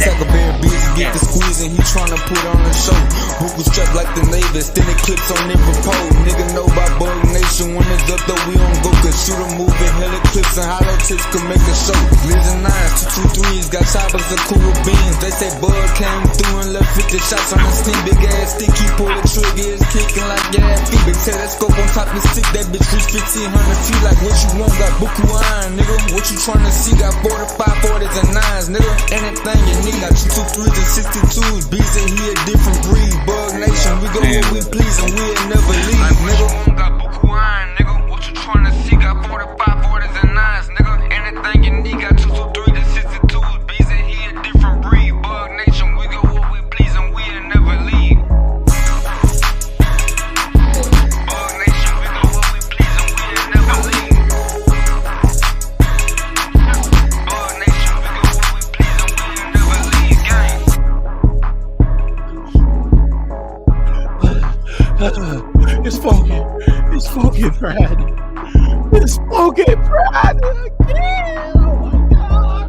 Tackle bear busy, get the squeeze and he tryna put on a show. Book was strapped like the Navy, extended clips on every pole. Nigga know about Bug Nation, when it's up though we don't go. Cause shoot a moving, hella clips and hollow tips can make a show. Lizard 9s, 223s, got choppers and cool beans. They say Bug came through and left 50 shots on the steam. Big ass stick, he pull the trigger, it's kicking like gas feet. Big telescope on top of stick, that bitch reach 1500 feet. Like what you want, got Buku iron, nigga. What you tryna see, got 45, 40s and 9s, nigga. Anything you need, got 223s and 62s. B say he a different breed. Bug Nation, we go where we please and we'll never leave, nigga. Got Buku iron, nigga. What you tryna see, got 45, 40s and 9s, nigga. Anything you need, got 223s and 62s. B say he a different breed. Bug Nation, we go where we please and we'll never leave. Bug Nation, we go where we please and we'll never leave. Bug Nation, we go where we please and we'll never leave, gang. It's funky Friday. It's funky Friday again. Oh my God.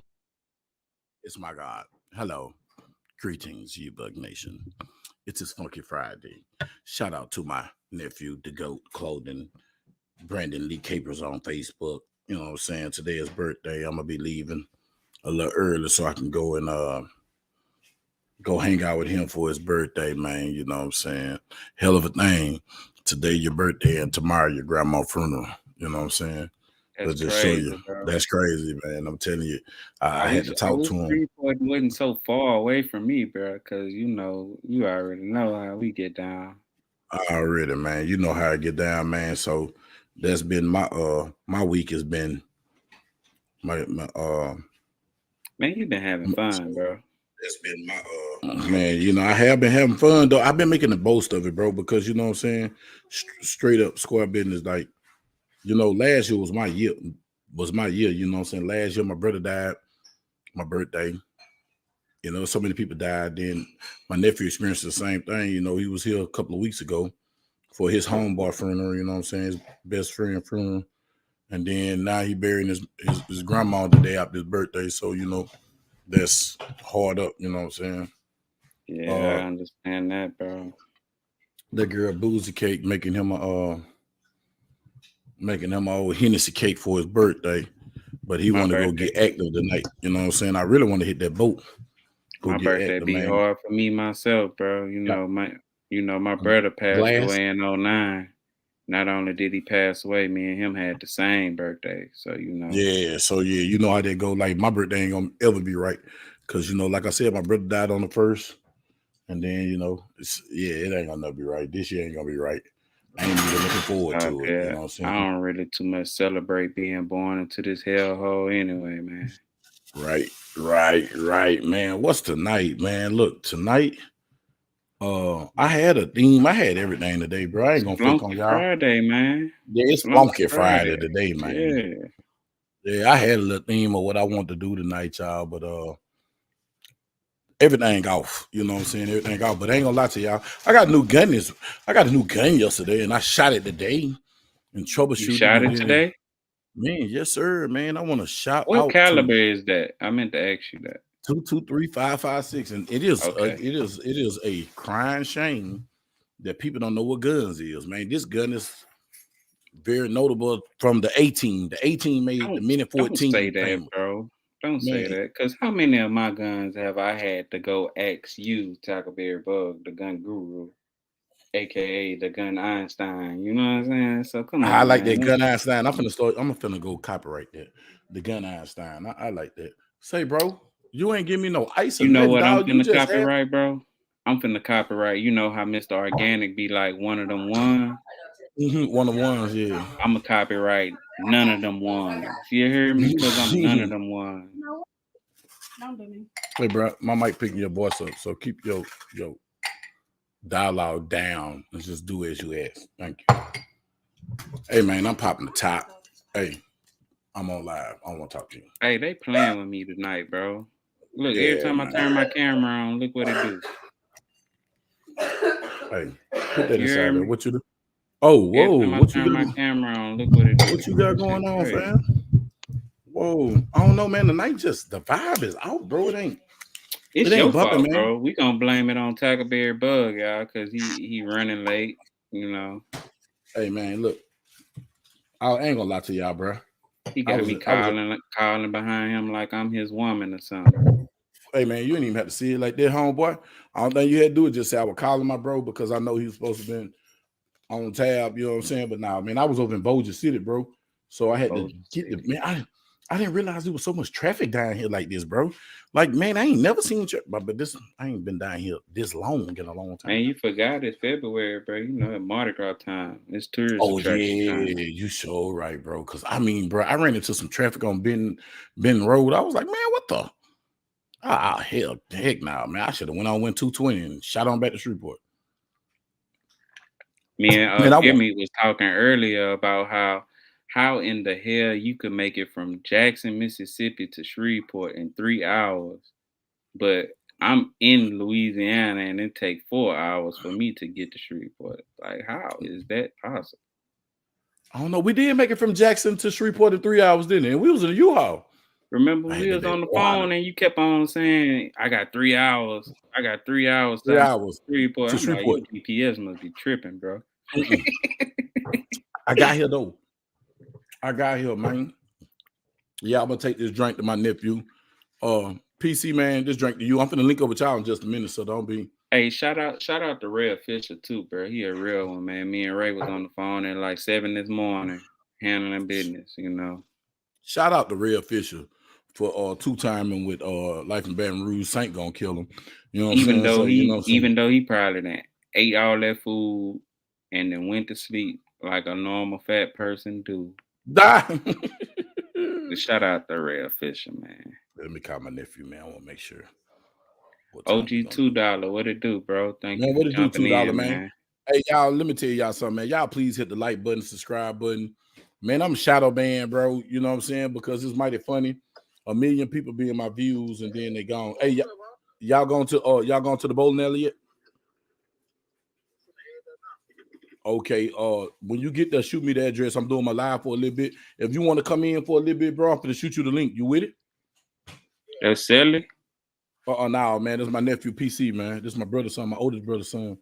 It's my God. Hello. Greetings, you Bug Nation. It's It's Funky Friday. Shout out to my nephew, The Goat Clothing, Brandon Lee Capers on Facebook. You know what I'm saying? Today is birthday. I'm going to be leaving a little early so I can go and go hang out with him for his birthday, man. You know what I'm saying? Hell of a thing. Today your birthday and tomorrow your grandma's funeral. You know what I'm saying? That's just crazy, show you. bro. That's crazy, man. I'm telling you. I had to talk to him. Freeport wasn't so far away from me, bro, because you already know how we get down. Already, man. You know how I get down, man. So that's been my week has been my man, you've been having fun, bro. That's been my man, I have been having fun though. I've been making the most of it, bro, because you know what I'm saying? Straight up square business. Like, last year was my year, you know what I'm saying? Last year my brother died, my birthday. So many people died. Then my nephew experienced the same thing. He was here a couple of weeks ago for his homeboy funeral, you know what I'm saying? His best friend funeral. And then now he burying his grandma the day after his birthday. So, that's hard up, you know what I'm saying? Yeah, I understand that, bro. That girl Boozy Cake making him a old Hennessy cake for his birthday, but he want to go get active tonight. You know what I'm saying? I really want to hit that boat. My birthday active, be man. Hard for me myself, bro. My brother passed away in 2009. Not only did he pass away, me and him had the same birthday. So, Yeah, you know how they go. Like, my birthday ain't gonna ever be right. Because, like I said, my brother died on the 1st. And then, it ain't gonna never be right. This year ain't gonna be right. I ain't even looking forward to it. You know what I'm saying? I don't really too much celebrate being born into this hellhole anyway, man. Right, man. What's tonight, man? Look, tonight, I had a theme. I had everything today, bro. I ain't gonna flick on y'all. Friday, man. Yeah, it's Funky Friday today, man. Yeah, I had a little theme of what I want to do tonight, y'all, but everything off. You know what I'm saying? Everything off. But I ain't gonna lie to y'all. I got a new gun yesterday, and I shot it today. And troubleshooting. You shot it today? Man, yes, sir, man. I want to shout out. What caliber is that? I meant to ask you that. 223 556, and it is a crying shame that people don't know what guns is, man. This gun is very notable from the 18. The 18 made the Mini 14. Don't say that, bro. Don't say that, because how many of my guns have I had to go ask you, Tackleberry Bug, the gun guru, aka the gun Einstein? You know what I'm saying? So come on. I like that gun Einstein. I'm finna go copyright that. The gun Einstein. I like that. Say, bro. You ain't give me no ice. You know what I'm finna copyright, bro? I'm finna copyright. You know how Mr. Organic be like one of them ones? One of the ones, yeah. I'm gonna copyright none of them ones. You hear me? Because I'm none of them ones. No, don't do me. Hey, bro, my mic picking your voice up, so keep your dialogue down and just do as you ask. Thank you. Hey, man, I'm popping the top. Hey, I'm on live. I don't want to talk to you. Hey, they playing with me tonight, bro. Look, every time I turn my camera on, look what it do. Hey, put that inside there. What you do? Oh, whoa. Every time I turn my camera on, look what it do. What you got going on, fam? Oh, I don't know, man. The vibe is out, bro. It It's ain't your bumping, fault, man. bro. We gonna blame it on Tackleberry Bug, y'all, because he running late, you know. Hey, man, look. I ain't gonna lie to y'all, bro. He got me calling behind him like I'm his woman or something. Hey, man, you didn't even have to see it like that, homeboy. I don't think you had to do it. Just say I was calling my bro because I know he was supposed to be on tab. You know what I'm saying? But nah, man, I was over in Bossier City, bro. So I had to get the man. I didn't realize there was so much traffic down here like this, bro. Like, man, I ain't never seen but I ain't been down here this long in a long time. Man, you forgot it's February, bro. You know, it's Mardi Gras time. It's tourist attraction time. You sure right, bro. Because I mean, bro, I ran into some traffic on Ben Road. I was like, man, what the? Heck nah, man. I should have went 220 and shot on back to Shreveport. Me and Jimmy was talking earlier about how in the hell you could make it from Jackson, Mississippi to Shreveport in 3 hours, but I'm in Louisiana and it take 4 hours for me to get to Shreveport. Like, how is that possible? I don't know. We did make it from Jackson to Shreveport in 3 hours, didn't it? And we was in a U-Haul. Remember we was on the phone and you kept on saying, I got 3 hours. I got 3 hours. 3 hours. Shreveport. To I'm Shreveport. like, your GPS must be tripping, bro. I got here, though. Man. Yeah, I'm going to take this drink to my nephew. PC, man, this drink to you. I'm finna link up with y'all in just a minute, so don't be. Hey, shout out to Ray Fisher too, bro. He a real one, man. Me and Ray was on the phone at like 7 this morning, handling business, you know. Shout out to Ray Fisher for two-timing with Life in Baton Rouge. Saint gonna kill him. You know what I'm saying? Even though he probably done ate all that food and then went to sleep like a normal fat person do. Die. Shout out to Ray Fisher, man. Let me call my nephew, man. I want to make sure. OG $2, what it do, bro? Thank you. What it do, $2, man? Hey, y'all, let me tell y'all something, man. Y'all please hit the like button, subscribe button. Man, I'm shadow banned, bro. You know what I'm saying? Because it's mighty funny. 1 million people be in my views and then they gone. Hey, y'all going to the bowling alley yet? Okay, when you get there, shoot me the address. I'm doing my live for a little bit. If you want to come in for a little bit, bro, I'm gonna shoot you the link. You with it? That's silly. Nah, man. This is my nephew PC, man. This is my brother's son, my oldest brother's son.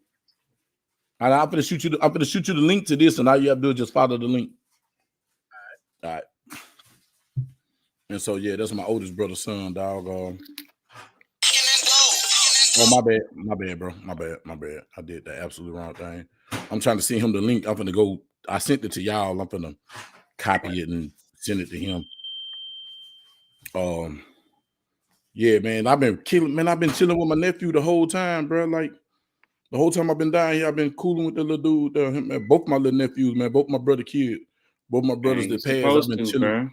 And I'm gonna shoot you the link to this, and all you have to do is just follow the link. All right. And so yeah, that's my oldest brother's son, dog. Oh, my bad, bro. My bad. I did the absolute wrong thing. I'm trying to send him the link. I'm gonna go. I sent it to y'all. I'm gonna copy it and send it to him. Yeah, man. I've been chilling with my nephew the whole time, bro. Like the whole time I've been down here, I've been cooling with the little dude. Both my little nephews, man. Both my brother kids. Both my brothers that passed. I've been chilling. Bro.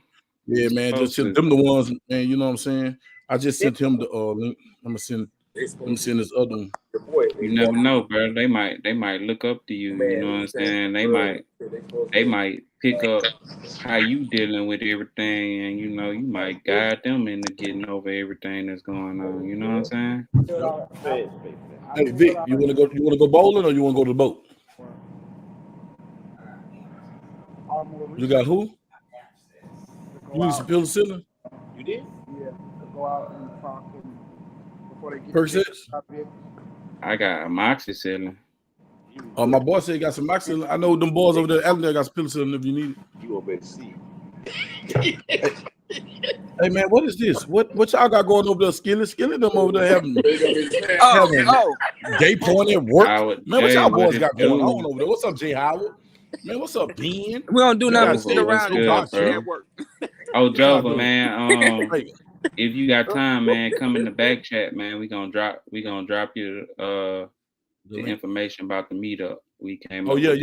Yeah, man. Just chilling. Them the ones, man. You know what I'm saying? I just sent him the link. I'm gonna send this other one. You never know, bro. They might look up to you. You know what I'm saying? They might pick up how you dealing with everything, and you know you might guide them into getting over everything that's going on. You know what I'm saying? Hey Vic, you wanna go bowling or you wanna go to the boat? You got who? You need some penicillin? You did? Yeah. Go out and talk before they get Percocets? I got amoxicillin. My boy said he got some amoxicillin. I know them boys over there out there got some penicillin if you need it. You will better see. Hey man, what is this? What y'all got going over there? Skillet them over there having gay porn at work. Man, what y'all boys got going on over there? What's up, Jay Howard? Man, what's up, Ben? We don't do nothing but sit around and talk shit. Oh, Jova, man. If you got time, man, come in the back chat, man. We gonna drop you the information about the meetup. We came. Oh yeah.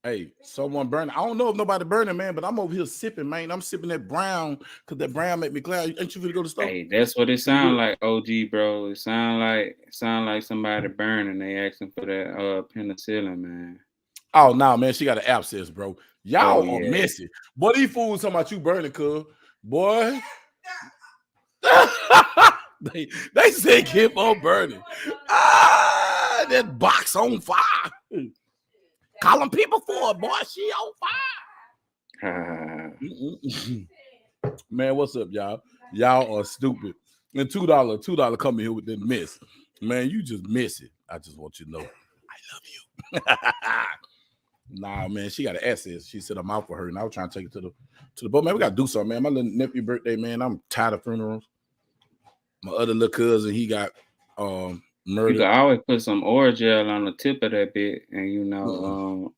Hey, someone burning. I don't know if nobody burning, man, but I'm over here sipping, man. I'm sipping that brown because that brown make me clear. Ain't you finna go to the store? Hey, that's what it sound like, OG, bro. It sound like somebody burning. They asking for that penicillin, man. Oh no, man, she got an abscess, bro. Y'all are messy. Boy, these fools talking about you burning, cuz. Boy. they said keep on burning. That box on fire. Calling people for it, boy. She on fire. Man, what's up, y'all? Y'all are stupid. And $2 coming here with that mess. Man, you just miss it. I just want you to know I love you. Nah, man, she got an access. She said I'm out for her, and I was trying to take it to the boat. Man, we gotta do something, man. My little nephew birthday, man. I'm tired of funerals. My other little cousin, he got murdered. You can always put some oil gel on the tip of that bit, and you know,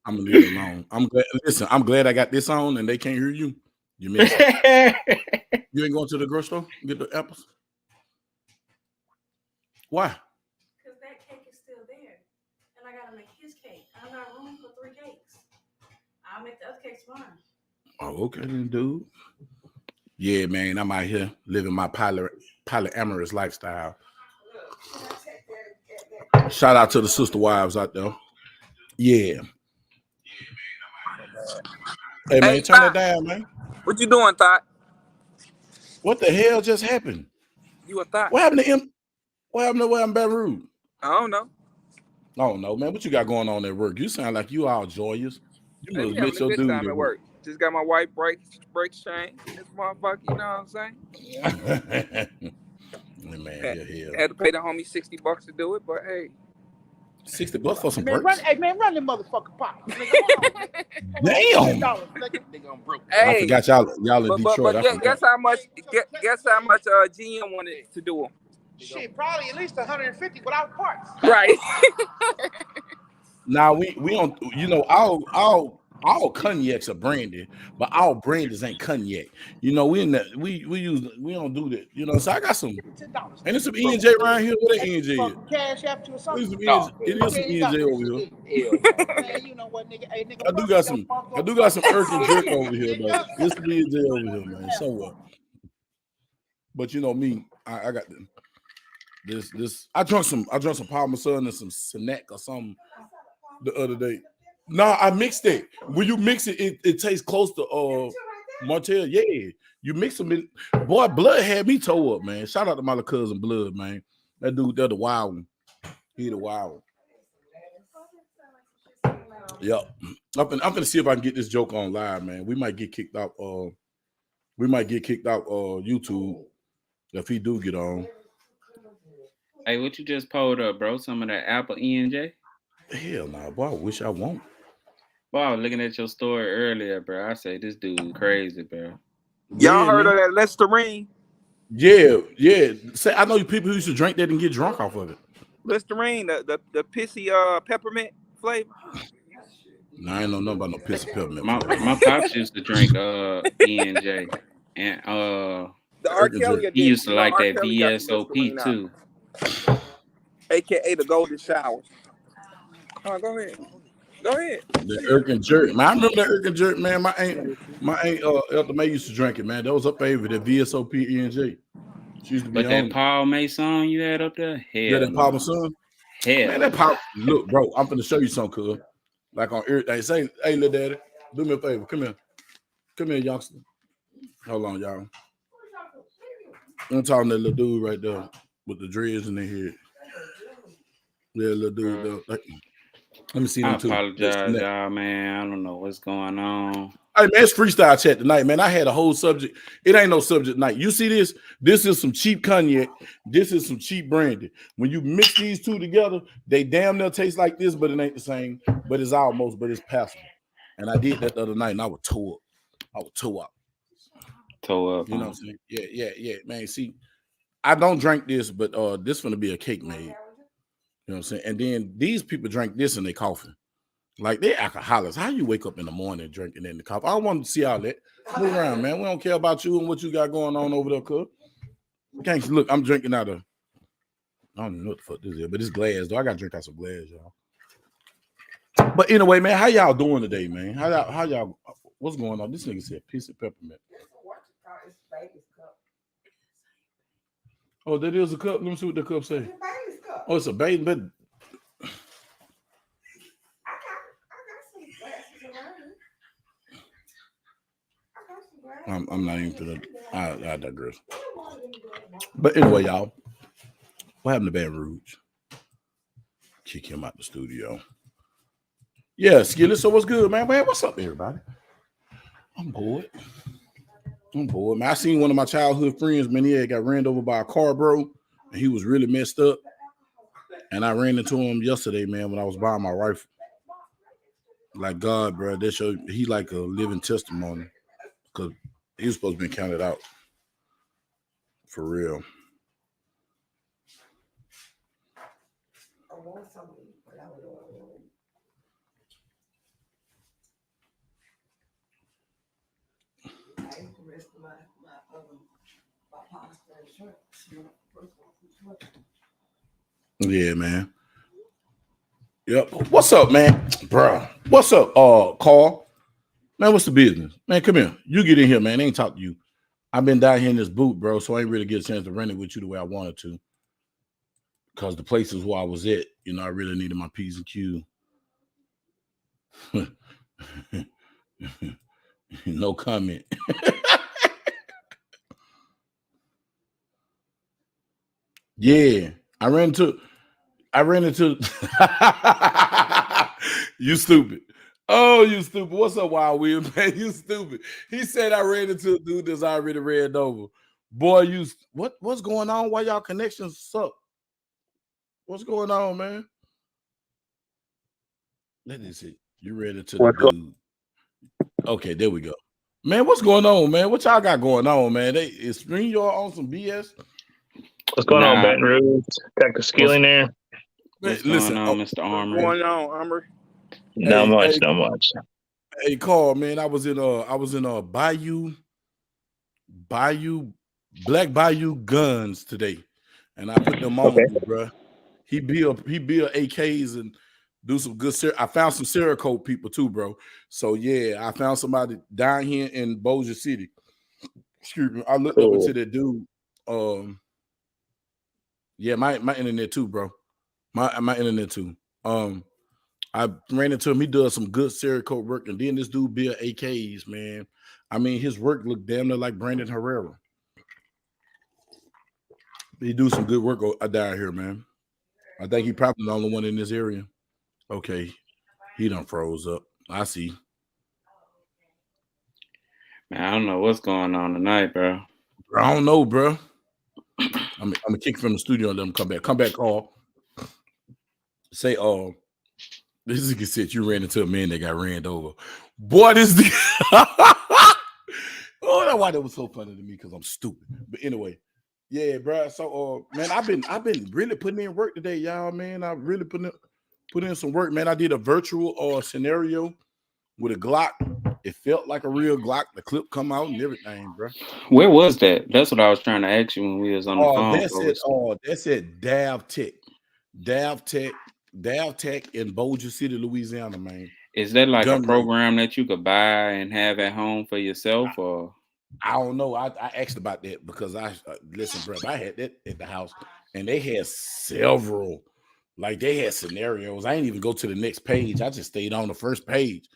I'm gonna leave it alone. I'm glad I got this on and they can't hear you. You miss it. You ain't going to the grocery store get the apples? Why? Because that cake is still there. And I gotta make his cake. I don't got room for 3 cakes. I'll make the other cakes tomorrow. Oh, okay then, dude. Yeah, man, I'm out here living my polyamorous lifestyle. Shout out to the sister wives out there. Yeah. Hey, man, turn it down, man. What you doing, Thought? What the hell just happened? You a Thought? What happened to him? What happened to Baton Rouge? I don't know. Oh, no, man. What you got going on at work? You sound like you all joyous. You must miss your dude at work. Just got my wife brakes changed. This motherfucker, you know what I'm saying? Man, had to pay the homie $60 to do it, but hey. $60 for some Man, brakes? run the motherfucking pop. Damn. I forgot y'all in Detroit. But guess how much GM wanted to do them? Shit, probably at least 150 without parts. Right. Now we don't, you know, our cognacs are branded, but our branders ain't cognac. You know, we don't do that. You know, so I got some. And there's some E&J around here. What that E&J is? Cash app to or something. It is some E&J over here. Man, you know what, nigga? Hey, nigga, I do got some Irk and Jerk over here, though. There's some E&J over here, man. So what? But you know me, I got this. I drank some Parmesan and some snack or something the other day. No, I mixed it. When you mix it, it tastes close to Martell. Yeah, you mix them in. Boy, Blood had me toe up, man. Shout out to my little cousin Blood, man. That dude, they're the wild one. He the wild one. Yep. I'm gonna see if I can get this joke on live, man. We might get kicked out. YouTube if he do get on. Hey, what you just pulled up, bro? Some of that Apple E&J? Hell no, boy. I wish I won't. Boy, I was looking at your story earlier, bro. I say this dude crazy, bro. Y'all heard of that Listerine? Yeah. Say I know people who used to drink that and get drunk off of it. Listerine, the pissy peppermint flavor. No, I ain't know nothing about no pissy peppermint. My pops used to drink E&J, and the R. Kelly he used to like that VSOP too, aka the golden showers. Oh, go ahead. The Irk and Jerk, man. I remember that Irk and Jerk, man. My aunt Elder May used to drink it, man. That was her favorite, the VSOP E&J. She used to be but that Paul May song you had up there, hell, that Paul son. Hell, man, that Paul. Look, bro, I'm finna show you something, cuz. Like on everything. Say, hey, little daddy, do me a favor. Come here, youngster. Hold on, y'all. I'm talking to that little dude right there with the dreads in their head. Yeah, little dude though. Let me see them too. I apologize, y'all, man. I don't know what's going on. Hey, man, it's Freestyle Chat tonight, man. I had a whole subject. It ain't no subject night. You see this? This is some cheap cognac. This is some cheap brandy. When you mix these two together, they damn near taste like this, but it ain't the same. But it's almost, but it's passable. And I did that the other night, and I was toe up. Toe up. You know what I'm saying? Yeah, man. See, I don't drink this, but this gonna be a cake made. You know what I'm saying? And then these people drink this in their coffee. Like they're alcoholics. How you wake up in the morning drinking in the coffee? I don't want to see all that. Move around, man. We don't care about you and what you got going on over there, cuz. Can't look. I'm drinking out of. I don't know what the fuck this is, but it's glass though. I gotta drink out some glass, y'all. But anyway, man, how y'all doing today, man? How y'all? What's going on? This nigga said piece of peppermint. Oh, that is a cup. Let me see what the cup say. Oh, it's a baby, but. I'm not even gonna. I digress. But anyway, y'all, what happened to Baton Rouge? Kick him out the studio. Yeah, Skillet. So what's good, man? Man, what's up, everybody? I'm bored, man. I seen one of my childhood friends, man. He had got ran over by a car, bro, and he was really messed up. And I ran into him yesterday, man, when I was buying my rifle. Like God, bro, he like a living testimony, because he was supposed to be counted out for real. Yeah, man. Yep. What's up, man? Bro. What's up, Carl? Man, what's the business? Man, come here. You get in here, man. I ain't talk to you. I've been down here in this boot, bro, so I ain't really get a chance to run it with you the way I wanted to. Because the places where I was at, you know, I really needed my P's and Q's. No comment. Yeah, I ran into you stupid. Oh, you stupid. What's up, Wild Will, man? You stupid. He said I ran into a dude that's already ran over. Boy, what's going on? Why y'all connections suck? What's going on, man? Let me see. You ran into the dude. Okay, there we go. Man, what's going on, man? What y'all got going on, man? Is Spring y'all on some BS? What's going on, Baton Rouge? Got the skilling there. What's going on, Mr. Armory? What's going on, Armory? Not much. Hey, Carl, man, I was in Black Bayou Guns today, and I put them on you, bro. He build AKs and do some good. I found some Cerakote people too, bro. So yeah, I found somebody down here in Bossier City. Excuse me. I looked up into that dude. Yeah, my internet too, bro. My internet too. I ran into him. He does some good Cerakote work, and then this dude build AKs, man. I mean, his work looked damn near like Brandon Herrera. He do some good work down here, man. I think he probably the only one in this area. Okay, he done froze up. I see. Man, I don't know what's going on tonight, bro. I don't know, bro. I'm gonna kick from the studio and let him come back. Come back, Carl. Say, this is a said you ran into a man that got ran over. Boy, this the oh, that's why that was so funny to me, because I'm stupid. But anyway, yeah, bro. So, man, I've been really putting in work today, y'all. Man, I really put in some work, man. I did a virtual scenario with a Glock. It felt like a real Glock. The clip come out and everything, bro. Where was that? That's what I was trying to ask you when we was on the phone. That's it. Dav Tech in Bossier City, Louisiana, man. Is that like a program that you could buy and have at home for yourself, or? I don't know. I asked about that because listen, bro. I had that at the house, and they had several. Like, they had scenarios. I didn't even go to the next page. I just stayed on the first page.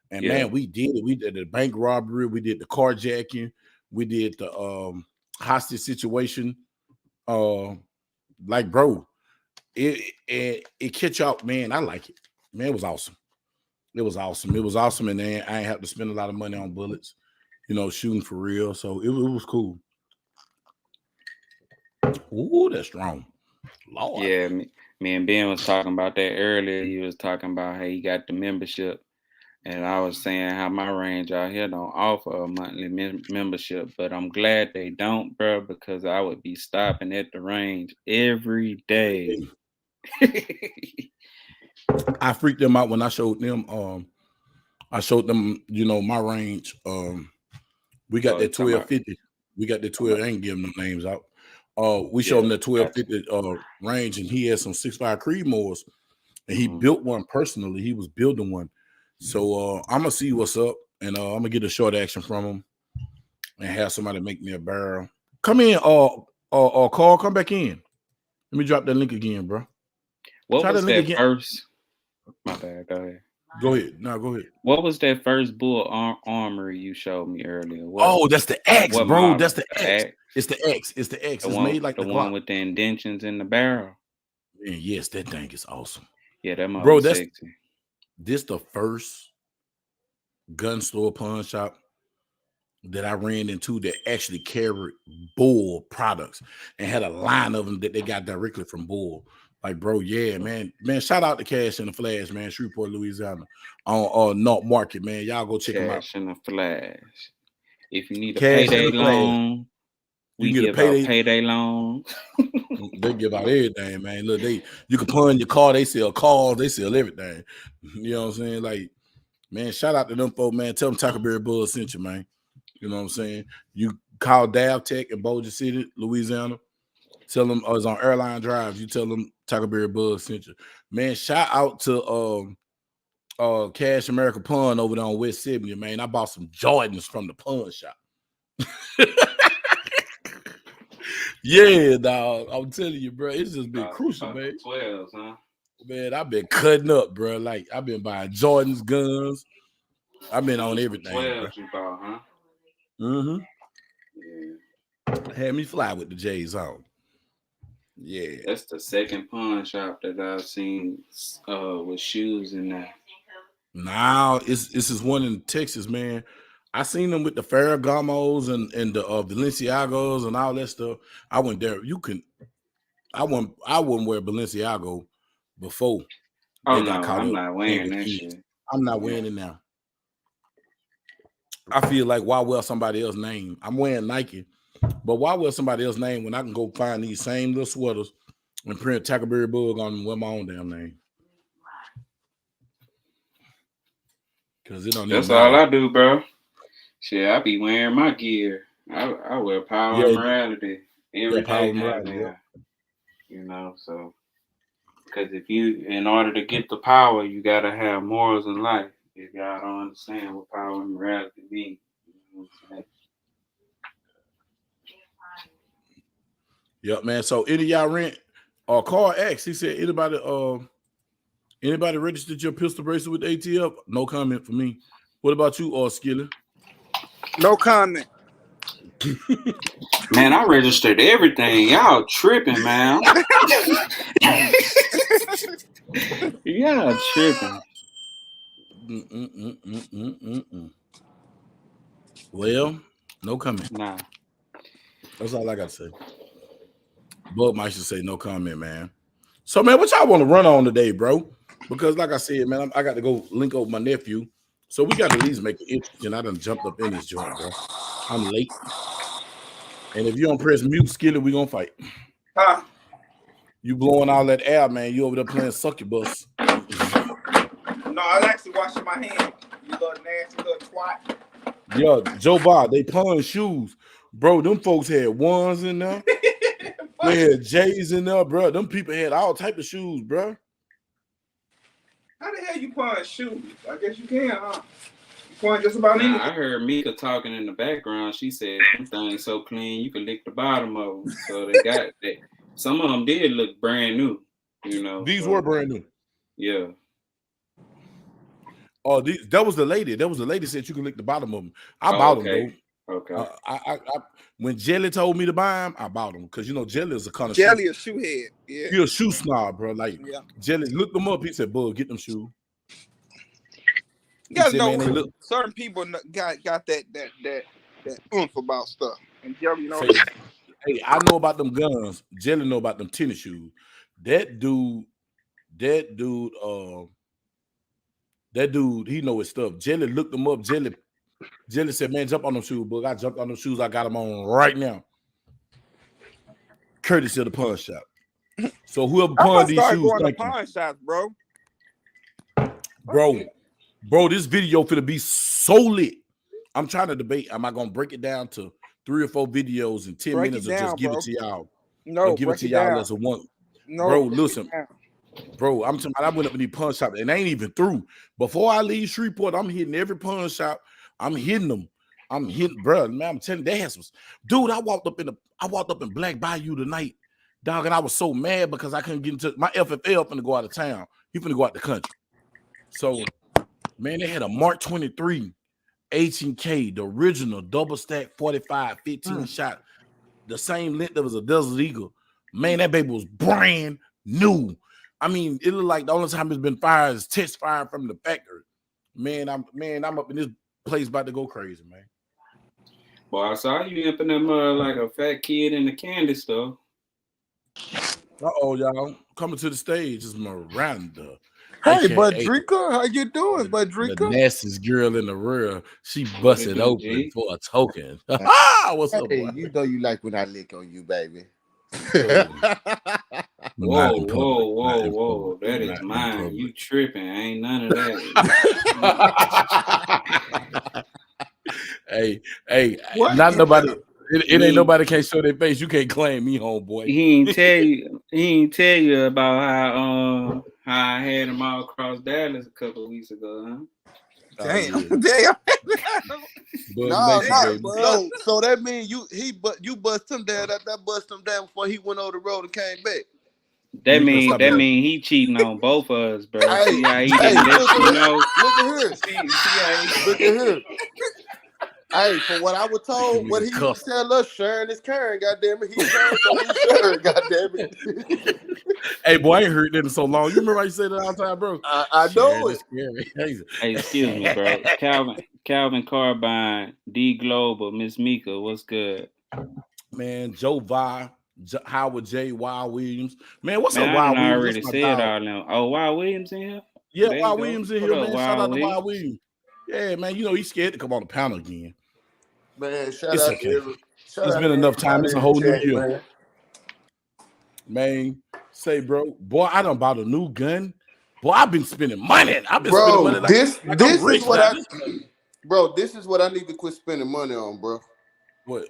And man, we did it. We did the bank robbery. We did the carjacking. We did the hostage situation. Like, bro, it catch up, man. I like it. Man, it was awesome. It was awesome. And then I ain't have to spend a lot of money on bullets, you know, shooting for real. So it was cool. Ooh, that's strong. Lord. Yeah, me and Ben was talking about that earlier. He was talking about how he got the membership. And I was saying how my range out here don't offer a monthly membership, but I'm glad they don't, bro, because I would be stopping at the range every day. I freaked them out when I showed them. You know, my range. We got that 1250. We got the 12. I ain't giving them names out. We showed him the 1250 range, and he had some 6.5 Creedmoors, and he built one personally. He was building one. So I'm gonna see what's up, and I'm gonna get a short action from him and have somebody make me a barrel. Come in, Carl, come back in. Let me drop that link again, bro. What was that first? My bad. Go ahead. Go ahead. No, go ahead. What was that first bull armory you showed me earlier? That's the X, bro. That's the X. It's the X. It's the X. It's made like the one with the indentions in the barrel. Man, yes, that thing is awesome. Yeah, that bro. That's sexy. this the first gun store pawn shop that I ran into that actually carried Bull products and had a line of them that they got directly from Bull. Like, bro, yeah, man. Shout out to Cash in the Flash, man. Shreveport, Louisiana, on North Market, man. Y'all go check them out. Cash in the Flash. If you need a Cash payday loan, we get a give out payday loans. They give out everything, man. Look, you can pawn your car. They sell cars. They sell everything. You know what I'm saying? Like, man, shout out to them folks, man. Tell them Tackleberry Buzz sent you, man. You know what I'm saying? You call Dav Tech in Bossier City, Louisiana. Tell them it's on Airline Drive. You tell them Tackleberry Buzz sent you. Man, shout out to Cash America Pawn over there on West 70, man. I bought some Jordans from the pawn shop. Yeah, dog. I'm telling you, bro. It's just been crucial, man. 12s, huh? Man, I've been cutting up, bro. Like, I've been buying Jordans, guns. I've been on everything. 12s you bought, huh? Mm-hmm. Yeah. Had me fly with the J's on. Yeah. That's the second pawn shop that I've seen with shoes in there. Now, this is one in Texas, man. I seen them with the Ferragamos and the Balenciagos and all that stuff. I went there. I wouldn't wear Balenciago before Oh, they got caught I'm up. not wearing that shit. I'm not wearing it now. I feel like, why wear somebody else's name? I'm wearing Nike, but why wear somebody else's name when I can go find these same little sweaters and print Tackleberry Bug on them with my own damn name? Because it don't. That's all I do, bro. Shit, I be wearing my gear. I wear Power and Morality every day. Yeah. You know, so because in order to get the power, you gotta have morals in life. If y'all don't understand what power and morality mean, you know what I'm saying? Yep, man. So any of y'all rent or Carl asked, he said, anybody registered your pistol bracelet with ATF? No comment for me. What about you, Skilly? No comment. Man, I registered everything. Y'all tripping, man. Y'all tripping. Well, no comment. Nah. That's all I got to say. Bug might should say no comment, man. So, man, what y'all want to run on today, bro? Because, like I said, man, I got to go link up with my nephew. So we got to at least make it interesting. I done jumped up in this joint, bro. I'm late. And if you don't press mute, Skilly, we gonna fight. Huh? You blowing all that air, man. You over there playing succubus. No, I was actually washing my hands. You little nasty little twat. Yeah, Joe Bob, they pawn shoes. Bro, them folks had ones in there. They had J's in there, bro. Them people had all type of shoes, bro. How the hell you pawn shoes? I guess you can, huh? You pawn just about anything. I heard Mika talking in the background. She said them things so clean you can lick the bottom of them. So they got that. Some of them did look brand new, you know. These were brand new. Yeah. Oh, that was the lady. That was the lady said you can lick the bottom of them. I bought them though. Okay. I when Jelly told me to buy them, I bought them because you know Jelly is a kind of Jelly a shoe head. Yeah. You're a shoe snob, bro. Like Jelly looked them up. He said, "Bug, get them shoes." You gotta know certain people got that oomph about stuff. And Jelly knows. Hey, I know about them guns. Jelly know about them tennis shoes. That dude, he know his stuff. Jelly looked them up. Jelly said, "Man, jump on them shoes, Bug." I jumped on them shoes. I got them on right now. Courtesy of the pawn shop. So whoever pawned these shoes, going to pawn shops, bro. Bro, this video finna be so lit. I'm trying to debate. Am I gonna break it down to 3 or 4 videos in 10 minutes, or just give it to y'all? No, give it to y'all as a one. No, bro, listen. Bro, I'm talking about I went up in the pawn shop and I ain't even through. Before I leave Shreveport, I'm hitting every pawn shop. I'm hitting them. Bro, man, I'm telling you, they had some. Dude, I walked up in Black Bayou tonight, dog, and I was so mad because I couldn't get into my FFL finna go out of town. He finna go out the country. So, man, they had a Mark 23 H&K, the original double stack 45, 15 shot, the same length that was a Desert Eagle. Man, that baby was brand new. I mean, it look like the only time it's been fired is test fire from the factory. Man, I'm up in this place about to go crazy, man. Boy, I saw you imping them like a fat kid in the candy store. Y'all coming to the stage is Miranda. Hey, Budrika, how you doing, Budrika? The nastiest girl in the world. She busted open for a token. What's up, boy? You know you like when I lick on you, baby. Whoa. That is mine. You tripping. Ain't none of that. Hey, not nobody. It ain't nobody can't show their face. You can't claim me, homeboy. He ain't tell you about how I had him all across Dallas a couple of weeks ago, huh? Damn. No. So that means you bust him down. That bust him down before he went over the road and came back. That mean he cheating on both of us, bro. See how he didn't let you know. Look at here. Look at here. Hey, from what I was told, what he used to tell us, sharing is caring, goddamn it. He's sharing, so we sharing, goddamn it. Hey, boy, I ain't heard that in so long. You remember how you said that all the time, bro? I know it. Hey, excuse me, bro. Calvin Carbine, D Global, Miss Mika, what's good? Man, Joe Vi, Howard J, Wild Williams. Man, what's up, Wild I Williams? already said all them. Oh, Wild Williams in here? Yeah, Wild Williams in here, man. Shout out to Wild Williams. Yeah, man, you know he's scared to come on the panel again. Man, shout out to everyone. It's been enough time. It's a whole new year. Man, say, bro, boy, I done bought a new gun. Boy, I've been spending money. Spending money. This is what I need to quit spending money on, bro. What?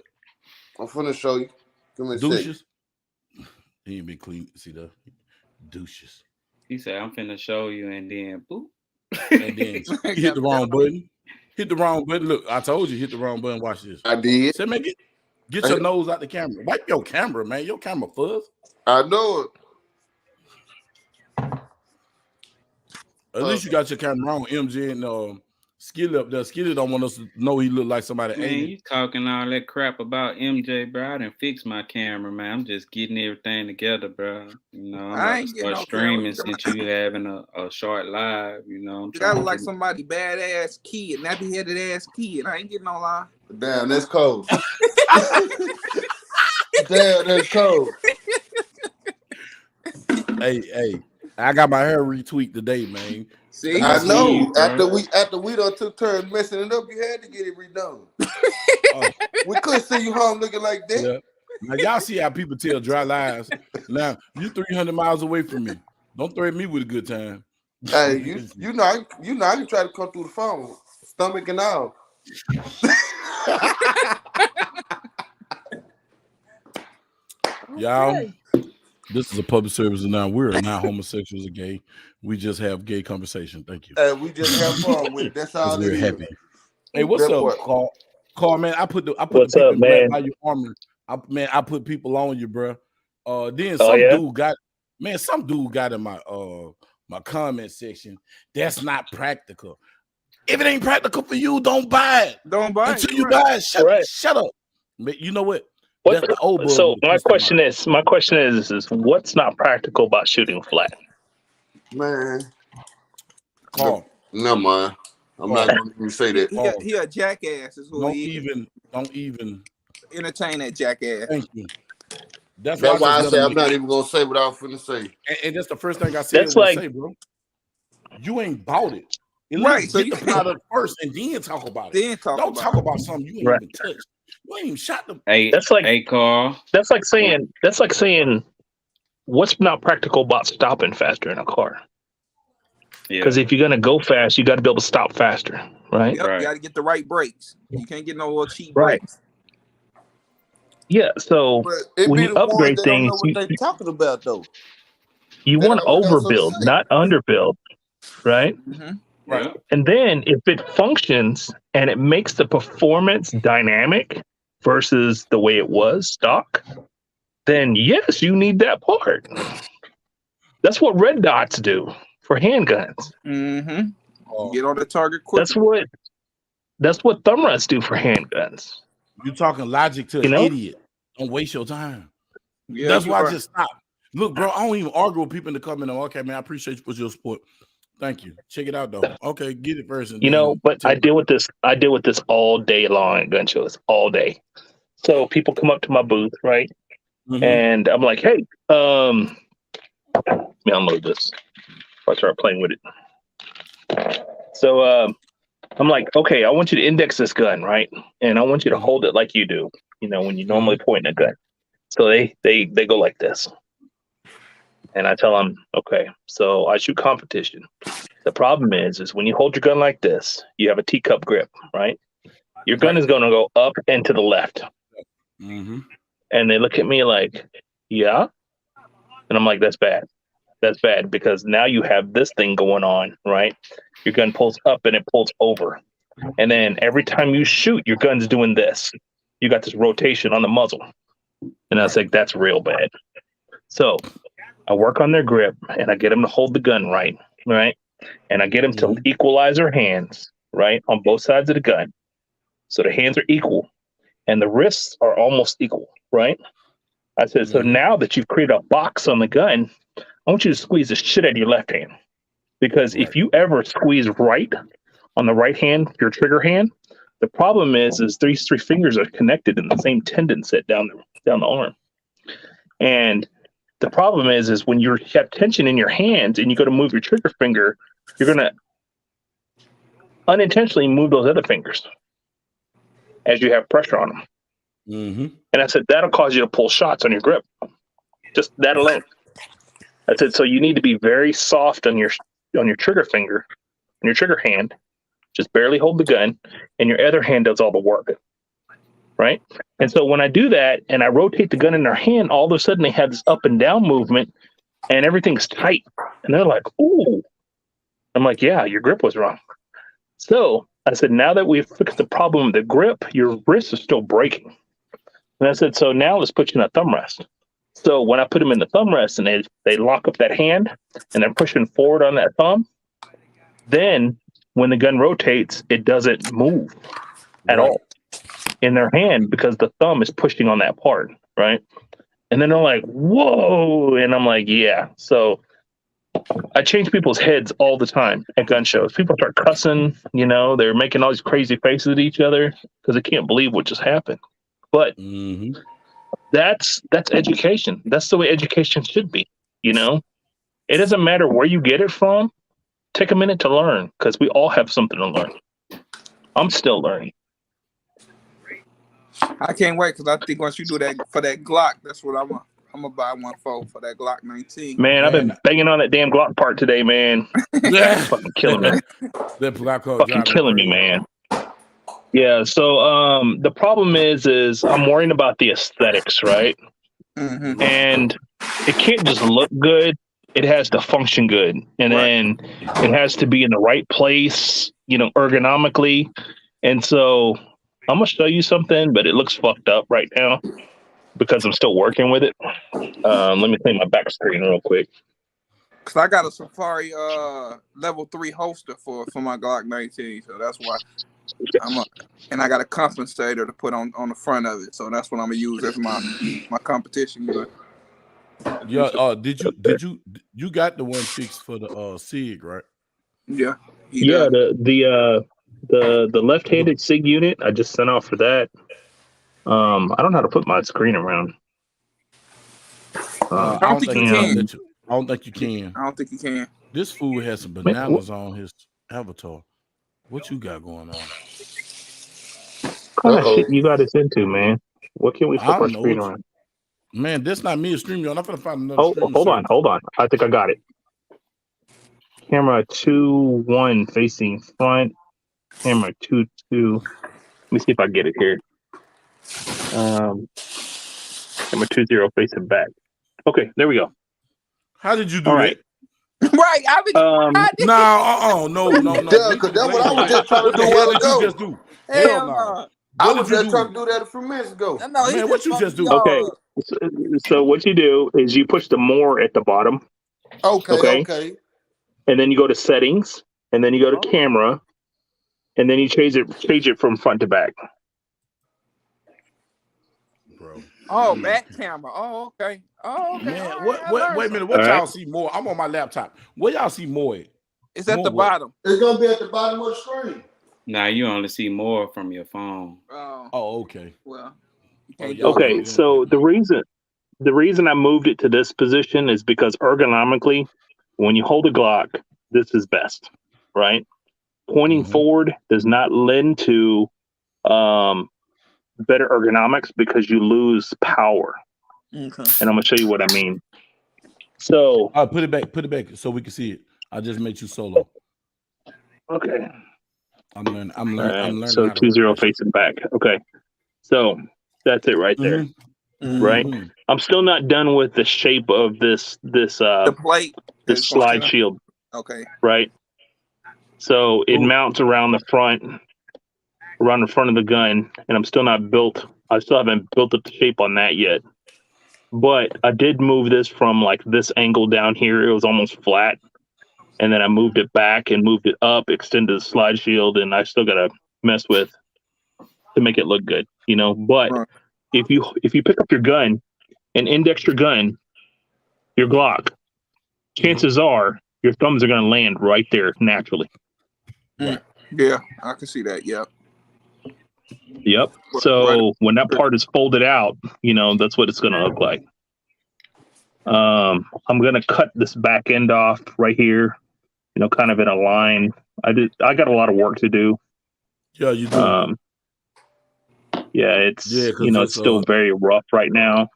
I'm finna show you. Give me a douches. He ain't been clean. See the douches. He said, "I'm finna show you," and then boop. And then hit the wrong button. Hit the wrong button. Look, I told you, hit the wrong button. Watch this. I did. Say, man, get your nose out the camera. Wipe your camera, man. Your camera fuzz. I know it. At least you got your camera on. MJ and Skilly up there. Skilly don't want us to know he look like somebody. Man, you talking all that crap about MJ, bro. I done fixed my camera, man. I'm just getting everything together, bro. You know, I'm about to start streaming since you having a short live. You know, I'm trying to like somebody badass kid, nappy-headed ass kid. I ain't getting no lie. Damn, that's cold. Damn, that's cold. Hey, I got my hair retweaked today, man. See, I know. After we done took turns messing it up, you had to get it redone. We couldn't see you home looking like that. Yeah. Now y'all see how people tell dry lies. Now you 300 miles away from me. Don't threaten me with a good time. Hey, you know I can try to come through the phone, stomach and all. Y'all, this is a public service, and now we're not homosexuals or gay. We just have gay conversation. Thank you. We just have fun with it. That's all. We're happy. Hey, what's up, Carl? Carl, man, I put the what's up, man? By your armor. I put people on you, bro. Then some dude got in my my comment section. That's not practical. If it ain't practical for you, don't buy it. Don't buy it. Until you buy it, shut up. But you know what? So my question is, what's not practical about shooting flat? Man, Carl. No, man. I'm not going to say that. He a jackass. Is who he is. Don't even entertain that jackass. Thank you. That's why I say I'm not even going to say what I was finna say. And that's the first thing I said. That's like, say, bro. You ain't bought it. Right. So you get the product first and then talk about it. Don't talk about something you ain't even touched. You ain't even shot them. Hey, Carl. That's like saying what's not practical about stopping faster in a car? Because if you're gonna go fast, you got to be able to stop faster, right? Yep, you got to get the right brakes. You can't get no little cheap brakes. Yeah. So when you upgrade things, what they talking about though. You want to overbuild, not underbuild, right? Mm-hmm. Right. And then if it functions and it makes the performance dynamic versus the way it was stock, then yes, you need that part. That's what red dots do for handguns. Mm-hmm. Get on the target quick. That's what thumb runs do for handguns. You're talking logic to an idiot. Don't waste your time. Yeah, that's why I just stopped. Look, bro, I don't even argue with people in the comment. Okay, man, I appreciate you for your support. Thank you. Check it out though. Okay, get it first. And You know, but I me. deal with this. I deal with this all day long at gun shows, all day. So people come up to my booth, right? And I'm like, hey, let me unload this. I start playing with it. So I'm like, okay, I want you to index this gun, right? And I want you to hold it like you do, you know, when you normally point a gun. So they go like this. And I tell them, okay, so I shoot competition. The problem is when you hold your gun like this, you have a teacup grip, right? Your gun is going to go up and to the left. And they look at me like, yeah. And I'm like, that's bad. That's bad because now you have this thing going on, right? Your gun pulls up and it pulls over. And then every time you shoot, your gun's doing this. You got this rotation on the muzzle. And I was like, that's real bad. So I work on their grip and I get them to hold the gun right? And I get them to equalize their hands, right? On both sides of the gun. So the hands are equal and the wrists are almost equal, right? I said, so now that you've created a box on the gun, I want you to squeeze the shit out of your left hand. Because if you ever squeeze right on the right hand, your trigger hand, the problem is these three fingers are connected in the same tendon set down the arm. And the problem is when you have tension in your hands and you go to move your trigger finger, you're going to unintentionally move those other fingers as you have pressure on them. And I said, that'll cause you to pull shots on your grip. Just that alone. I said, so you need to be very soft on your trigger finger, on your trigger hand. Just barely hold the gun, and your other hand does all the work. Right? And so when I do that and I rotate the gun in their hand, all of a sudden they have this up and down movement and everything's tight. And they're like, ooh. I'm like, yeah, your grip was wrong. So I said, now that we've fixed the problem with the grip, your wrist is still breaking. And I said, so now let's put you in a thumb rest. So when I put them in the thumb rest and they lock up that hand and they're pushing forward on that thumb, then when the gun rotates, it doesn't move at all in their hand because the thumb is pushing on that part, right? And then they're like, whoa. And I'm like, yeah. So I change people's heads all the time at gun shows. People start cussing, they're making all these crazy faces at each other because they can't believe what just happened. But that's education. That's the way education should be, It doesn't matter where you get it from. Take a minute to learn because we all have something to learn. I'm still learning. I can't wait because I think once you do that for that Glock, that's what I want. I'm gonna buy one for that Glock 19. Man, I've been banging on that damn Glock part today, man. Fucking killing me. Fucking killing me, man. Yeah. So the problem is I'm worrying about the aesthetics, right? And it can't just look good. It has to function good, and then it has to be in the right place, ergonomically. And so I'm gonna show you something, but it looks fucked up right now because I'm still working with it. Let me clean my back screen real quick. Cause I got a Safari level 3 holster for my Glock 19, so that's why and I got a compensator to put on the front of it, so that's what I'm gonna use as my competition gun. Yeah. Did you got the one fixed for the SIG, right? Yeah. Yeah. The left-handed SIG unit I just sent off for that. I don't know how to put my screen around. I don't think you can. I don't think you can. I don't think you can. This fool has some bananas on his avatar. What you got going on? What kind of shit you got us into, man? What can we flip our screen around? Man, that's not me streaming. I'm not gonna find another stream. Hold on. I think I got it. Camera 2-1 facing front. Camera 2-2. Let me see if I get it here. Camera 2-0 facing back. Okay, there we go. How did you do that? Right, no. Yeah, because that's what I was just trying to do a while ago. Hell no. I was just trying to do that a few minutes ago. No, man, what you just do? Okay, so what you do is you push the more at the bottom. Okay. And then you go to settings, and then you go to camera, and then you change it from front to back. Bro. Oh, back camera. Oh, okay. Oh, okay. Man, All right, what? I Wait learned a minute. something. What All y'all right. see more? I'm on my laptop. Where y'all see more at? It's at More the what? bottom. It's gonna be at the bottom of the screen. Now you only see more from your phone. Oh, okay. Well, you Oh, can't y'all do put Okay, it in. so the reason I moved it to this position is because ergonomically, when you hold a Glock, this is best, right? Pointing Mhm. forward does not lend to better ergonomics because you lose power. Okay. And I'm gonna show you what I mean. So, Put it back so we can see it. I just made you solo. okay. I'm learning. All right. I'm learning So how to work 2-0 this shit. facing back. Okay. So that's it right there. Right. Mhm. I'm still not done with the shape of this The plate this is going to slide sit on. shield. Okay. Right. So it Ooh. mounts around the front of the gun, and I'm still not built. I still haven't built up the shape on that yet. But I did move this from like this angle down here. It was almost flat. And then I moved it back and moved it up, extended the slide shield, and I still gotta mess with to make it look good, you know. But Right. if you pick up your gun and index your gun, your Glock, chances are your thumbs are gonna land right there naturally. Right. Yeah, I can see that. Yep. Yep. So when that part is folded out, you know, that's what it's gonna look like. I'm gonna cut this back end off right here, you know, kind of in a line. I got a lot of work to do. Yeah, you do. Yeah, it's because it's still very rough right now.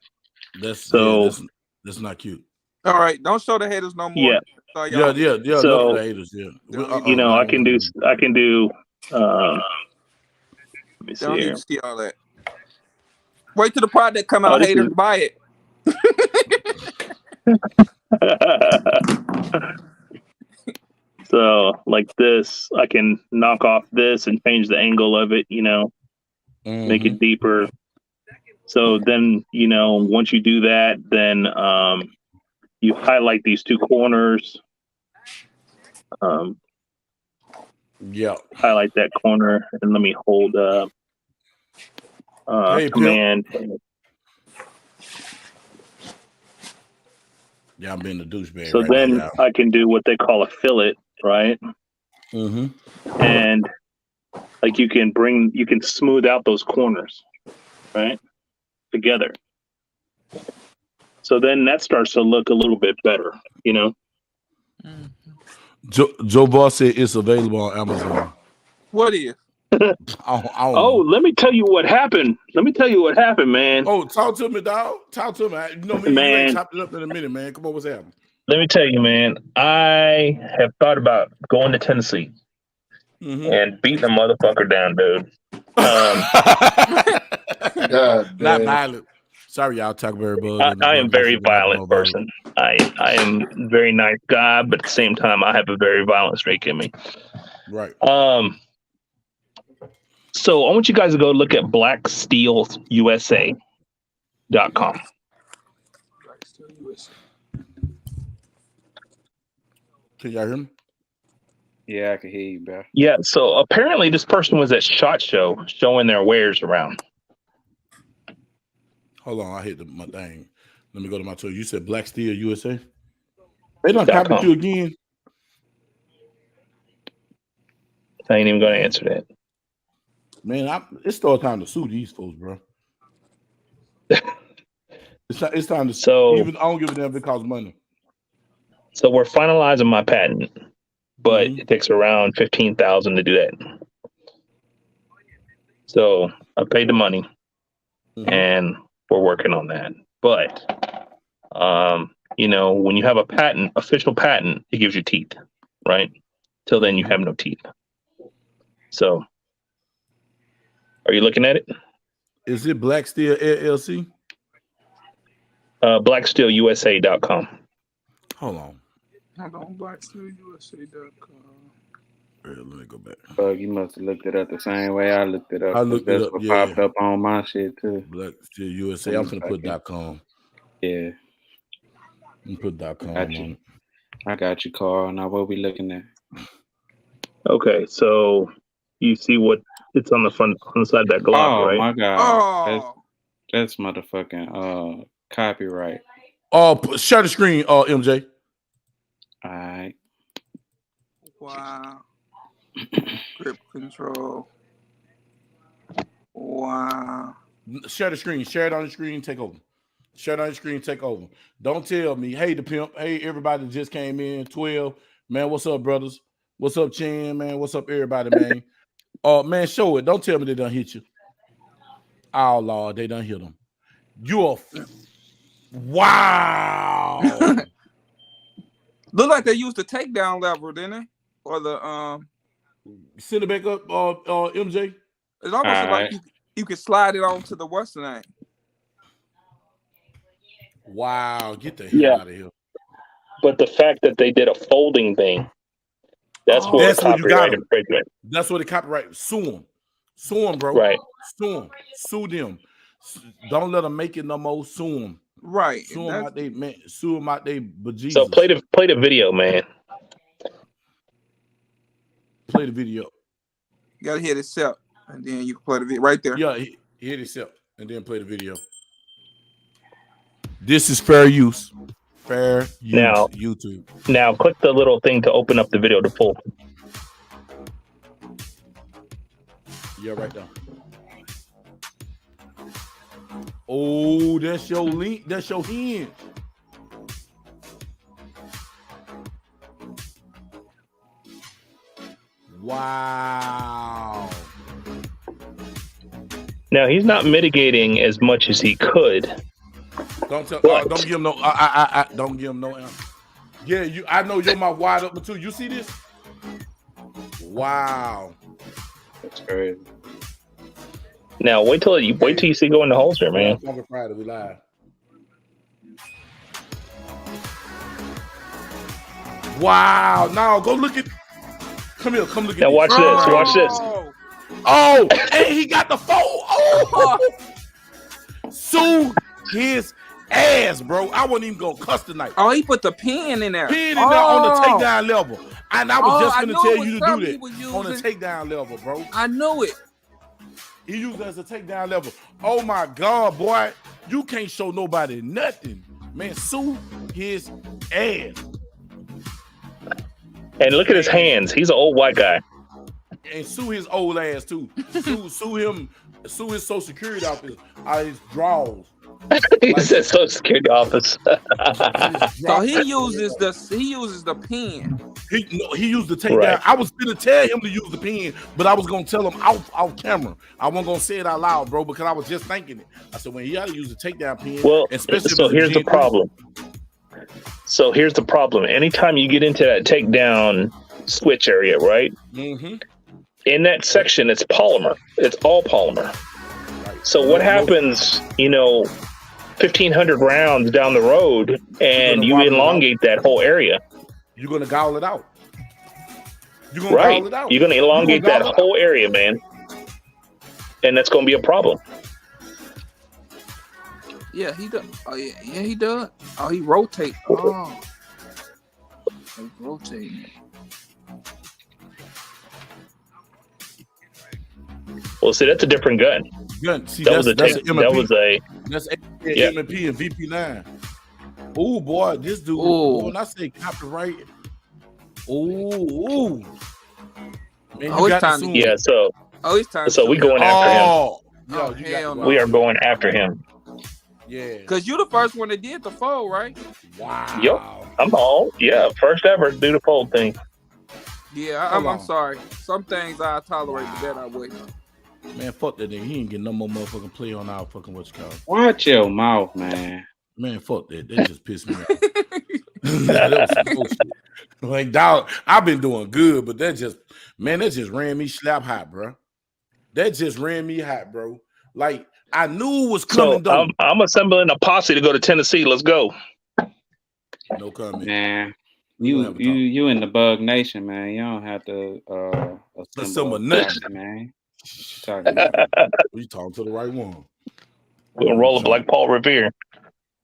That's not cute. All right, don't show the haters no more. Yeah. Sorry, Yeah. So, Enough of the haters. Yeah. you know, I can do. Let me see Don't need here. to see all that. Wait till the product come out, haters buy it. So like this, I can knock off this and change the angle of it, you know, make it deeper. So then, you know, once you do that, then you highlight these two corners. Yeah. Highlight that corner and let me hold command. Yeah, I'm being a douchebag. So right then now, I can do what they call a fillet, right? And like you can smooth out those corners, right? Together. So then that starts to look a little bit better, you know? Joe Boss said it's available on Amazon. What is? I don't know. Let me tell you what happened. Man. Oh, talk to me, dog. Talk to me. You know me, Man. you ain't chopped it up in a minute, man. Come on, what's happening? Let me tell you, man. I have thought about going to Tennessee and beating a motherfucker down, dude. Not violent. Sorry, y'all. Talk very bug. I am very violent person. I am a very nice guy, but at the same time, I have a very violent streak in me. Right. So I want you guys to go look at blacksteelusa.com. Can y'all hear me? Yeah, I can hear you, bro. Yeah, so apparently this person was at SHOT Show showing their wares around. Hold on, I hit my thing. Let me go to my tool. You said Black Steel USA? They done copied you again? I ain't even going to answer that. Man, it's still time to sue these folks, bro. It's time to sue. Even I don't give a damn if it costs money. So we're finalizing my patent, but it takes around $15,000 to do that. So I paid the money, and we're working on that. But you know, when you have a patent, official patent, it gives you teeth, right? Till then, you have no teeth. So, are you looking at it? Is it Black Steel LLC? BlackSteelUSA.com. Hold on. BlackSteelUSA.com. Let me go back. You must have looked it up the same way I looked it up. I looked it up. What Yeah. popped up on my shit too. Black Steel USA. I'm gonna put .com. Yeah. I'm put .com on it. I got you, Carl. Now what we looking at? Okay, so you see what it's on the front on the side of that Glock, right? Oh my god. That's motherfucking copyright. Share the screen, MJ. All right. Wow. Grip control. Wow. Share the screen. Share it on the screen. Take over. Share it on the screen. Take over. Don't tell me. Hey, the pimp. Hey, everybody that just came in. 12. Man, what's up, brothers? What's up, Chin? Man, what's up, everybody, man? Man, show it. Don't tell me they done hit you. Oh, Lord, they done hit them. You are. Wow. Look like they used the takedown lever, didn't it? Or the Send it back up, MJ. It almost look like you can slide it onto the what's the name. Wow, get the hell out of here. But the fact that they did a folding thing, that's what copyright infringement. That's what the copyright. Sue them. Sue them, bro. Right. Sue them. Sue them. Don't let them make it no more. Sue them. Right. Sue them out they man. Sue them out they bejesus. So play the video, man. Play the video. You gotta hit accept, and then you can play the video right there. Yeah, hit accept, and then play the video. This is fair use. Fair use. Now, YouTube. Now, click the little thing to open up the video to pull. Yeah, right there. Oh, that's your link. That's your hinge. Wow. Now he's not mitigating as much as he could. Don't give him no. Don't give him no answer. Yeah, I know your mouth wide open too. You see this? Wow. That's crazy. Now wait till you see go in the holster, man. Friday, we live. Wow. Now go look at. Come here. Come look at. Now watch this. Watch this. Oh, and he got the phone. Oh, Sue his ass, bro. I wasn't even gonna cuss tonight. Oh, he put the pin in there. Pin in there on the takedown level. And I was just gonna tell you to do that on the takedown level, bro. I knew it. He used it as a takedown level. Oh my God, boy. You can't show nobody nothing. Man, Sue his ass. And look at his hands. He's an old white guy. And sue his old ass too. Sue him. Sue his Social Security office out of his drawers. He said Social Security office. So he uses the pen. He used the takedown. Right. I was gonna tell him to use the pen, but I was gonna tell him off camera. I wasn't gonna say it out loud, bro, because I was just thinking it. I said, when he ought to use the takedown pen. Well, especially so here's the problem. So here's the problem. Anytime you get into that takedown switch area, right? Mm-hmm. In that section, it's polymer. It's all polymer. So what happens, 1,500 rounds down the road, and you elongate that whole area? You're gonna gobble it out. You're gonna gobble it out. You're gonna elongate that whole area, man, and that's gonna be a problem. Yeah, he does. Oh yeah, he does. Oh, he rotates. Oh, he's rotating. Well, see, that's a different gun. See, that's M&P and VP9. Oh boy, this dude. Ooh. When I say copyright, ooh. Man, it's time. Yeah, so. Oh, it's time. So we going after him. Hell no. We are going after him. Yeah. Because you're the first one that did the fold, right? Wow. Yep. I'm all. Yeah, first ever to do the fold thing. Yeah, I'm sorry. Some things I tolerate, but that I wouldn't. Man, fuck that nigga. He ain't getting no more motherfucking play on our fucking what's called. Watch your mouth, man. Man, fuck that. That just pissed me off. That was some bullshit. Like, dog, I've been doing good, but that just ran me slap hot, bro. That just ran me hot, bro. Like, I knew it was coming. So I'm assembling a posse to go to Tennessee. Let's go. No comment. Man, you in the Bug Nation, man. You don't have to assemble nothing, man. You talking to the right one. We're gonna roll it like Paul Revere.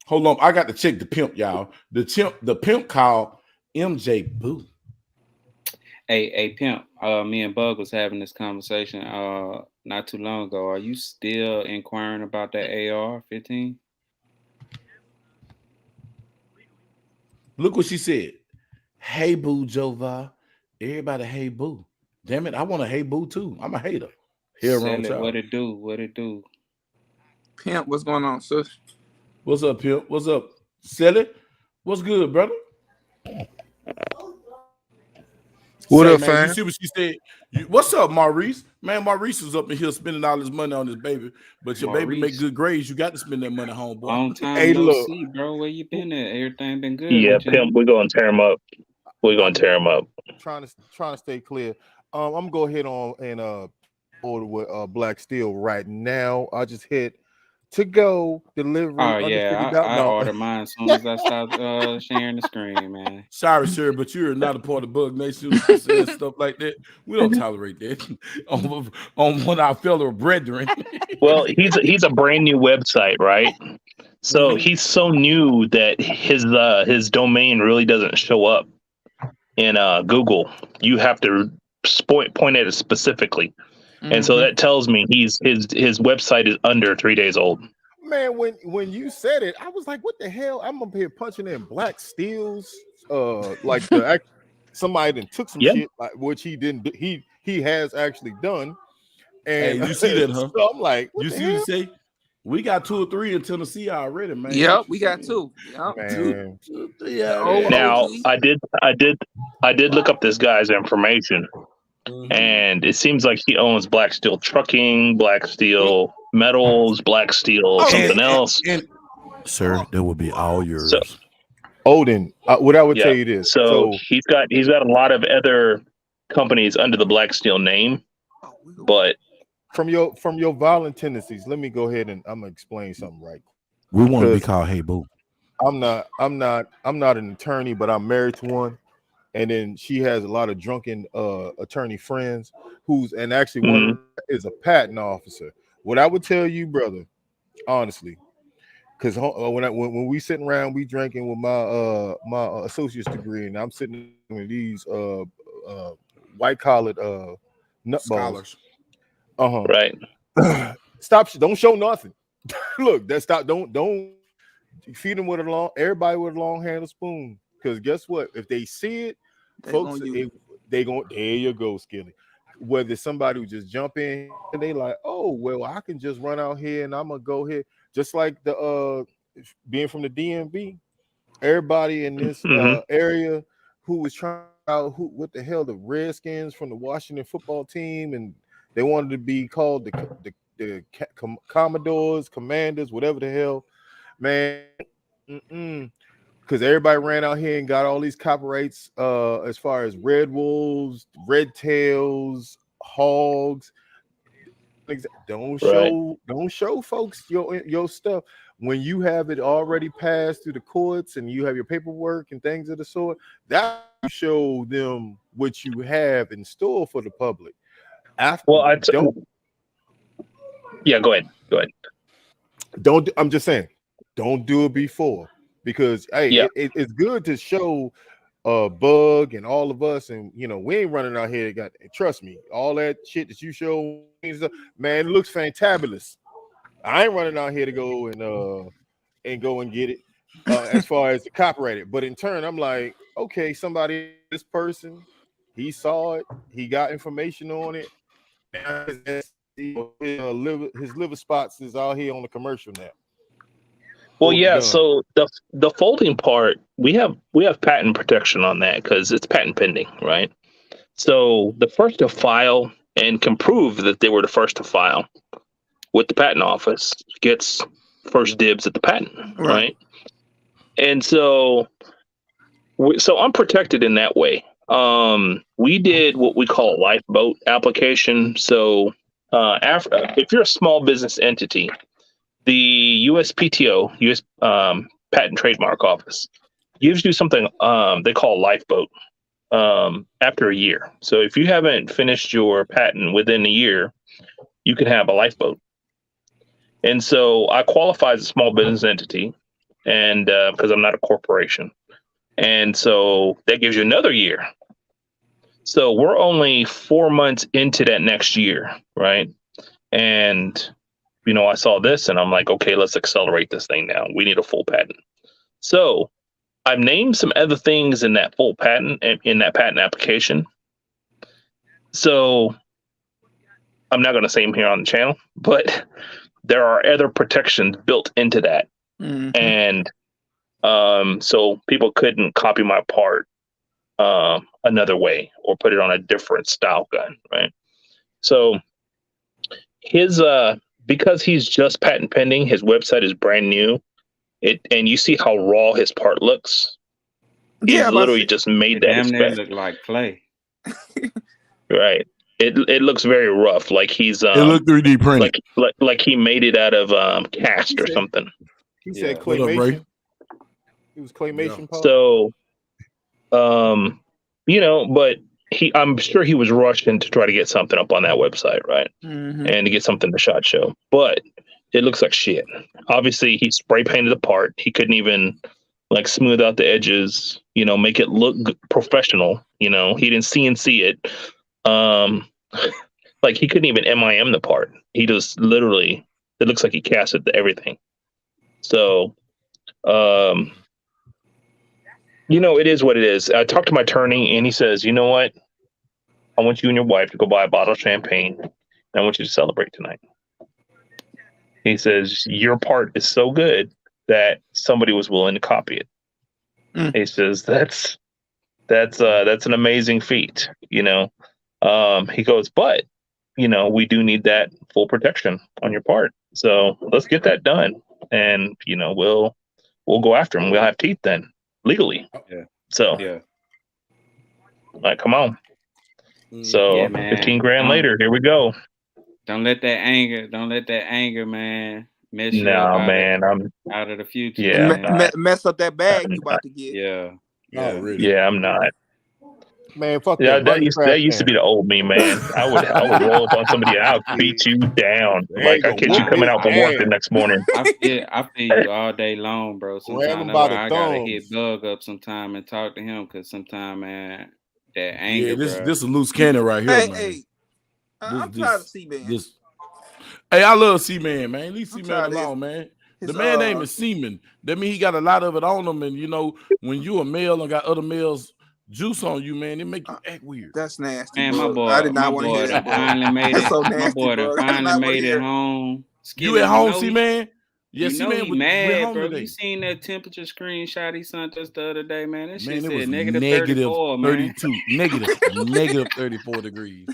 Hold on, I got to check the pimp, y'all. The pimp called MJ Boo. Hey, pimp. Me and Bug was having this conversation not too long ago. Are you still inquiring about that AR-15? Look what she said. Hey boo, Jova. Everybody, hey boo. Damn it, I want a hey boo too. I'm a hater. Here around Sell it. y'all. What it do? What it do? Pimp, what's going on, sis? What's up, Pimp? What's up? Sell it. What's good, brother? What Say, up, man, you fam? see what she said? What's up, Maurice? Man, Maurice was up in here spending all his money on his baby. But your baby make Maurice, good grades. You got to spend that money, homeboy. long time Hey, no look, see, bro. Where you been at? Everything been good Yeah, with you? pimp, we're gonna tear him up. We're gonna I'm tear him up. trying to stay clear. I'm gonna go ahead on and order with Black Steel right now. I just hit to go delivery Oh under yeah, $50. I No, ordered mine as soon as I stopped sharing the screen, man. Sorry, sir, but you're not a part of Bug Nation saying stuff like that. We don't tolerate that on one of our fellow brethren. Well, he's a brand new website, right? So Mhm. he's so new that his domain really doesn't show up in Google. You have to point at it specifically, and so that tells me his website is under 3 days old. man, when you said it, I was like, what the hell? I'm up here punching in Black Steel's like somebody that took some Yeah. shit, like, which he didn't do. He has actually done. Hey, And you see that, huh? so I'm like, what You the see what hell? you say? We got 2 or 3 in Tennessee already, man. Yep, What you we got saying? 2. Yep. Man, 2 or 3 The already. Now OG. I did look up this guy's information, Mhm. and it seems like he owns Black Steel Trucking, Black Steel Metals, Black Steel something else. And sir, that would be all yours. So Odin, what I would tell yeah, you this. so So he's got a lot of other companies under the Black Steel name, but from your violent tendencies, let me go ahead and I'm gonna explain something right. We want to be Because called Hey Boo. I'm not an attorney, but I'm married to one. And then she has a lot of drunken attorney friends and actually one is a patent officer. What I would tell you, brother, honestly, because when we sitting around, we drinking with my associate's degree, and I'm sitting with these white collared nutballs. Scholars. right. Stop! Don't show nothing. Look, that stop. Don't feed them with everybody with a long handle spoon. Because guess what? If they see it, folks, they going there you go, Skilly. Whether somebody would just jump in and they like, oh well, I can just run out here and I'm gonna go here, just like the being from the DMV. Everybody in this area who was trying out what the hell, the Redskins from the Washington football team, and they wanted to be called the Commodores, Commanders, whatever the hell, man. Because everybody ran out here and got all these copyrights as far as red wolves, red tails, hogs. Don't show folks your stuff when you have it already passed through the courts and you have your paperwork and things of the sort. That show them what you have in store for the public. Yeah, go ahead. I'm just saying, don't do it before, because hey, it's good to show Bug and all of us, and we ain't running out here. Trust me, all that shit that you show, man, it looks fantabulous. I ain't running out here to go and get it as far as the copyrighted. But in turn, I'm like, okay, this person, he saw it, he got information on it. His liver spots is out here on the commercial now. Well, yeah. So the folding part, we have patent protection on that because it's patent pending, right? So the first to file and can prove that they were the first to file with the patent office gets first dibs at the patent, right? And so I'm protected in that way. We did what we call a lifeboat application. So if you're a small business entity, the USPTO, U.S. Patent Trademark Office, gives you something they call a lifeboat after a year. So if you haven't finished your patent within a year, you can have a lifeboat. And so I qualify as a small business entity, and because I'm not a corporation. And so that gives you another year. So we're only 4 months into that next year, right? And I saw this and I'm like, okay, let's accelerate this thing now. We need a full patent. So I've named some other things in that full patent in that patent application. So I'm not going to say them here on the channel, but there are other protections built into that. And so people couldn't copy my part another way or put it on a different style gun, right? So his because he's just patent pending, his website is brand new. And you see how raw his part looks. He's literally just made that. Damn near look like clay. Right. It looks very rough, like he's it looked 3D printed, like he made it out of cast or something. He said claymation. It was claymation. Yeah. So, you know, but I'm sure he was rushing to try to get something up on that website, right? And to get something to SHOT Show, but it looks like shit. Obviously, he spray painted the part. He couldn't even like smooth out the edges, you know, make it look professional. You know, he didn't CNC it. Like he couldn't even MIM the part. He just literally, it looks like he casted everything. So, you know, it is what it is. I talked to my attorney and he says, you know what? I want you and your wife to go buy a bottle of champagne. And I want you to celebrate tonight. He says, your part is so good that somebody was willing to copy it. He says, that's an amazing feat, you know? He goes, but, you know, we do need that full protection on your part. So let's get that done. And, you know, we'll go after him. We'll have teeth then, legally. Yeah. So, like, come on. So 15 grand later, here we go. Don't let that anger, man, mess you up out of the future. Yeah, mess up that bag you about to get. Yeah. Oh, really? Yeah, I'm not. Man, fuck that. That used to be the old me, man. I would roll up on somebody. I'll beat you down. Like I catch you coming out from work the next morning. I feel you all day long, bro. Sometimes I gotta hit Bug up sometime and talk to him because sometimes, man, that anger. Yeah, this is a loose cannon right here, man. Hey, I'm tired of C-Man. Hey, I love C-Man, man. Leave C-Man alone, man. The man name is Seaman. That means he got a lot of it on him, and you know when you a male and got other males juice on you, man, it make you act weird. That's nasty. Man, my boy, I did not want to hear that. Finally made it. So nasty, my boy finally made it home. You at home, C-Man? Yes, C-Man was mad, bro. Today. You seen that temperature screenshot he sent us the other day, man? That shit said negative 34, 32, man. negative 34 degrees.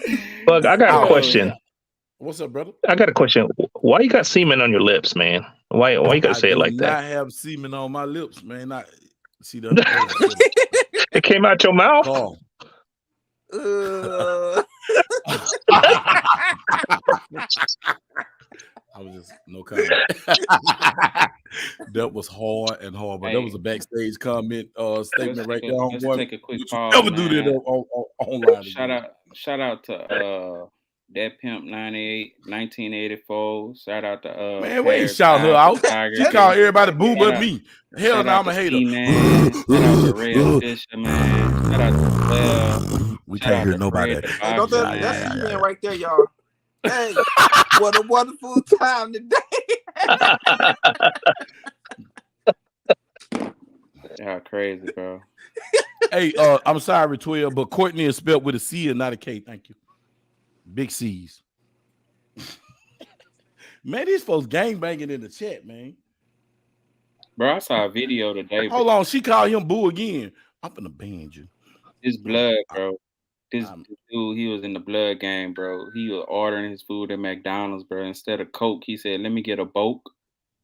Bug, I got a question. What's up, brother? I got a question. Why you got semen on your lips, man? Why you gotta say it like that? I have semen on my lips, man. See the it came out your mouth. Oh. I was just no comment. That was hard and hard, but that was a backstage comment statement right there. Let's take a quick pause. Never do that online. Shout out to that Pimp 1984. Shout out to man, we ain't shout her out. She called everybody boo but me. Hell no, I'm a hater. Shout out to Red Fisher, man. Shout out to we can't hear nobody. Hey, don't that's C-Man right there, y'all. Hey, what a wonderful time today. Y'all crazy, bro. Hey, I'm sorry, 12, but Courtney is spelled with a C and not a K. Thank you. Big C's. Man, these folks gangbanging in the chat, man. Bro, I saw a video today. Hold on, she called him boo again. I'm gonna ban you. His blood, bro. This dude, he was in the blood game, bro. He was ordering his food at McDonald's, bro. Instead of Coke, he said, "Let me get a Boke.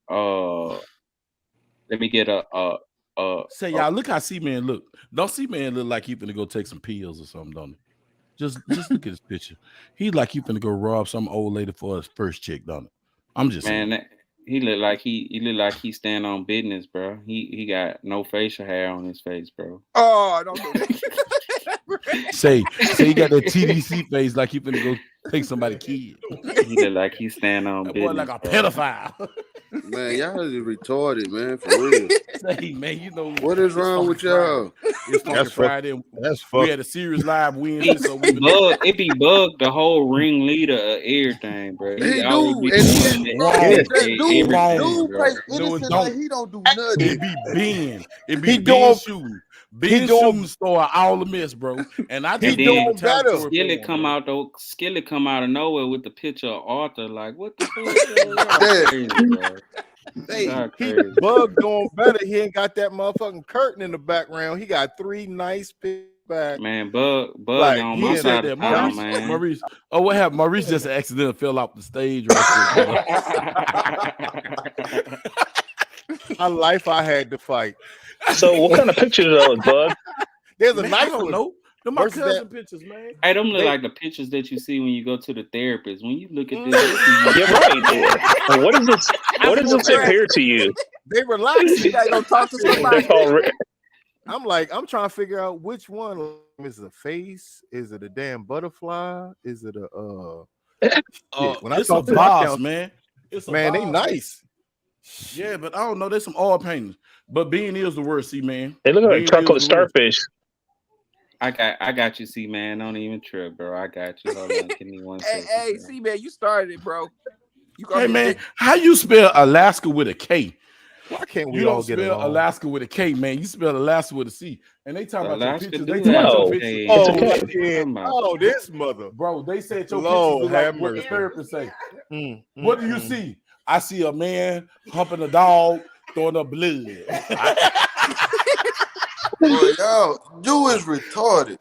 Let me get a." Say, y'all, look how C-Man look. Don't C-Man look like he finna go take some pills or something, don't he? Just look at his picture. He like he finna go rob some old lady for his first chick, don't it? I'm just saying. He look like he stand on business, bro. He got no facial hair on his face, bro. Oh, don't do that. say he got that TDC face like he finna go take somebody kid. He look like he stand on that business. boy like a pedophile. Man, y'all is retarded, man, for real. Hey, man, you know What is wrong with y'all? It's Funky Friday. We had a series live Wednesday, so we it be Bug, the whole ringleader of everything, bro. He always do, be and doing dude play innocent like he don't do nothing. It be Ben. It be Ben shooting. Ben shooting store all the mess, bro. And I just doing better. Skillet come out of nowhere with the picture of Arthur. Like, what the fuck? Bug doing better. He ain't got that motherfucking curtain in the background. He got 3 nice pictures back. Man, Bug like, on my side of town, man. Maurice. Oh, what happened? Maurice just accidentally fell off the stage. Right there, my life, I had to fight. So, what kind of pictures are those, Bug? There's a nice one. No, they're my cousin pictures, man. Hey, them look like the pictures that you see when you go to the therapist. When you look at this, you're right. What is this? What does this appear to you? They relax. You gotta go talk to somebody. I'm trying to figure out which one. Is it a face? Is it a damn butterfly? Is it a when I saw boss, man. Man, they nice. Yeah, but I don't know. There's some oil paintings. But being is the word, see, man. They look like chocolate starfish. I got you, see, man. Don't even trip, bro. I got you. Hold on, give me 1 second. Hey, see, man, you started it, bro. Hey, man, how you spell Alaska with a K? Why can't we you all don't get spell along? Alaska with a K, man. You spell Alaska with a C. And they talking about your pictures. They talking about your pictures. Oh, this mother. Bro, they said your pictures look like what the therapist say. What do you see? I see a man humping a dog, throwing up blood. Boy, you is retarded.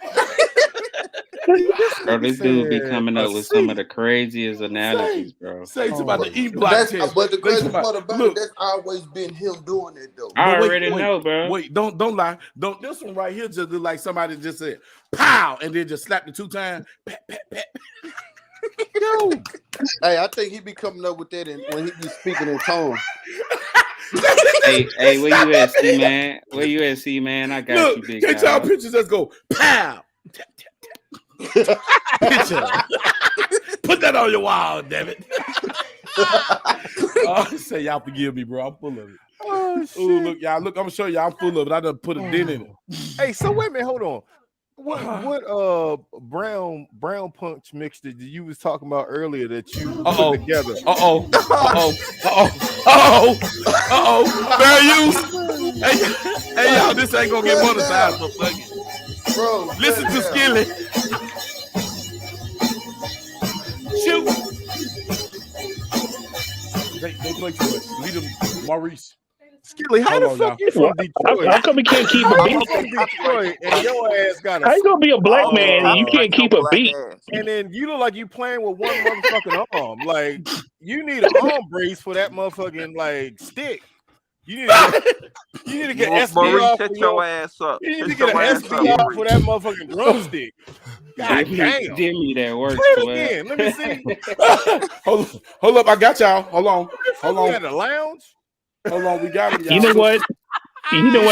Bro, this dude be coming up with some of the craziest analogies, bro. Say about the E-block test. But the crazy part about it, that's always been him doing it, though. I already know, bro. Wait, don't lie. This one right here just look like somebody just said, pow, and then just slapped it 2 times. Pat, pat, pat. Yo. Hey, I think he be coming up with that when he be speaking in tone. hey, where you at, C man? Where you at, C man? I got you, big guy. Get y'all pictures. Let's go. Pow. Tap, tap, tap. Picture. Put that on your wall, damn it. Say y'all forgive me, bro. I'm full of it. Oh shit! Ooh, look, y'all. Look, I'm gonna show y'all. I'm full of it. I done put a dent in it. Hey, so wait a minute. Hold on. What brown punch mixture that you was talking about earlier that you put together? Fair use. Hey, y'all, this ain't gonna get monetized, but fuck it. Bro, listen to Skilly. Shoot. They play too much. Lead them, Maurice. Skilly, how the fuck you from Detroit? How come we can't keep a beat? Detroit and your ass got How you gonna be a black man and you can't keep a beat? And then you look like you playing with one motherfucking arm. Like you need an arm brace for that motherfucking like stick. You need to get SBR for your ass up. You need to get an SBR for that motherfucking drumstick. God damn. Give me that work. Play it again. Let me see. Hold up. I got y'all. Hold on. At the lounge. Hold on, we got him. You know what?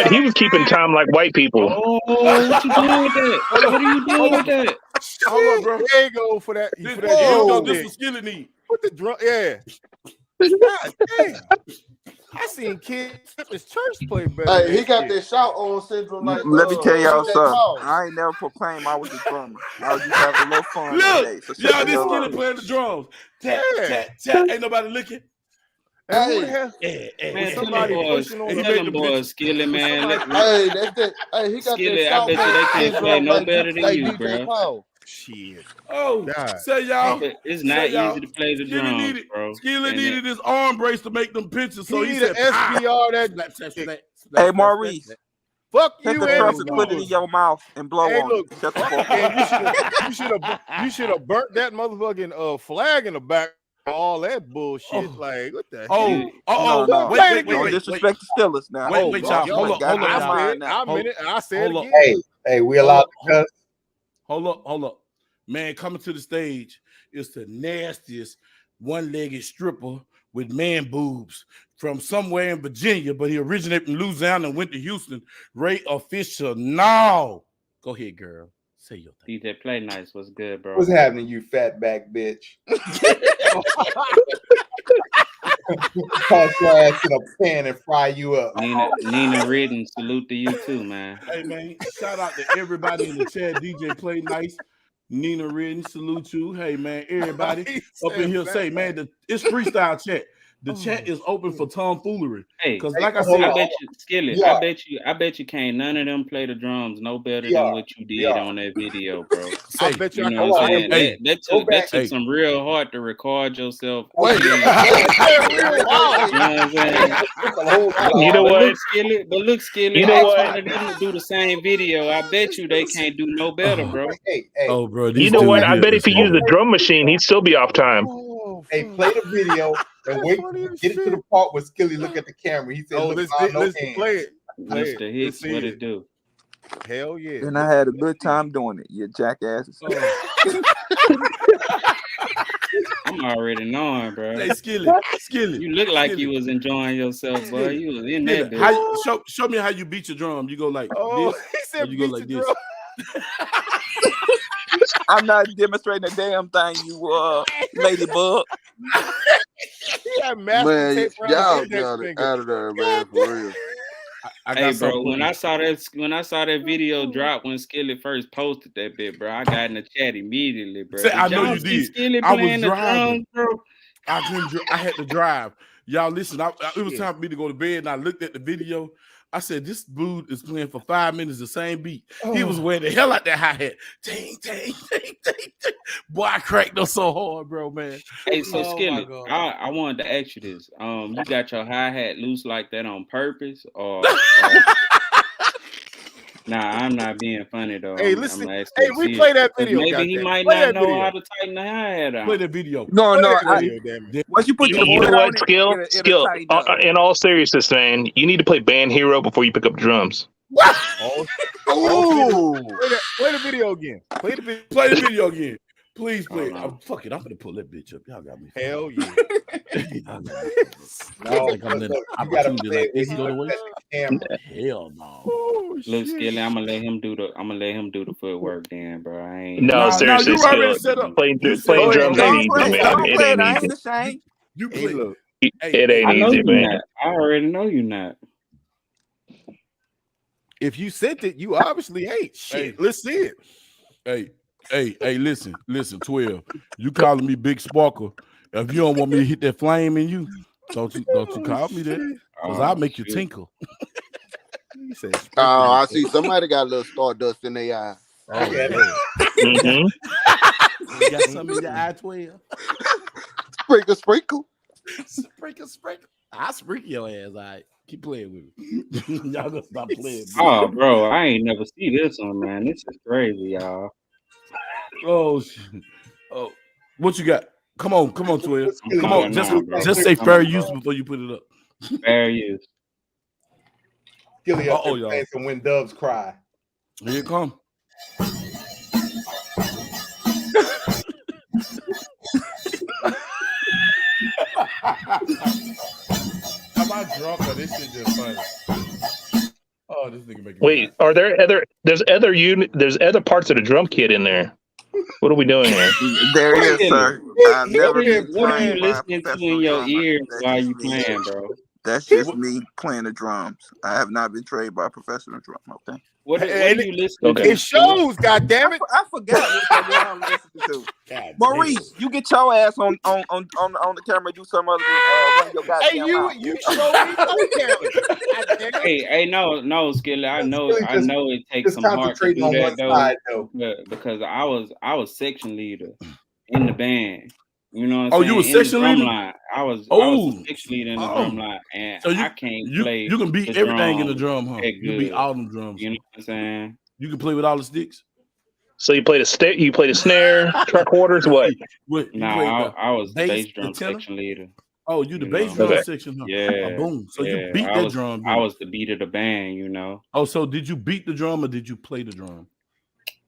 He was keeping time like white people. Oh, what you doing with that? What are you doing with that? Hold on, bro. There you go for that. This was Skilly need. Put the drum. Yeah. God damn. I seen kids at his church play better. Hey, he got that shout on Central. Like, let me tell y'all something. I ain't never proclaimed I was a drummer. I was just having a little fun. Look, y'all, this Skilly playing the drums. Tap, tap, tap. Ain't nobody looking. Man, somebody pushing on the boys, Skilly, man. Hey, that's that. Hey, he got Skilly, that I bet you they can't play no better than you, DJ bro. Paul. Shit. Oh, God. Say y'all. It's not easy to play the drums, bro. Skilly needed his arm brace to make them pictures, so he said, SBR that. Hey, Maurice. Fuck you. Take the trumpet, put it in your mouth, and blow on look, it. Shut the fuck up. You should have burnt that motherfucking flag in the back. All that bullshit. Like, what the hell? No. Wait. Don't disrespect the Steelers now. Wait, y'all. Hold on. I said it again. Hey, we allowed to cuss. Hold up. Man, coming to the stage is the nastiest one-legged stripper with man boobs from somewhere in Virginia, but he originated from Louisiana and went to Houston. Ray Official. No. Go ahead, girl. Say your thing. DJ Play Nice was good, bro. What's happening, you fat back bitch? Toss your ass in a pan and fry you up. Nina Ridden, salute to you too, man. Hey man, shout out to everybody in the chat. DJ Play Nice, Nina Ridden, salute you. Hey man, everybody up in here say, man, it's freestyle chat. The chat is open for tomfoolery. Hey, because like I said, I bet you, Skillet, I bet you can't none of them play the drums no better than what you did on that video, bro. I bet you know what I'm saying? That took some real heart to record yourself. Wait. You know what I'm saying? You know what? Look, Skillet, You know ask what? one of them to do the same video. I bet you they can't do no better, bro. Oh, bro, You know what? I bet if you use the drum machine, he'd still be off time. Hey, play the video and wait. Get it to the part where Skilly look at the camera. He said, "Look, let's play it." Mr. Hicks, what it do? Hell yeah! And I had a good time doing it. You jackasses. I'm already knowing, bro. Hey, Skillet. You look like you was enjoying yourself, boy. You was in that bitch. Show me how you beat your drum. You go like this. He said you go like this. I'm not demonstrating a damn thing, you ladybug. Man, y'all got it out of there, man, for real. Hey, bro, when I saw that video drop when Skillet first posted that bit, bro, I got in the chat immediately, bro. I know you did. Skillet I was playing the driving, drums, bro. I had to drive. Y'all listen, it was time for me to go to bed, and I looked at the video. I said, this dude is playing for 5 minutes the same beat. He was wearing the hell out that hi-hat. Dang, dang, dang, dang, dang. Boy, I cracked up so hard, bro, man. Hey, so Skillet, I wanted to ask you this. You got your hi-hat loose like that on purpose? Or nah, I'm not being funny, though. Hey, listen. Hey, we play that video. Maybe he might not know how to tighten the hi-hat out. Play the video. No. Once you put you know what, Skill? In all seriousness, man, you need to play Band Hero before you pick up drums. What? Play the video again. Play the video again. Please play it. Fuck it. I'm gonna pull that bitch up. Y'all got me. Hell yeah. I'm letting opportunity like this go to waste. Hell no. Look, Skillet, I'm gonna let him do the footwork then, bro. I ain't. No, seriously, you already set up. Playing drums ain't easy, man. It ain't easy. You play. It ain't easy, man. I already know you not. If you sent it, you obviously ain't. Shit, let's see it. Hey, listen, 12. You calling me Big Sparkle. If you don't want me to hit that flame in you, don't you call me that. Because I'll make you tinkle. I see somebody got a little stardust in their eye. You got something in your eye, 12? Sprinkle. I'll sprinkle your ass, all right. Keep playing with me. Y'all gonna stop playing. Oh, bro, I ain't never see this one, man. This is crazy, y'all. Oh, shit. Oh, what you got? Come on, 12. Come on, just say fair use before you put it up. Fair use. Skilly up there playing some When Doves Cry. Here it come. Am I drunk or this shit just funny? Oh, this nigga making. Wait, are there there's other parts of the drum kit in there? What are we doing here? There it is, sir. I've never been What are you trained by a listening to professional in your drummer. ears That's while just you me. playing, bro? That's just me playing the drums. I have not been trained by a professional drummer. Okay. What are you listening to? It shows, goddammit. I forgot what I'm listening to. Maurice, you get your ass on the camera and do some other one of your goddamn Hey, mouth. you show me on camera. Hey, no, Skillet. I know it takes some heart to do that though. Because I was section leader in the band. You know what I'm saying? You were section leader? Line. I was the section leader in the drum line, and so I can't play. You can beat everything in the drum, huh? You beat all them drums. You know what I'm saying? You can play with all the sticks. So you played a snare, truck quarters, what? I was the bass drum section leader. Oh, you the bass drum section, huh? Yeah. Boom. So you beat that drum. I was the beat of the band, you know. Oh, so did you beat the drum or did you play the drum?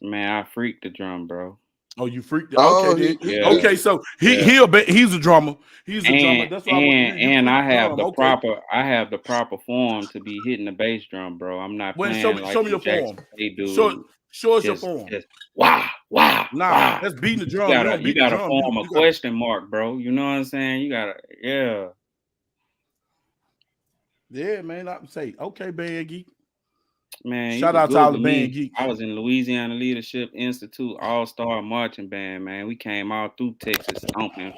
Man, I freaked the drum, bro. Oh, you freaked it. Okay, yeah. Okay, so he's a drummer. He's a drummer. That's why I have the proper form to be hitting the bass drum, bro. I'm not playing show me your form. Show us your form. Wow. That's beating the drum. You gotta form a question mark, bro. You know what I'm saying? You gotta, Yeah, man. I'm say, okay, Band Geek. Man, shout out to all the Band Geeks. I was in Louisiana Leadership Institute All-Star Marching Band, man. We came all through Texas stomping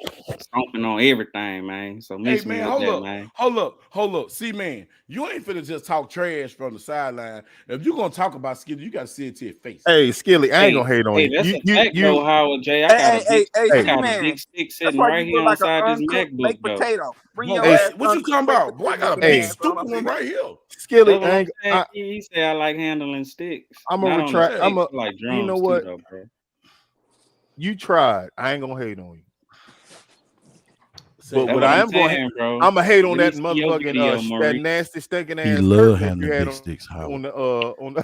on everything, man. So hey, man, hold up. See, man, you ain't finna just talk trash from the sideline. If you gonna talk about Skilly, you gotta see it to your face. Hey, Skilly, I ain't gonna hate on you. That's a fact, though, Howard J. I got a big stick sitting right here on side this MacBook, though. potato. Bring your What you talking about? Boy, I got a big stupid one right here. Skilly, he said I like handling sticks. I'm gonna retract. Like drums, you know what? Too, though, bro. You tried. I ain't gonna hate on you. But That's what I am going, I'm gonna hate on that motherfucking that nasty stinking ass. He love handling big sticks. On the on the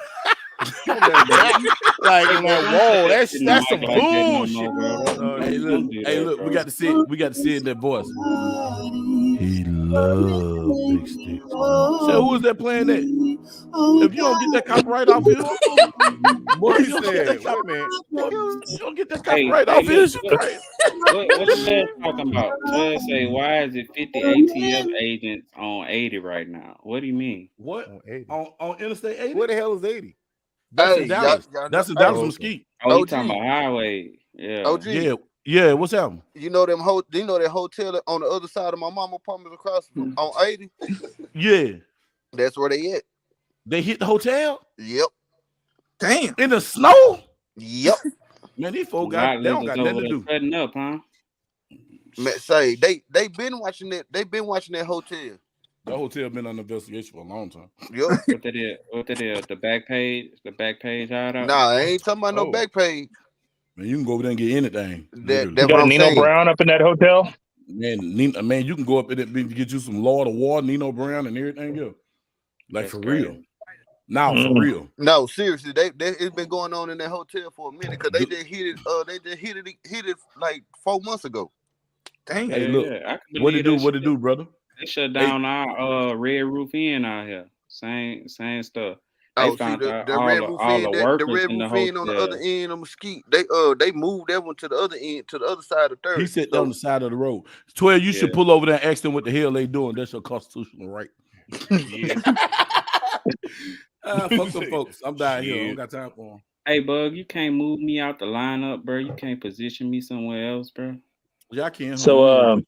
like on that wall. That's some bullshit. Hey, look, we got to see it in that voice. He loves big sticks. So who is that playing that? If you don't get that copyright off here, boy, you don't get that copyright off here. What you talking about? Judge say, why is it 50 ATF agents on 80 right now? What do you mean? What? On Interstate 80? Where the hell is 80? That's in Dallas. That's in Dallas Mesquite. Oh, you talking about highway? Yeah. OG. Yeah. What's happening? You know them you know that hotel on the other side of my mama apartment across on 80? Yeah. That's where they at. They hit the hotel? Yep. Damn. In the snow? Yep. Man, these folks they don't got nothing to do. Setting up, huh? Man, say they been watching that. They been watching that hotel. The hotel been under investigation for a long time. Yep. What that is? The back page out. Nah, I ain't talking about no back page. Man, you can go over there and get anything. You got Nino Brown up in that hotel? Man, you can go up in it and get you some Lord of War, Nino Brown, and everything else. Like, for real. Now, for real. No, seriously, it's been going on in that hotel for a minute because they just hit it like 4 months ago. Dang. Hey, look, what it do, brother? They shut down our Red Roof Inn out here. Same stuff. They found the Red Roof Inn on the other end of Mesquite. They moved that one to the other end, to the other side of 30. He said on the side of the road. 12, you should pull over there and ask them what the hell they doing. That's your constitutional right. Fuck them folks. I'm down here. I don't got time for them. Hey, Bug, you can't move me out the lineup, bro. You can't position me somewhere else, bro. Yeah, I can. So,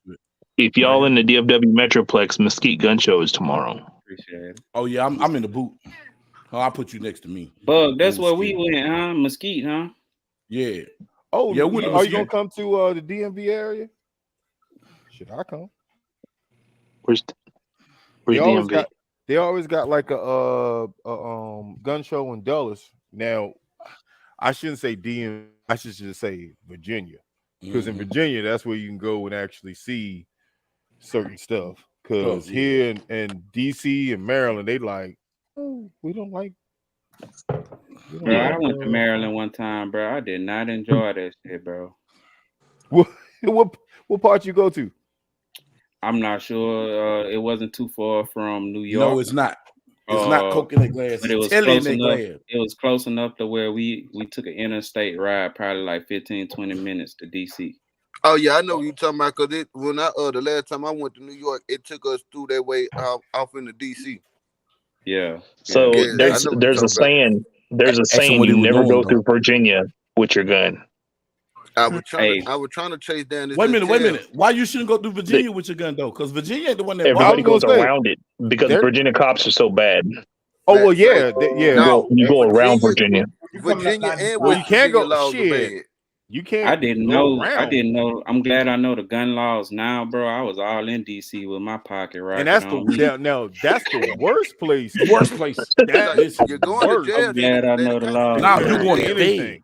if y'all in the DFW Metroplex, Mesquite Gun Show is tomorrow. Appreciate it. Oh yeah, I'm in the booth. Oh, I'll put you next to me. Bug, that's where we went, huh? Mesquite, huh? Yeah. Oh yeah. Are you gonna come to the DMV area? Should I come? Where's DMV? They always got like a gun show in Dulles. Now, I shouldn't say DMV. I should just say Virginia. Because in Virginia, that's where you can go and actually see certain stuff. Because here in DC and Maryland, they like, we don't like. Bro, I went to Maryland one time, bro. I did not enjoy that shit, bro. What part you go to? I'm not sure. It wasn't too far from New York. No, it's not. It's not coconut glass. But it was close enough. It was close enough to where we took an interstate ride, probably like 15-20 minutes to DC. Oh yeah, I know what you're talking about. Cause when the last time I went to New York, it took us through that way off into DC. Yeah. So there's a saying. There's a saying you never go through Virginia with your gun. I was trying to chase down this. Wait a minute. Why you shouldn't go through Virginia with your gun though? Because Virginia ain't the one that everybody goes around it because Virginia cops are so bad. Oh well, yeah, you go around Virginia. Virginia and you can't go. Shit, you can't. I didn't know. I'm glad I know the gun laws now, bro. I was all in DC with my pocket right. And that's that's the worst place. Worst place. You're going to jail. I'm glad I know the laws. Nah, you're going to anything.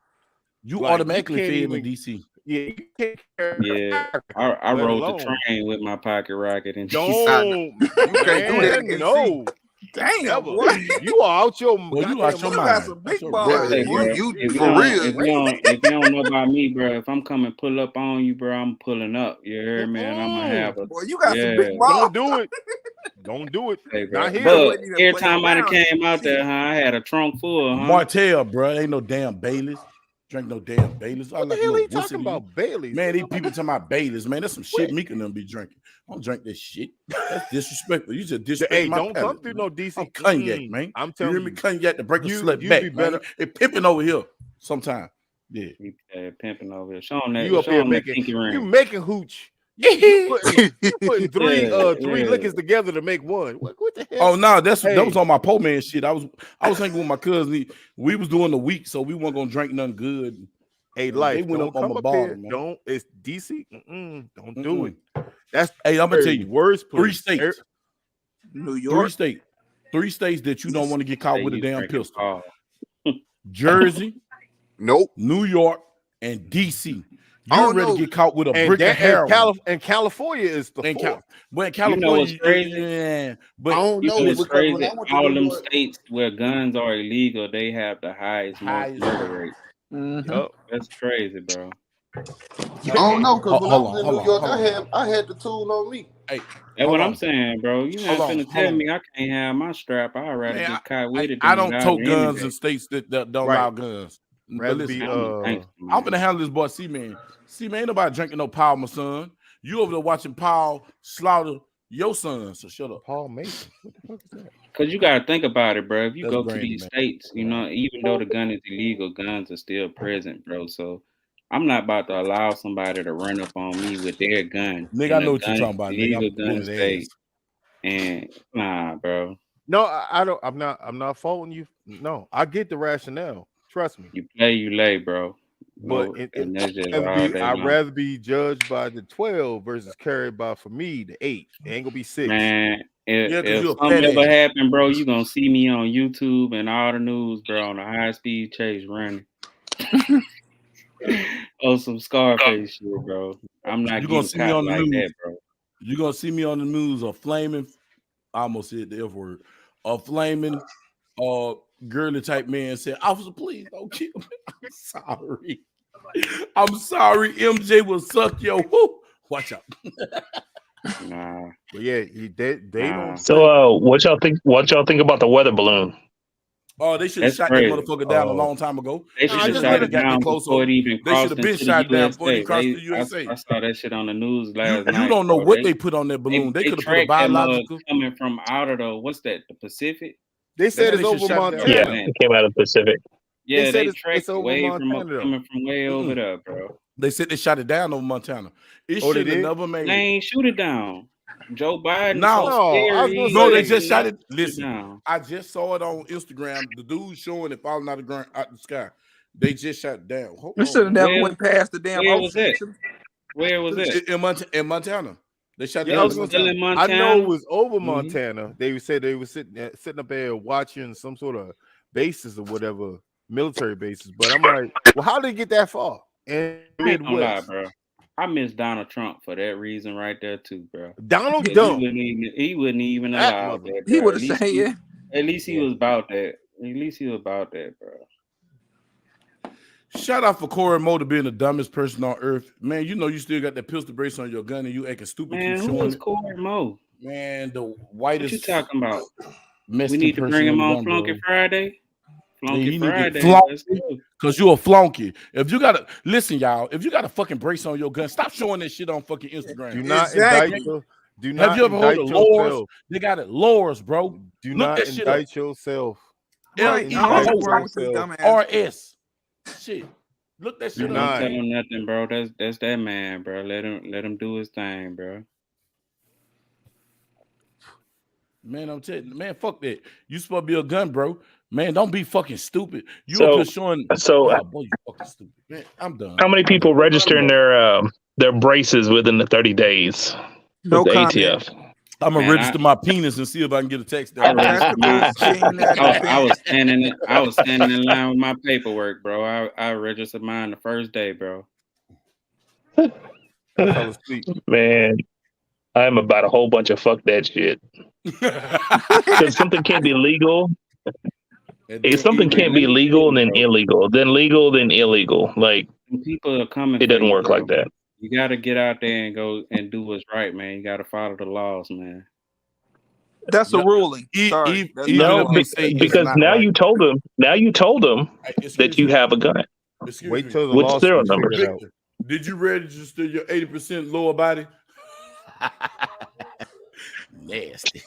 You automatically fed in DC. Yeah, you can't yeah. I rode the train with my pocket rocket in DC. You can't do that. No. Damn, boy. You are out your mind. You got some big balls. You for real. If you don't know about me, bro, if I'm coming pull up on you, bro, I'm pulling up. You heard me? And I'm gonna have a. Boy, you got some big balls. Don't do it. Hey, bro. But every time I came out there, I had a trunk full. Martell, bro, ain't no damn Baileys. Drink no damn Baileys. What the hell are you talking about, Baileys? Man, these people talking about Baileys, man. That's some shit Mika and them be drinking. I don't drink this shit. That's disrespectful. You just disrespect my don't palate, come through no DC. I'm cognac, man. I'm telling you. Hear me? Cognac to break a slut you back, be better. man. It pimping over here sometime. Yeah. Pimping over here. Showing that. You up here making, you making hooch. You putting three liquors together to make one. What the hell? Oh no, that was on my po man shit. I was hanging with my cousin. We was doing the week, so we weren't gonna drink nothing good. Hey, they went up on my bottle, man. Don't it's DC. Don't do it. That's I'm gonna tell you, worst place. 3 states, New York, 3 states that you don't want to get caught with a damn pistol. Jersey, nope. New York and DC. You're ready to get caught with a brick of heroin. And California is the fourth. But California, what's crazy? Yeah, but I don't know. It's crazy. All them states where guns are illegal, they have the highest murder rate. That's crazy, bro. I don't know, because when I was in New York, I had the tool on me. Hey, that's what I'm saying, bro. You not finna tell me I can't have my strap. I'd rather get caught with it. I don't tote guns in states that don't allow guns. But listen, I'm gonna handle this boy C-Man. C-Man, ain't nobody drinking no Paul, my son. You over there watching Paul slaughter your son, so shut up. Paul Mason. What the fuck is that? Because you got to think about it, bro. If you go to these states, you know, even though the gun is illegal, guns are still present, bro. So I'm not about to allow somebody to run up on me with their gun. Nigga, I know what you're talking about. Illegal gun state. And nah, bro. No, I don't. I'm not faulting you. No, I get the rationale. Trust me. You play, you lay, bro. But I'd rather be judged by the 12 versus carried by, for me, the 8. It ain't gonna be 6. Man, if something ever happen, bro, you gonna see me on YouTube and all the news, bro, on a high-speed chase running. Oh, some Scarface shit, bro. I'm not you gonna see me on the like news, that, bro. You gonna see me on the news a flaming, I almost said the F word, a flaming girly type man said, "Officer, please don't kill me. I'm sorry. I'm sorry. MJ will suck your whoo. Watch out." Nah. But yeah, they don't. So what y'all think about the weather balloon? Oh, they should have shot that motherfucker down a long time ago. They should have shot it down before it even crossed into the USA. They should have been shot down before it crossed the USA. I saw that shit on the news last night. You don't know what they put on that balloon. They could have put a biological coming from out of the what's that? The Pacific. They said it's over Montana. Yeah, it came out of the Pacific. Yeah, they tracked away coming from way over there, bro. They said they shot it down over Montana. It should have never made it. They ain't shoot it down. Joe Biden. No, they just shot it. Listen, I just saw it on Instagram. The dude showing it falling out the sky. They just shot it down. You should have never went past the damn ocean. Where was it? In Montana. They shot down. I know it was over Montana. They said they were sitting up there watching some sort of bases or whatever, military bases. But I'm like, well, how did they get that far? And Midwest, bro. I miss Donald Trump for that reason right there too, bro. Donald Trump. He wouldn't even allow that. He would have said, "Yeah." At least he was about that. At least he was about that, bro. Shout out for Corey Moe to being the dumbest person on earth, man. You know you still got that pistol brace on your gun and you acting stupid. Man, who is Corey Moe? Man, the whitest. What you talking about? We need to bring him on Flunky Friday. Flunky Friday. Because you're a flunky. If you gotta listen, y'all, if you got a fucking brace on your gun, stop showing that shit on fucking Instagram. Do not indict Have you ever heard of Lors? They got it, Lors, bro. Do not indict yourself. RS. Shit. Look that shit up. Don't tell him nothing, bro. That's that man, bro. Let him do his thing, bro. Man, I'm telling you, man, fuck that. You supposed to be a gun, bro. Man, don't be fucking stupid. Boy, you fucking stupid. Man, I'm done. How many people registering their braces within the 30 days? No the comment. ATF. I'm gonna register my penis and see if I can get a text. I was standing in line with my paperwork, bro. I registered mine the first day, bro. Man, I'm about a whole bunch of fuck that shit. Because something can't be legal. If something can't be legal and then illegal, then legal, then illegal. Like people are coming. It doesn't work like that. You got to get out there and go and do what's right, man. You got to follow the laws, man. That's a ruling. No, because now you told them. Now you told them that you have a gun. Wait till the Which lawsuit serial numbers? figured out. Did you register your 80% lower body? Nasty.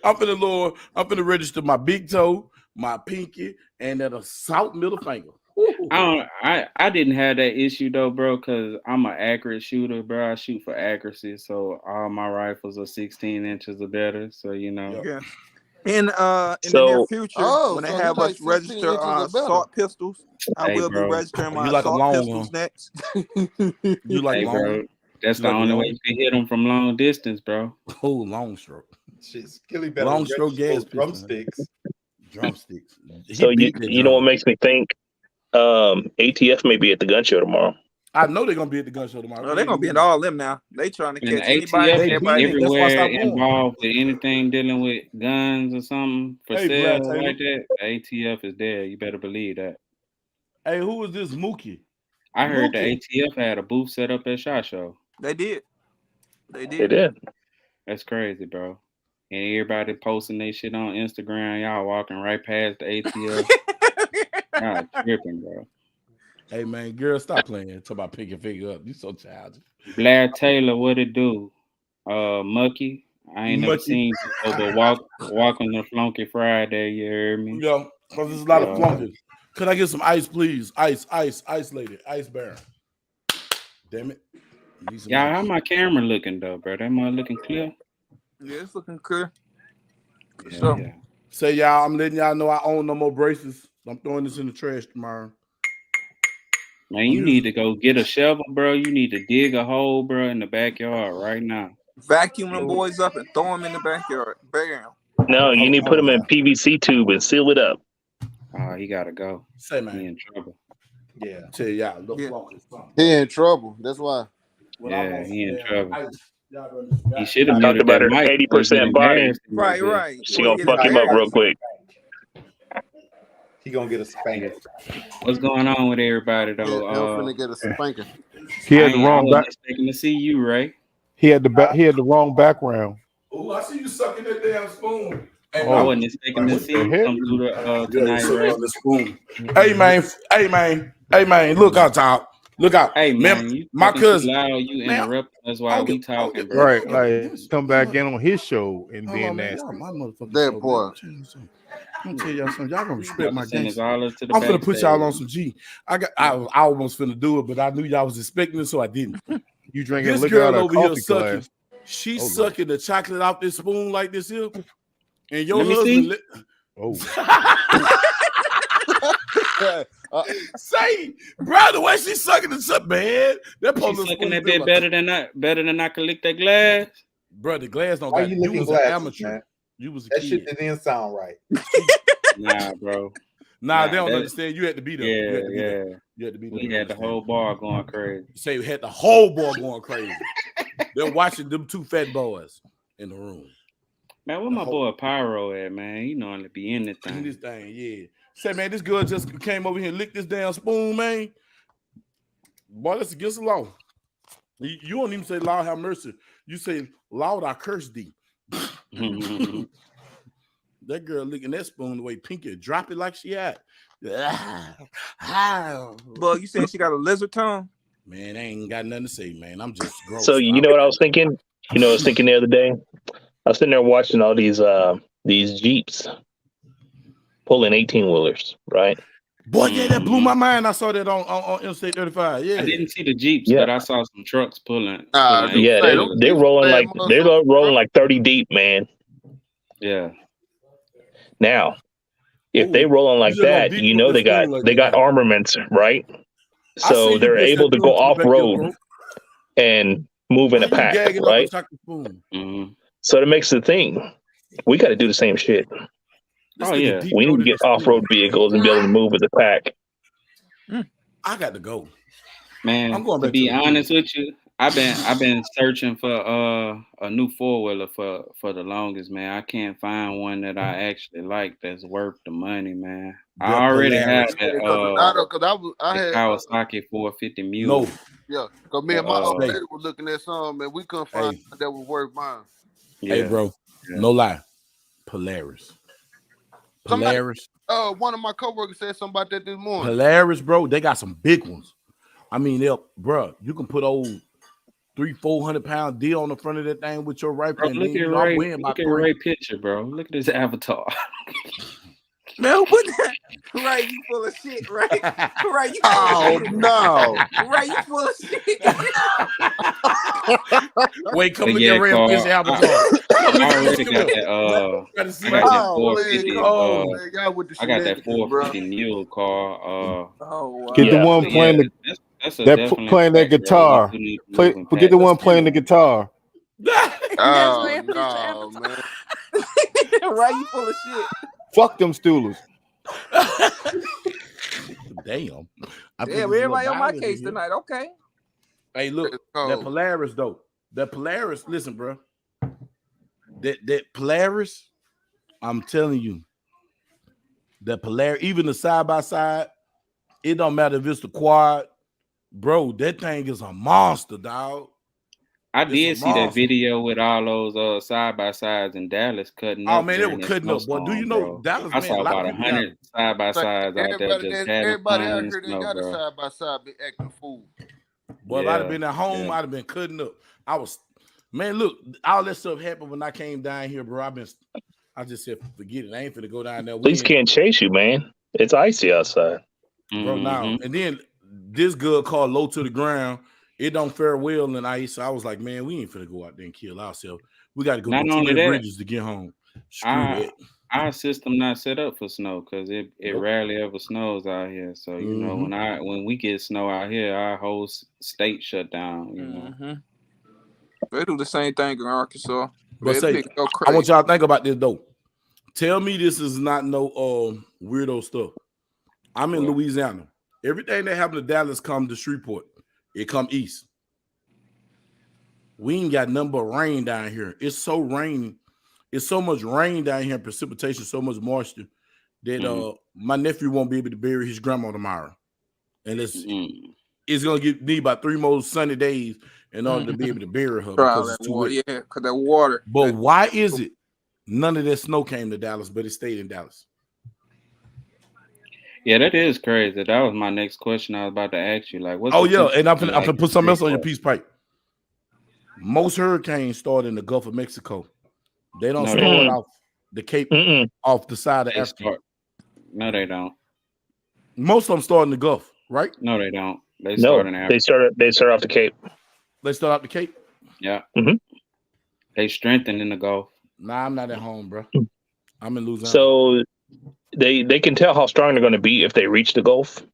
I'm finna register my big toe, my pinky, and that assault middle finger. I didn't have that issue though, bro, because I'm an accurate shooter, bro. I shoot for accuracy, so all my rifles are 16 inches or better. So you know. Yeah. In the near So future, when they so have he us like 16 register inches or better. assault pistols, I Hey, will be bro. registering my You like 'em assault long, pistols huh? next. You like Hey, long? bro. That's You the like only way long? you can hit them from long distance, bro. Oh, long stroke. Shit, Skilly better Long stroke register gas those pistol. drumsticks. Drumsticks. So He beat that you know what drum. makes me think ATF may be at the gun show tomorrow. I know they're gonna be at the gun show tomorrow. Oh, they're gonna be in all them now. They trying to And catch the anybody and ATF is everybody. That's why I everywhere stopped going. involved with anything dealing with guns or something for Hey, sale Brad Taylor. like that. The ATF is there. You better believe that. Hey, who is this Mookie? I heard the Mookie. ATF had a booth set up at SHOT Show. They did. They did. That's crazy, bro. And everybody posting their shit on Instagram. Y'all walking right past the ATF. Y'all tripping, bro. Hey man, girl, stop playing. Talk about pick your finger up. You so childish. Blair Taylor, what it do? Mucky. I ain't never Mucky. seen you before, but walk on the Flunky Friday, you heard me? Yo, cause there's a lot of flunkies. Could I get some ice, please? Ice, lady, ice bear. Damn it. Y'all, how my camera looking though, bro? That mother looking clear? Yeah, it's looking clear. Yeah, So, yeah. Say y'all, I'm letting y'all know I own no more braces. I'm throwing this in the trash tomorrow. Man, you need to go get a shovel, bro. You need to dig a hole, bro, in the backyard right now. vacuum them boys up and throw them in the backyard. Bam. No, you need to put them in PVC tube and seal it up. Oh, he gotta go. Say man, He in trouble. Yeah, tell y'all, look, He in trouble. That's why. Yeah, he in trouble. He He should have Talked muted about that her mic. 80% body. Right. She gonna fuck him up real quick. He gonna get a spanking. What's going on with everybody Yeah, though? I'm finna get a spanking. He had the I wrong wasn't back. expecting to see you, Ray. He had the wrong background. Oh, I see you sucking that damn spoon. Hey, I wasn't expecting to see you come through the tonight, Ray. The spoon. Hey man, look out, top. Look out. Hey man, you my talking too cousin. loud, you interrupt us while we talking, bro. Right, like come back in on his show and being nasty. My motherfucking That show, boy. man. I'm gonna tell y'all something. Y'all gonna respect my Send us gangster. all to the I'm finna put y'all backstage. on some G. I almost finna do it, but I knew y'all was expecting it, so I didn't. You drinking This liquor out girl of over here coffee sucking. glass. She's Oh, sucking the chocolate off this spoon like this here. And your Let me husband Oh, say, bro, the way she's sucking the stuff, man. That She's sucking that bit better than I can lick that glass. Bro, the glass don't why got you you licking was glasses, an amateur. man? You was a That kid. shit didn't sound right. Nah, bro. Nah, they don't understand. You had to be there. Yeah. You had to be there. We had the whole bar going crazy. Say we had the whole bar going crazy. They're watching them two fat boys in the room. Man, where my boy Pyro at, man? He normally be in this In thing. this thing, yeah. Say, man, this girl just came over here and licked this damn spoon, man. Boy, that's against the law. You don't even say, Lord have mercy. You say, Lord, I curse thee. That girl licking that spoon the way Pinky drop it like she had. Bug, you saying she got a lizard tongue? Man, I ain't got nothing to say, man. I'm just gross. So you know what I was thinking? You know what I was thinking the other day? I was sitting there watching all these Jeeps pulling 18-wheelers, right? Boy, yeah, that blew my mind. I saw that on Interstate 35. Yeah. I didn't see the Jeeps, Yeah. but I saw some trucks pulling. Yeah, they're rolling like 30 deep, man. Yeah. Now, if they rolling like that, you know they got armaments, right? So they're able to go off road and move in a pack, right? Mm-hmm. So that makes the thing. We got to do the same shit. Oh yeah, we need to get off-road vehicles and be able to move with the pack. I got to go, man. I'm going to back be to honest with you, I've been searching for a new 4-wheeler for the longest, man. I can't find one that I actually like that's worth the money, man. I already have that I had Kawasaki 450 Mule. No. Yeah, because me and my old lady were looking at some, and we couldn't find that was worth mine. Hey, bro, no lie. Polaris. One of my coworkers said something about that this morning. Polaris, bro, they got some big ones. I mean, bro, you can put old 300-400 pound deal on the front of that thing with your rifle. Bro, And look then, at I'm Ray. weighing Look about at 3. Ray picture, bro. Look at his avatar. Man, what that? Right, you full of shit, right? Right, you full Oh of shit. no! Right, you full of shit. Wait, come But look yeah, at Ray Carl, official avatar. I already got that. I got that Oh man, 450. come on, man. Y'all with the I got that shenanigans, bro. 450 mule car. Oh wow. Get the one But playing yeah, the that's a that definitely playing that fact, bro. guitar. Forget the one playing the guitar. Oh no, man. Right, you full of shit. Fuck them Steelers. Damn. Damn, everybody on my case tonight. Okay. Hey, look, that Polaris though. That Polaris, listen, bro. That Polaris, I'm telling you, that Polaris, even the side by side, it don't matter if it's the quad, bro. That thing is a monster, dog. I did see that video with all those side by sides in Dallas cutting up. Oh man, they were cutting up, boy. Do you know Dallas? I saw about 100 side by sides out there just having everybody fun out in the here that snow, got a bro. side by side be acting fool. Boy, if I'd have been at home, I'd have been cutting up. Man, look, all that stuff happened when I came down here, bro. I just said, forget it. I ain't finna go down there. Police can't chase you, man. It's icy outside. Bro, now. And then this girl called low to the ground. It don't fare well in ice. So I was like, man, we ain't finna go out there and kill ourselves. We got to go do too many bridges to get home. Our system not set up for snow because it rarely ever snows out here. So you know when we get snow out here, our whole state shut down. You know, they do the same thing in Arkansas. But say, I want y'all to think about this though. Tell me this is not no weirdo stuff. I'm in Louisiana. Everything that happened to Dallas come to Shreveport. It come east. We ain't got nothing but rain down here. It's so rainy. It's so much rain down here, precipitation, so much moisture that my nephew won't be able to bury his grandma tomorrow. And it's gonna need about 3 more sunny days in order to be able to bury her because it's too wet. Yeah, because that water. But why is it none of that snow came to Dallas, but it stayed in Dallas? Yeah, that is crazy. That was my next question I was about to ask you. Like, what's and I'm gonna put something else on your piece pipe. Most hurricanes start in the Gulf of Mexico. They don't start off the Cape, off the side of Africa. No, they don't. Most of them start in the Gulf, right? No, they don't. They start in Africa. They start off the Cape. They start off the Cape? Yeah. They strengthen in the Gulf. Nah, I'm not at home, bro. I'm in Louisiana. So they can tell how strong they're going to be if they reach the Gulf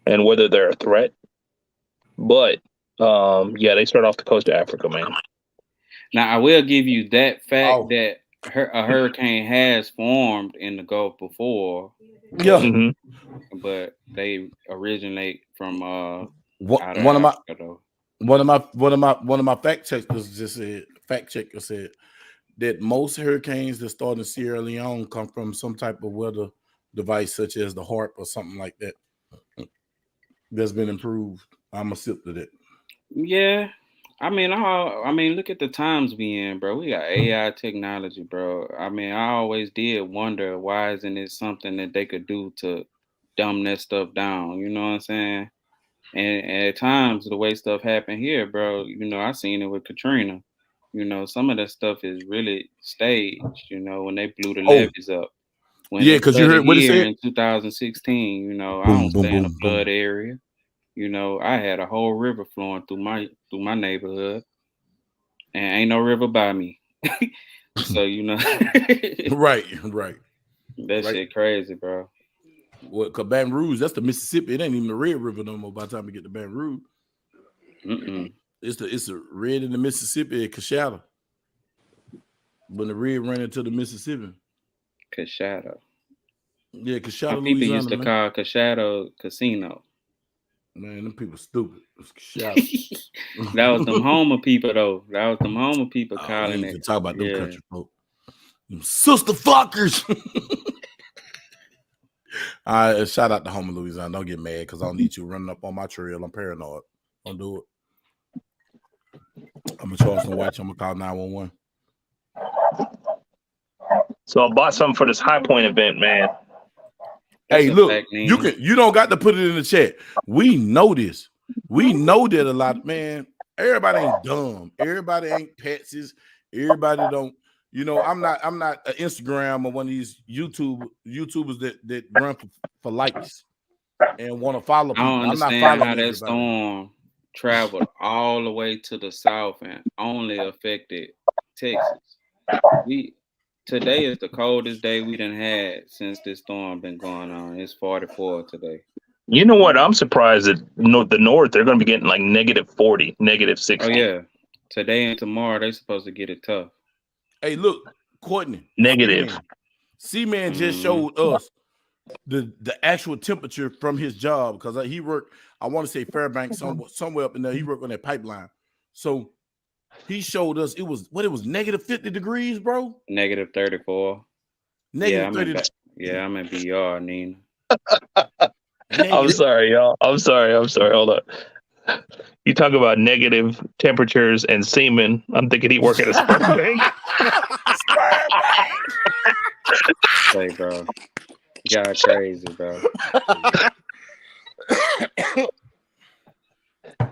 and whether they're a threat. But they start off the coast of Africa, man. Now I will give you that fact that a hurricane has formed in the Gulf before. Yeah, but they originate from one of my fact checkers said that most hurricanes that start in Sierra Leone come from some type of weather device such as the HARP or something like that that's been improved. I'm a sip to that. Yeah. I mean, look at the times we in, bro. We got AI technology, bro. I mean, I always did wonder why isn't it something that they could do to dumb that stuff down? You know what I'm saying? And at times, the way stuff happened here, bro, you know, I seen it with Katrina. You know, some of that stuff is really staged. You know, when they blew the levees up. Because you heard what it said in 2016. You know, I don't stay in a flood area. You know, I had a whole river flowing through my neighborhood, and ain't no river by me. So you know, right. That shit crazy, bro. Well, cause Baton Rouge, that's the Mississippi. It ain't even the Red River no more. By the time we get to Baton Rouge, it's the red in the Mississippi at Coshada. When the red ran into the Mississippi, Coshada. Yeah, Coshada. Some people used to call Coshada Casino. Man, them people stupid. That was them Homer people though. That was them Homer people calling it. Talk about them country folk. Them sister fuckers. Shout out to Homer, Louisiana. Don't get mad because I don't need you running up on my trail. I'm paranoid. Don't do it. I'm gonna charge some watch. I'm gonna call 911. So I bought something for this High Point event, man. Hey, look, you don't got to put it in the chat. We know this. We know that a lot, man. Everybody ain't dumb. Everybody ain't patsies. Everybody don't. You know, I'm not an Instagram or one of these YouTubers that run for likes and want to follow people. I don't understand how that storm traveled all the way to the south and only affected Texas. Today is the coldest day we done had since this storm been going on. It's 44 today. You know what? I'm surprised that the north, they're going to be getting like -40, -60. Oh yeah, today and tomorrow they're supposed to get it tough. Hey, look, Courtney. Negative. C-Man just showed us the actual temperature from his job because he worked. I want to say Fairbanks, somewhere up in there. He worked on that pipeline. So he showed us it was -50 degrees, bro. -34. -30. Yeah, I'm in BR, Nina. I'm sorry, y'all. I'm sorry. Hold on. You talk about negative temperatures and semen. I'm thinking he work at a sperm bank. Hey, bro. Y'all crazy, bro.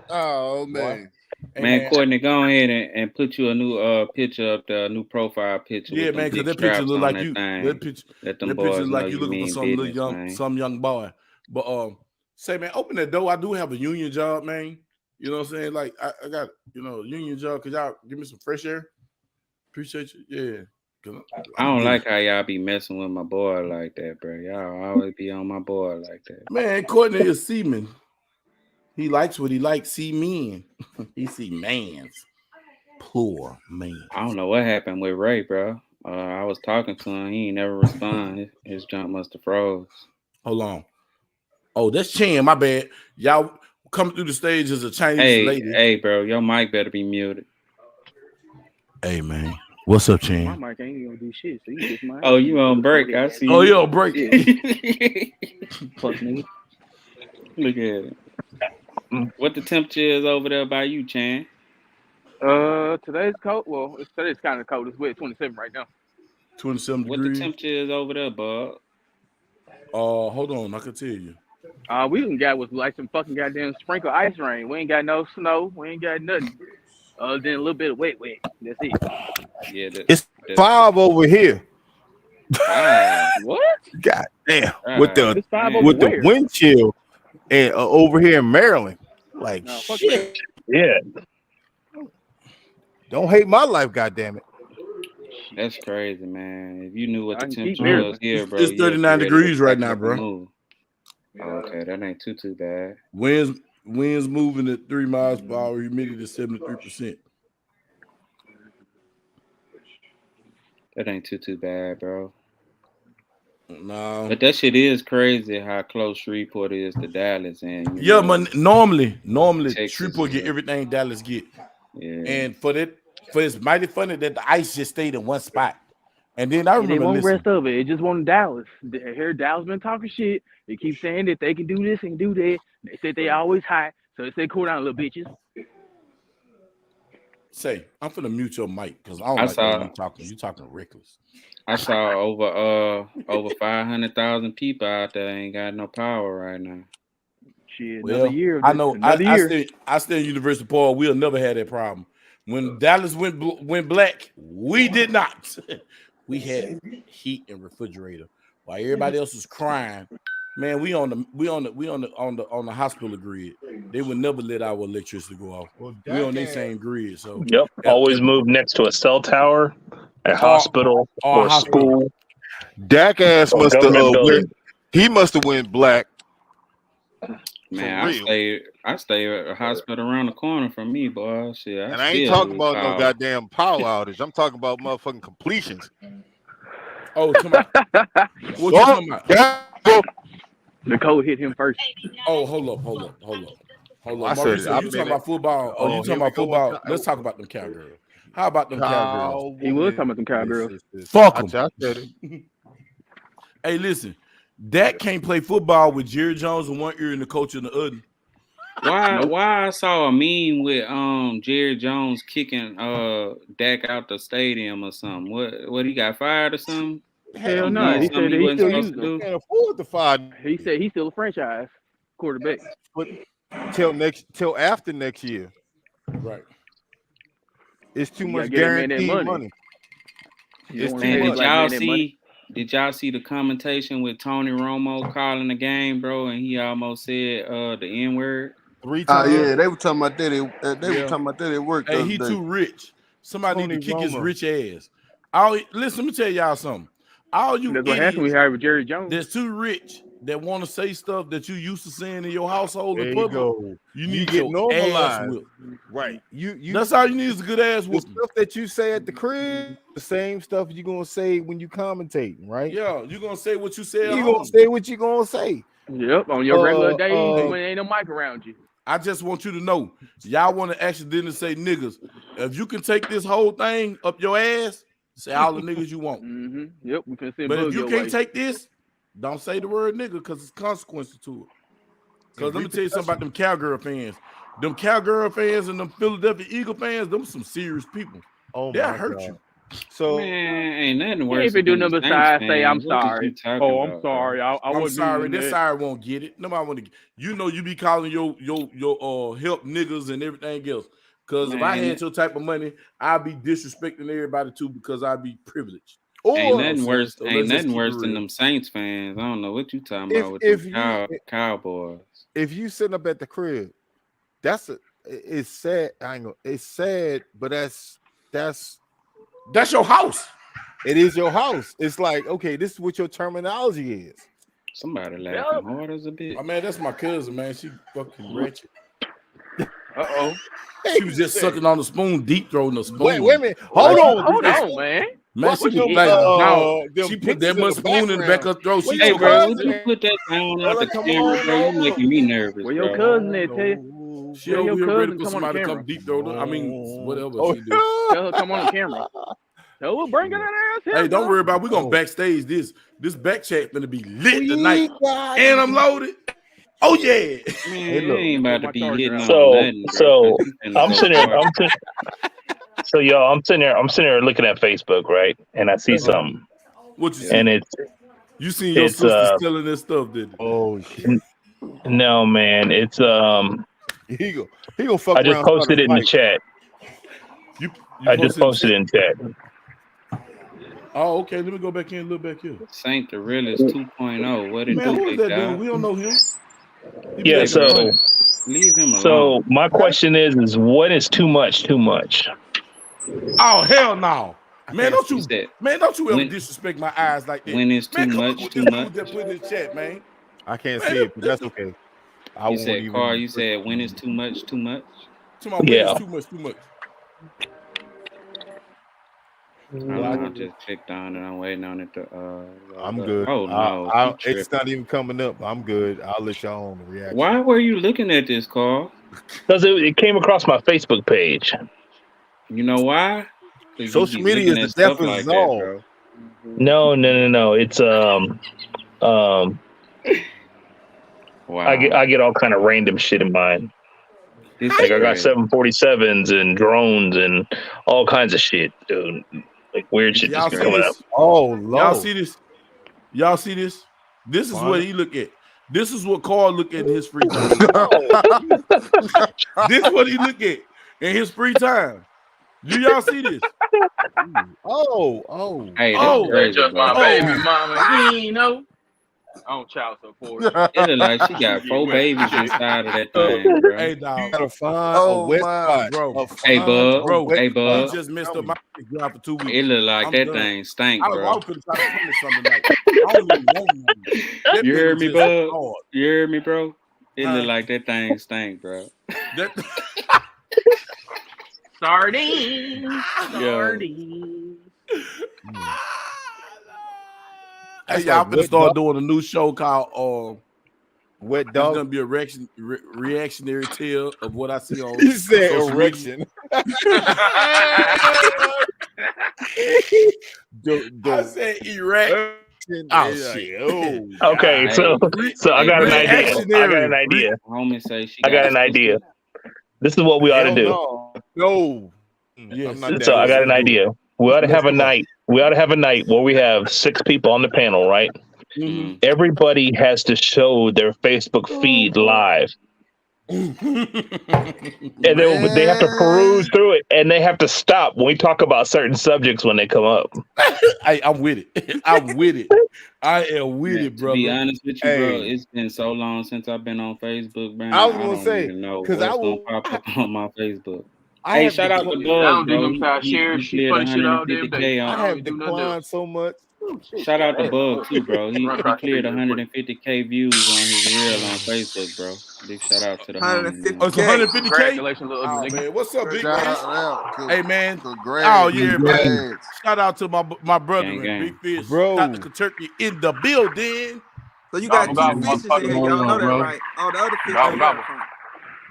Oh man. Man, Courtney, go ahead and put you a new picture up there, a new profile picture. Yeah, man, because that picture look like you. That picture boys like you looking for some young boy. But say, man, open that door. I do have a union job, man. You know what I'm saying? Like I got, a union job. Could y'all give me some fresh air? Appreciate you. Yeah. I don't like how y'all be messing with my boy like that, bro. Y'all always be on my boy like that. Man, Courtney is seaman. He likes what he likes. See men. He see mans. Poor man. I don't know what happened with Ray, bro. I was talking to him. He ain't never respond. His jump must have froze. Hold on. Oh, that's Chan. My bad. Y'all coming through the stage as a Chinese lady. Hey, bro. Your mic better be muted. Hey, man. What's up, Chan? My mic ain't gonna do shit. So you just Oh, you on break? I see. Oh, you on break? Fuck nigga. Look at it. What the temperature is over there by you, Chan? Today's cold. Well, today's kind of cold. It's wet, 27 right now. 27 degrees. What the temperature is over there, bud? Hold on, I can tell you. We done got was like some fucking goddamn sprinkle ice rain. We ain't got no snow. We ain't got nothing. Other than a little bit of wet. That's it. Yeah, it's 5 over here. 5? What? God damn. With the wind chill and over here in Maryland. Like shit. Yeah. Don't hate my life, goddamn it. That's crazy, man. If you knew what the temperature was here, bro. It's 39 degrees right now, bro. Okay, that ain't too bad. Winds moving at 3 miles per hour, humidity is 73%. That ain't too bad, bro. No. But that shit is crazy how close Shreveport is to Dallas. And but normally Texas, Shreveport get everything Dallas get. Yeah. And for it's mighty funny that the ice just stayed in one spot. And then I remember they won't rest of it. It just won Dallas. Here Dallas been talking shit. They keep saying that they can do this and do that. They said they always hot. So they say cool down, little bitches. Say, I'm finna mute your mic because I don't like when you talking. You talking reckless. I saw over 500,000 people out there ain't got no power right now. Shit, another year. I know. I stay in University of Paul. We'll never have that problem. When Dallas went black, we did not. We had heat and refrigerator while everybody else was crying. Man, we on the hospital grid. They would never let our electricity go off. We on their same grid. So always move next to a cell tower, a hospital, or school. Dak ass must have he must have went black. Man, I stay at a hospital around the corner from me, boy. Shit, and I ain't talking about no goddamn power outage. I'm talking about motherfucking completions. Oh, what you talking about? The code hit him first. Oh, hold up. Maurice, you talking about football? Oh, you talking about football? Let's talk about them cowgirls. How about them cowgirls? He was talking about them cowgirls. Fuck them. Hey, listen. Dak can't play football with Jerry Jones in one ear and the coach in the other. Why I saw a meme with Jerry Jones kicking Dak out the stadium or something. What he got fired or something? Hell You no. did He something said you he wasn't still supposed using to them. do. Can't afford the 5. He said he's still a franchise quarterback. But till after next year. Right. It's too You gotta much get that man that guaranteed money. money. You It's don't too wanna pay Man, that much. black man that money. did y'all see the commentation with Tony Romo calling the game, bro? And he almost said the N-word. 3 times. Yeah, they were talking about that. They Yeah. were talking about that at work. Hey, the he other day. too rich. Somebody need Tony to kick his Romo. rich ass. Listen, let me tell y'all something. All you That's what happened. We idiots hired with Jerry Jones. that's too rich that want to say stuff that you used to saying in your household There in you public. go. You You need get your ass normalized. whipped. Right. You That's all you need is a good ass the whooping. stuff that you say at the crib, the same stuff you're gonna say when you commentating, right? Yeah, you gonna say what you say at You home. gonna say what you gonna say. Yep, on your regular days when ain't no mic around you. I just want you to know, y'all want to accidentally say niggas. If you can take this whole thing up your ass, say all the niggas you want. Mm-hmm. Yep, we can send But Bug if you your can't way. take this, don't say the word nigga because it's consequences to it. Because let me tell you something about them Cowgirl fans. Them Cowgirl fans and them Philadelphia Eagle fans, them some serious people. Oh They'll my hurt God. you. So Man, ain't nothing You worse ain't been doing than nothing the Saints besides say I'm fans. What is sorry. you talking Oh, I'm about, sorry. bro? I I'm wasn't sorry, doing this that. side won't get it. Nobody want to get. You know you be calling your help niggas and everything else. Because if I Man, had your type of money, I'd be disrespecting everybody too because I'd be privileged. ain't or nothing worse. So Ain't let's just nothing keep it worse than real. them Saints fans. I don't know what you talking if about with if them you Cowboys. if you sitting up at the crib, it's sad. It's sad, but that's your house. It is your house. It's like, okay, this is what your terminology is. Somebody laughing hard as a bitch. Oh man, that's my cousin, man. She fucking ratchet. Uh-oh. She was just sucking on the spoon, deep throating the spoon. Wait a minute. Hold on, man. Man, What she them, like them she put pictures that in much the spoon in the back of her throat. Where She Hey, your bro, choked. would cousin you at? put that down out Fella, the come camera, on bro? You over. making me nervous, Where your bro. cousin at? She Tell over your here ready cousin for come on the somebody to camera. come deep throat her. I mean, whatever Oh, she do. Tell her come on the camera. No, we'll bring her that ass here. Hey, don't bro. worry about it. We're gonna backstage this. This back chat gonna be lit We tonight. got And I'm loaded. Oh yeah. Man, Hey, look. I ain't about to My be charger hitting out. on nothing, bro. So 'Cause you finna I'm go sitting there. hard. So y'all, I'm sitting there looking at Facebook, right? And I see something, What you and see? You seen your it's sisters telling this stuff, didn't you? Oh shit. no, man, it's He gonna fuck I just around. posted it in the chat. You I just posted in it in chat. Oh, okay. Let me go back in and look back here. Saint the Realist 2.0. What it Man, do, who is big that dude? dog? We don't know him. He be Yeah. acting funny. Leave him alone. So my question is what is too much? Too much? Oh hell no. Man, don't you said, ever when- disrespect my eyes like that. when it's Man, too come much, look what too this much. dude that put in the chat, man. I can't Man, see it, but that's okay. I You won't said, even. Carl, you said when it's too much, too much. To my Yeah. too much. I just clicked on it. I'm waiting on it to I'm good. Oh no, It's not even coming up. I'm good. I'll let y'all on the reaction. Why were you looking at this, Carl? Because it came across my Facebook page. You know why? 'Cause Social you be media is looking the at stuff death of like us that, all. bro. No. It's Wow. I get all kind of random shit in mine. This Like is I got crazy. 747s and drones and all kinds of shit, dude. Like weird shit Y'all just see coming up. this? Oh Lord. Y'all see this? This is what he look at. This is what Carl look at in his free time. This is what he look at in his free time. Do y'all see this? Oh. Hey, that's crazy, Just bro. my baby mama. You know. On child support. It look like she got 4 babies inside of that thing, bro. Hey, dog. You gotta find a wet spot, bro. Hey, bub. Hey, He bub. just missed up my job for 2 weeks. It look like I'm that done. thing stank, I bro. was finna try to finish something tonight. I don't even want none. You heard me, just bub? hard. You heard me, bro? It Huh? look like that thing stank, bro. Sardines. Yo. Hey, y'all finna start doing a new show called Wet It's Dog. gonna be a reactionary tale of what I see on He said social erection. I said erection. Oh shit. Okay, so I got an idea. I got an idea. Homie say she I got an idea. This is what we ought to do. No. Yes. I'm not So I got an let's do idea. it. We ought to have a night. We ought to have a night where we have 6 people on the panel, right? Mm-hmm. Everybody has to show their Facebook feed live. And then they have to peruse through it, and they have to stop when we talk about certain subjects when they come up. I'm with it. I'm with it. I am with it, brother. To be honest with you, bro, it's been so long since I've been on Facebook, man. I was gonna don't say, even know 'cause what's I will- gonna pop up on my Facebook. I Hey, have shout out declined- to Bug, bro. them how I share He shit, cleared funny shit all damn 150K day. I on. have declined so much. Shout out to Bug too, bro. He Run across the cleared street real quick. 150K views on his reel on Facebook, bro. Big shout out to the homie, man. Oh, it's 150K. Congratulations, little Oh ugly nigga. man, what's up, big Shout fish? out. Hey man, Congrats. oh yeah, man. Congrats. Shout out to my brother, Gang, gang. Big Fish, Bro. Dr. Kentucky in the building. So you got Gobble, two gobble, fishes in here. Y'all know that, bro. right? Oh, the other fish. Gobble, gobble.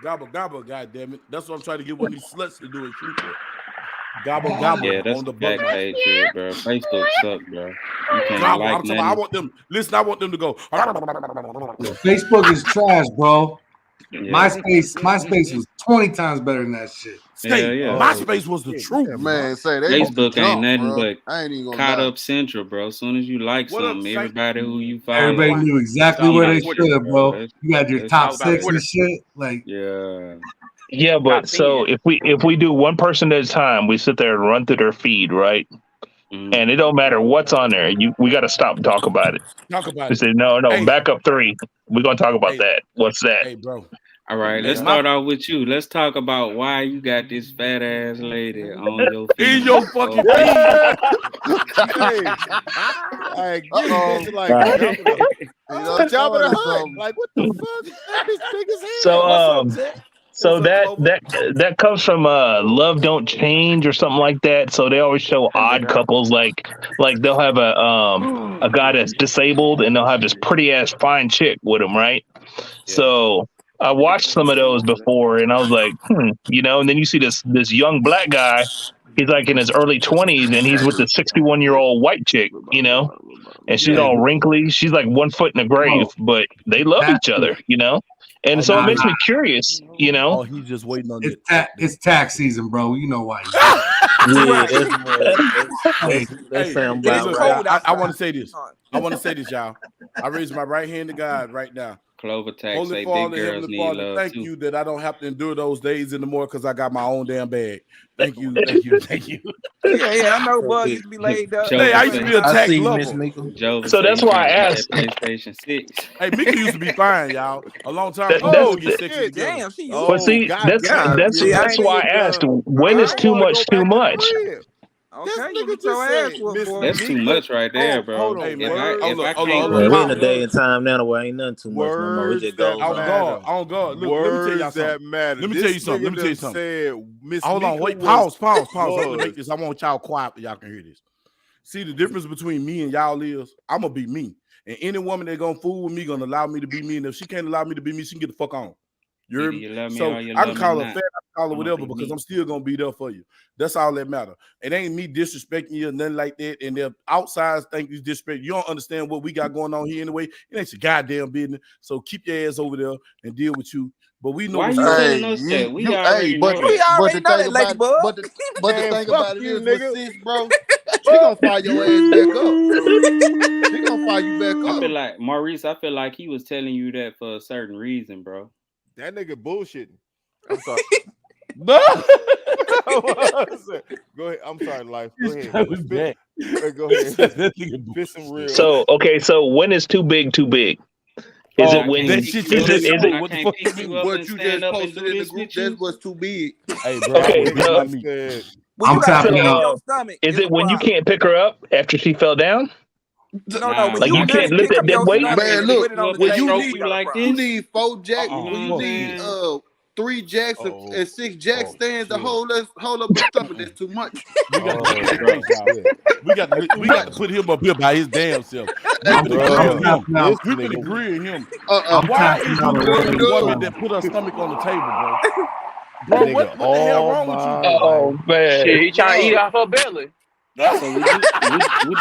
Gobble gobble, goddammit. That's what I'm trying to get one of these sluts to do and shoot for. Gobble gobble Yeah, that's on the the back butt. page shit, bro. Facebook suck, bro. You can't Gobble. like I'm talking about, I nothing. want them. Listen, I want them to go. Facebook is trash, bro. Yeah. MySpace was 20 times better than that shit. Stay. Yeah. MySpace was the truth. Man, say they Facebook jump, ain't nothing bro. but I ain't even gonna caught lie. up central, bro. As soon as you like What up, something, Saint? everybody who you follow. Everybody knew exactly where they Twitter, stood, bro. You got your That's top all about 6 Twitter. and shit. Like, Yeah. Yeah, but so if we do one person at a time, we sit there and run through their feed, right? And it don't matter what's on there. We got to stop and talk about it. Talk about We it. say no, Hey. back up 3. We're gonna talk about that. What's that? Hey, bro. All right, let's start off with you. Let's talk about why you got this fat ass lady on your feed. In your fucking feed. Like, job of the hood. Like, what the fuck? This big as hell. So that comes from Love Don't Change or something like that. So they always show odd couples, like they'll have a guy that's disabled and they'll have this pretty ass fine chick with him, right? So I watched some of those before and I was like, and then you see this young black guy. He's like in his early 20s and he's with the 61-year-old white chick, and she's all wrinkly. She's like 1 foot in the grave, but they love each other, And so it makes me curious, Oh, he's just waiting on it. it's tax season, bro. You know why. That sounds right. I want to say this. Y'all. I raise my right hand to God right now. Clover tax Holy say Father, big girls Heavenly need Father, love thank too. you that I don't have to endure those days anymore because I got my own damn bag. Thank you. Yeah, I know Bug used to be laid up. Hey, I used to be a tax lover. So that's why I asked. PlayStation 6. Hey, Mika used to be fine, y'all. A long time That- ago. that's- Get sexy together. Damn, she But see, that's Yeah, why I asked. When is too much too much? Okay, you get your ass whooped, boy. That's too much right there, bro. Hold on, If man. I Hold can't on. Man, we in a day and time now where ain't nothing too much no more. It just goes On on. God. Look, Words let me tell y'all that something. matter. Let me This tell you something. Let me nigga tell you done something. said Miss Hold on, Mika wait, was- pause. I'm gonna make this. I want y'all quiet so y'all can hear this. See, the difference between me and y'all is I'm gonna be me. And any woman that gonna fool with me gonna allow me to be me. And if she can't allow me to be me, she can get the fuck on. You hear Either me? you love me So or you I love can call me her not. fat, I can call her I'ma whatever be because me. I'm still gonna be there for you. That's all that matter. It ain't me disrespecting you or nothing like that. And the outsides think you disrespect. You don't understand what we got going on here anyway. It ain't your goddamn business. So keep your ass over there and deal with you. But we know Why what's you up. telling us that? We already but know We that. already know that, Lady Bug. But the Man, thing fuck about it you, is, nigga. with sis, bro, she gonna fire your ass back up. She gonna fire you back I up. feel like Maurice. I feel like he was telling you that for a certain reason, bro. That nigga bullshitting. I'm sorry. Go ahead. I'm sorry, life. Go ahead. Go ahead. Spit some real. So when is too big too big? Is it when that is shit it you just is said, it what the fuck you mean? What you just posted in the group, that's what's too big. Hey, bro, Okay, I no. my meat. Well, you gotta tapping feel out. your stomach. is it when you problem. can't pick her up after she fell down? No, Nah, when Like you you can't nut, lift pick up that your weight? stomach Man, and look, put it on the when table. you you need- got a like problem. You need 4 jacks. Uh-uh. When you What? need 3 jacks Uh-oh. and 6 jack stands to hold up your stomach, that's too much. We got to put him up here by his damn self. We I'm finna tapping grill him. out. We finna grill him. I'm Why tapping is out you already. grilling a woman that put her stomach on the table, bro? Bro, what the hell wrong with you? Oh man. Shit, he trying to eat off her belly. So would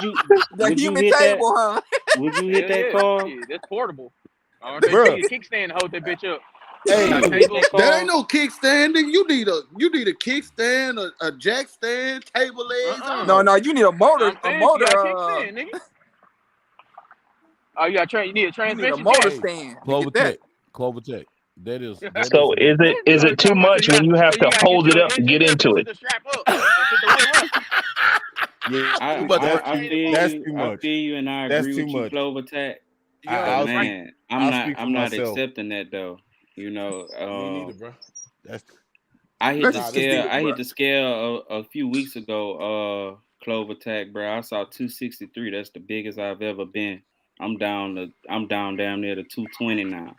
you The would you human hit that? table, huh? Would you hit Hell that yeah, call? shit, that's portable. I don't think Bruh. you need a kickstand to hold that bitch up. Hey, that ain't no kickstand. Nigga. You need a kickstand, a jack stand, table legs. No, you need a motor. You got kickstand, nigga. Oh, you need a transmission. You need a motor stand. Clover Tech. That is. So is it too much when you have to hold it up to get into it? Yeah, that's too much. I feel you, and I agree with you, Clover Tech. Man, I'm not accepting that though. You know, me neither, bro. I hit the scale a few weeks ago. Clover Tech, bro. I saw 263. That's the biggest I've ever been. I'm down damn near to 220 now.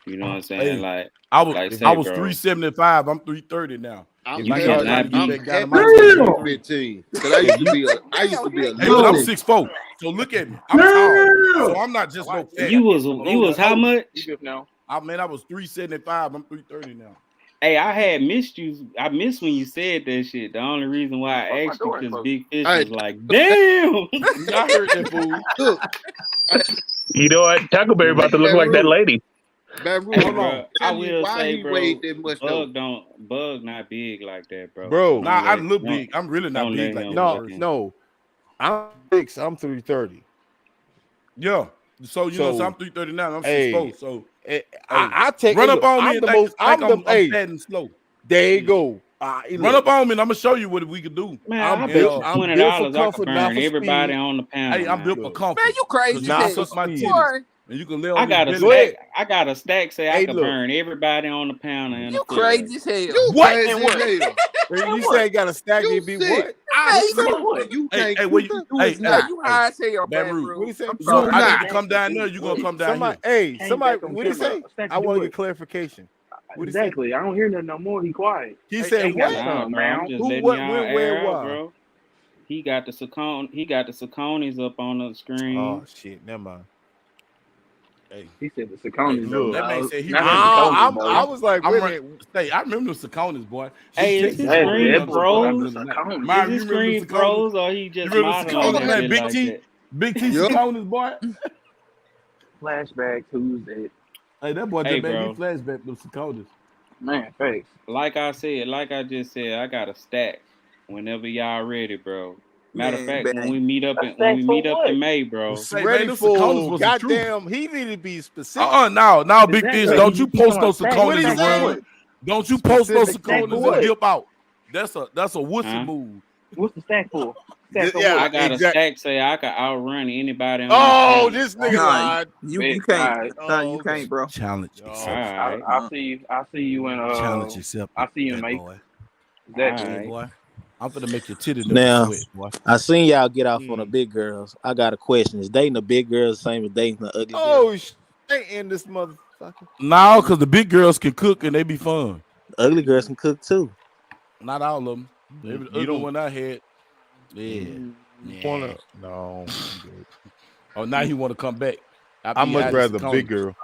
You know what I'm saying? Hey, I was 375. I'm 330 now. I'm 15. Because I used to be a hey, but I'm 6'4". So look at me. I'm tall. So I'm not just no fat. You was how much? I was 375. I'm 330 now. Hey, I had missed you. I missed when you said that shit. The only reason why I asked you because Big Fish was like, damn. I heard that fool. You know what? Tackleberry about to look like that lady. Hey, bro, I will say, bro, Bug not big like that, bro. Bro, I look big. I'm really not big like that. No. I'm 6. I'm 330. Yeah. So I'm 330 now. I'm 6'4". So I take run up on me. I'm fat and slow. There you go. Run up on me, and I'm gonna show you what we can do. Man, I'm built for $20. I can burn everybody on the panel. Hey, I'm built for comfort. Man, you crazy? And you can lay on I got a stack. Say I can burn everybody on the panel. You crazy as hell. You crazy as hell. You say you got a stack and be what? You can't. You high as hell, man. What do you say? I need to come down there. You gonna come down here? Hey, somebody. What do you say? I want to get clarification. Exactly. I don't hear nothing no more. He quiet. He said what? Who? What? Where? Why? He got the Saucony's up on the screen. Oh shit! Never mind. Hey. He said the Saucony's. That man said he. I was like, wait a minute. Hey, I remember the Saucony's, boy. Hey, is his screen froze? Is his screen froze, or he just modeling Big T? Big T Saucony's, boy. Flashback Tuesday. Hey, that boy just made me flashback to Saucony's. Man, thanks. Like I just said, I got a stack. Whenever y'all ready, bro. Matter of fact, when we meet up in May, bro. Ready for goddamn. He need to be specific. No, Big Fish. Don't you post those Saucony's around? Don't you post those Saucony's and dip out? That's a wussy move. What's the stack for? I got a stack. Say I can outrun anybody. This nigga! You can't. No, you can't, bro. Challenge yourself. Right. I'll see you in. Challenge yourself. I'll see you in May. Exactly, boy. I'm gonna make your titty now. Sweat, boy. I seen y'all get off on the big girls. I got a question: is dating the big girls the same as dating the ugly girls? Ain't in this motherfucker. No, because the big girls can cook and they be fun. The ugly girls can cook too. Not all of them. You don't want I had. Yeah. No. Oh, now you want to come back. I much rather big girl.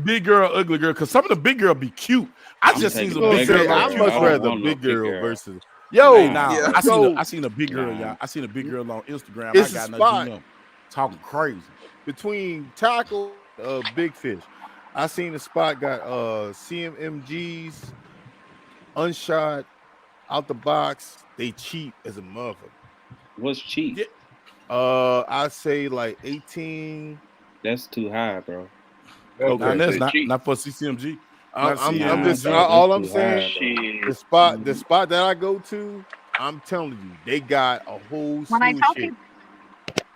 Big girl, ugly girl. Because some of the big girl be cute. I just seen some big girl. I much rather big girl versus. I seen a big girl, y'all. I seen a big girl on Instagram. It's I got a spot talking crazy between Taco, Big Fish. I seen the spot got CMMGs, unshot, out the box. They cheap as a motherfucker. What's cheap? Yeah. I say like 18. That's too high, bro. Okay, that's not for CCMG. I'm just all I'm saying. The spot that I go to, I'm telling you, they got a whole slew of shit.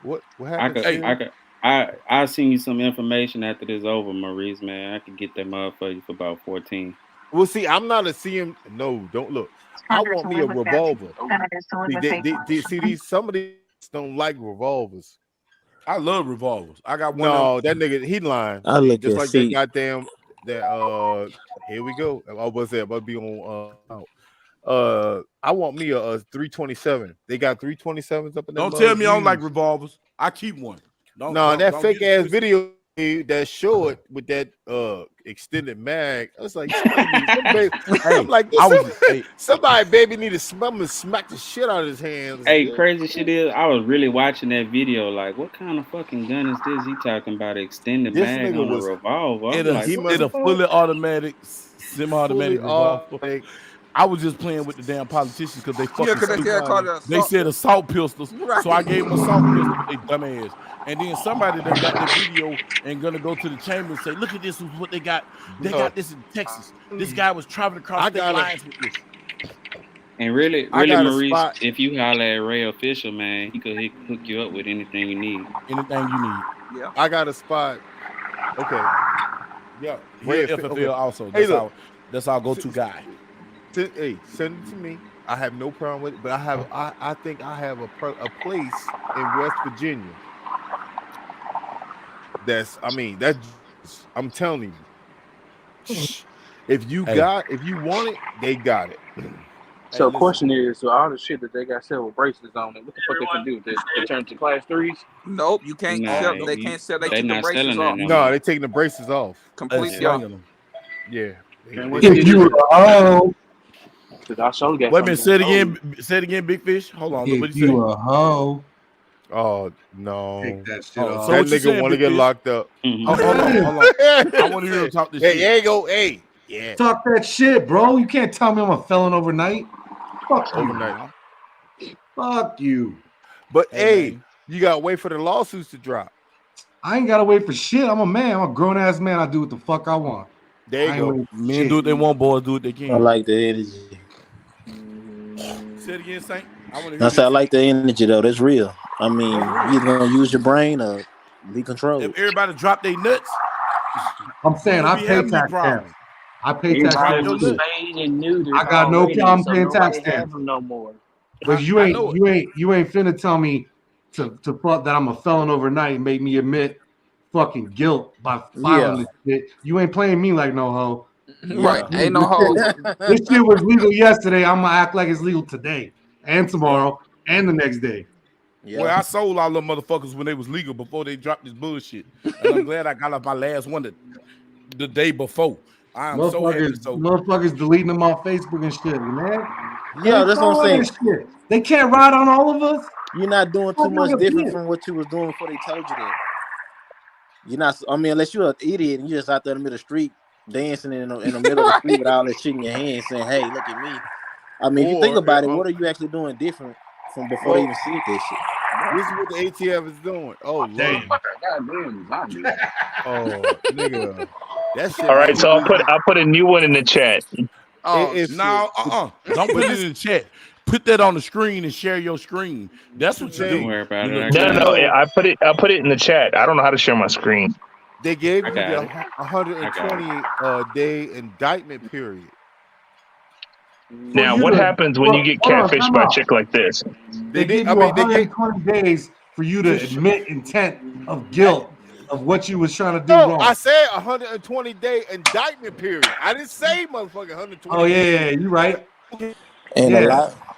What happened? I'll send you some information after this over, Maurice, man. I could get that motherfucker for about 14. Well, see, I'm not a CM. No, don't look. I want me a revolver. See, some of these don't like revolvers. I love revolvers. I got one. No, that nigga, he lying. I look just like that goddamn. Here we go. I was there, but be on. I want me a 327. They got 327s up in there. Don't tell me I don't like revolvers. I keep one. That fake ass video that short with that extended mag. I was like, I'm like, somebody baby need to smack the shit out of his hands. Hey, crazy shit is, I was really watching that video. Like, what kind of fucking gun is this? He talking about extended This mag nigga on a was revolver. I'm It like, a fully automatic, semi-automatic revolver. I was just playing with the damn politicians because they fucking stupid. They said assault pistols, so I gave them assault pistols, but they dumbass. And then somebody done got the video and gonna go to the chamber and say, "Look at this, is what they got. They got this in Texas. This guy was traveling across state lines with this." And really, Maurice, if you holler at Ray Official, man, he could hook you up with anything you need. Anything you need. Yeah. I got a spot. Okay. Yeah. Ray FFL okay. also. That's our go-to guy. Hey, send it to me. I have no problem with it, but I think I have a place in West Virginia. I'm telling you. If you want it, they got it. So the question is, so all the shit that they got several bracelets on it, what the fuck they can do? They turn to class 3s? Nope, you can't sell. They can't sell. They take the braces off. No, they taking the braces off. Completely off. Yeah. If you Cause I showed Wait a minute, say it again, Big Fish. Hold on. If you a hoe. Oh no. Take that shit off. So that nigga want to get locked up. Hold on. I want to hear him talk this shit. There you go. Hey. Yeah. Talk that shit, bro. You can't tell me I'm a felon overnight. Fuck you. Overnight. Fuck you. But hey, you gotta wait for the lawsuits to drop. I ain't gotta wait for shit. I'm a man. I'm a grown ass man. I do what the fuck I want. There you go. Men do what they want, boys do what they can. I like the energy. Say it again, Saint. I like the energy though. That's real. I mean, you gonna use your brain or be controlled. If everybody drop their nuts, I'm saying I pay tax stamps. I pay tax stamps. I got no problem paying tax stamps. No more. But you ain't finna tell me to fuck that I'm a felon overnight and make me admit fucking guilt by filing this shit. You ain't playing me like no hoe. Right. Ain't no hoe. This shit was legal yesterday. I'm gonna act like it's legal today and tomorrow and the next day. Yeah. Well, I sold all them motherfuckers when they was legal before they dropped this bullshit. And I'm glad I got off my last one the day before. I am so happy. Motherfuckers deleting them off Facebook and shit, man. Yeah, that's what I'm saying. They can't ride on all of us. You're not doing too much different from what you was doing before they told you that. You're not. I mean, unless you're an idiot and you're just out there in the middle of the street dancing in the middle of the street with all that shit in your hand, saying, "Hey, look at me." I mean, if you think about it, what are you actually doing different from before they even see this shit? This is what the ATF is doing. Oh, damn. Oh, nigga. That shit. All right, so I'll put a new one in the chat. Don't put it in the chat. Put that on the screen and share your screen. That's what you do. Don't worry about it. No, I put it in the chat. I don't know how to share my screen. They gave you the 120 day indictment period. Now, what happens when you get catfished by a chick like this? They gave you 120 days for you to admit intent of guilt of what you was trying to do wrong. I said 120-day indictment period. I didn't say motherfucking 120. Oh yeah, you right. And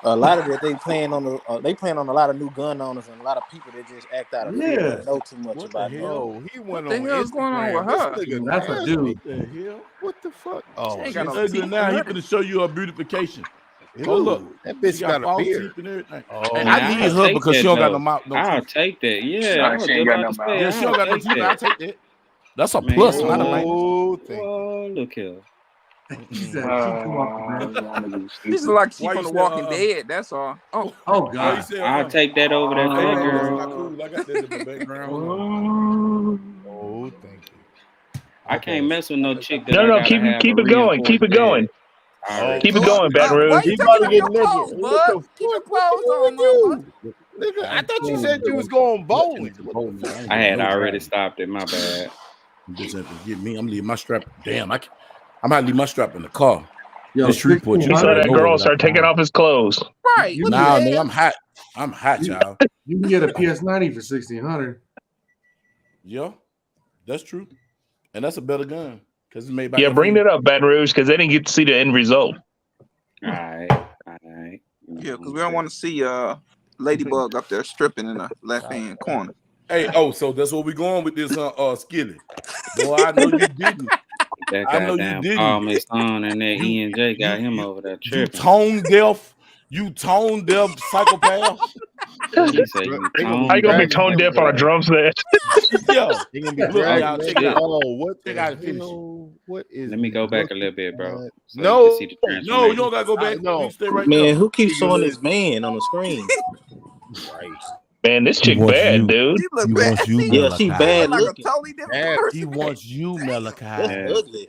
a lot of it they playing on a lot of new gun owners and a lot of people that just act out of fear. Don't know too much about it. Oh, he went what the hell's going on with her? That's a dude. What the hell? What the fuck? Oh, she's ugly now. He gonna show you her beautification. Oh look, that bitch got a beard. Oh, I need her because she don't got no mouth. I'll take that. Yeah, she ain't got no mouth. Yeah, she don't got no teeth. I'll take that. That's a plus, not a minus. Look here. She said, she's like she's from The Walking Dead. That's all. Oh God. I'll take that over that girl. I got that in the background. Oh, thank you. I can't mess with no chick. No, keep it going. Keep it going. Keep it going, Baton Rouge. Keep your clothes on, nigga. I thought you said you was going bowling. I had already stopped it. My bad. Just have to get me. I'm leaving my strap. Damn, I might leave my strap in the car. Yo, this Shreveport. You saw that girl start taking off his clothes. Right. Nah, nigga, I'm hot. I'm hot, y'all. You can get a PS90 for $1,600. Yeah, that's true. And that's a better gun. Because it's made by bring it up, Baton Rouge, because they didn't get to see the end result. All right. Yeah, because we don't want to see Ladybug up there stripping in the left-hand corner. Hey, so that's what we going with this Skilly. Boy, I know you didn't. That I know you goddamn didn't. Paul Masson and that You- E&J got him you- over there You tripping. tone deaf. You tone deaf psychopath. What he say? You How you gonna be tone deaf on a drum set? Yo, They gonna be look, dragging y'all, that check it out. Oh, what Check the out the finish. hell? What is Let me go this? back a little bit, bro. So No, you can see the No, you transformation. don't gotta go back. no. You stay right Man, there. who keeps showing this man on the screen? Right. Man, this He chick wants bad, you. dude. She look He bad. wants you, Yeah, she Malachi. bad Like a looking. totally different Bad. person. He wants you, That's Malachi. ugly.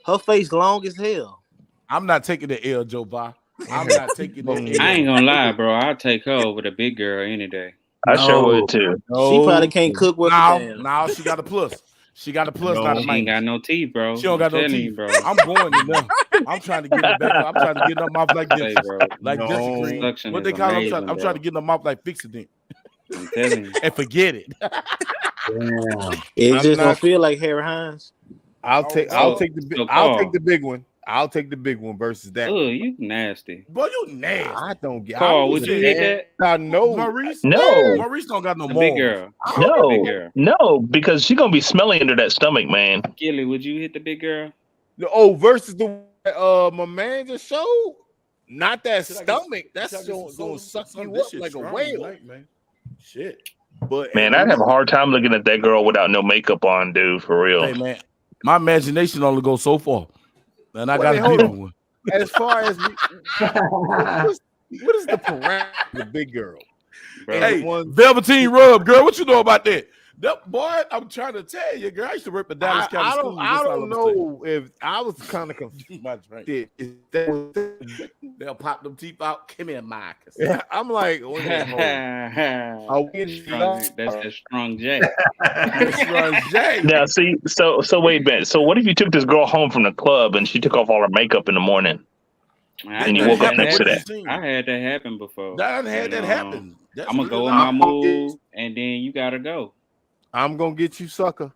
Her face long as hell. I'm not taking the L, Joe Ba. I'm not taking the L. I ain't gonna lie, bro. I'll take her over the big girl any day. I sure would too. She probably can't cook worth a damn. Now she got a plus. She got a plus, not a She ain't minus. got no teeth, bro. She don't got no I'm telling teeth, you, bro. I'm going in there. I'm trying to get her back up. I'm trying to get her mouth like Say, this, bro. like No. Desi Cream. Suction What is they call it? amazing, I'm trying to get her mouth like Fix-A-Dent. I'm telling you. And forget it. It's I'm just gonna not- feel like Harry Hines. I'll take so I'll Carl. take the big one. I'll take the big one versus that. Oh, you nasty. Boy, you nasty. I don't get. Carl, would you hit that? I know. Maurice? No. Maurice don't got no The morals. big girl. Big No, girl. no, because she's gonna be smelly under that stomach, man. Gilly, would you hit the big girl? Oh, versus the my man just showed. Not that Should I get- stomach. That's should I get gonna some suck some- you this up shit like a strong whale. tonight, man. Shit. But Man, I'd have a hard time looking at that girl without no makeup on, dude. For real. Hey, man, my imagination only goes so far. And I Wait, got a hold bigger on. one. as far as what is the parameter of the big girl? Bro. Hey, one- Velveteen Rub, girl, what you know about that? That boy, I'm trying to tell you, girl. I used to work for Dallas County I Schools. don't know if I was kind of confused. My drink. Is that was- They'll pop them teeth out. Come here, Marcus. Yeah, I'm like, wait a minute, hold on. Are we in That's that strong J. Jay. Now, see, so wait a minute. So, what if you took this girl home from the club and she took off all her makeup in the morning? And you woke up next to that. I had that happen before. I done had that happen. That's I'm gonna go real in my life. move, and then you gotta go. I'm gonna get you, sucker.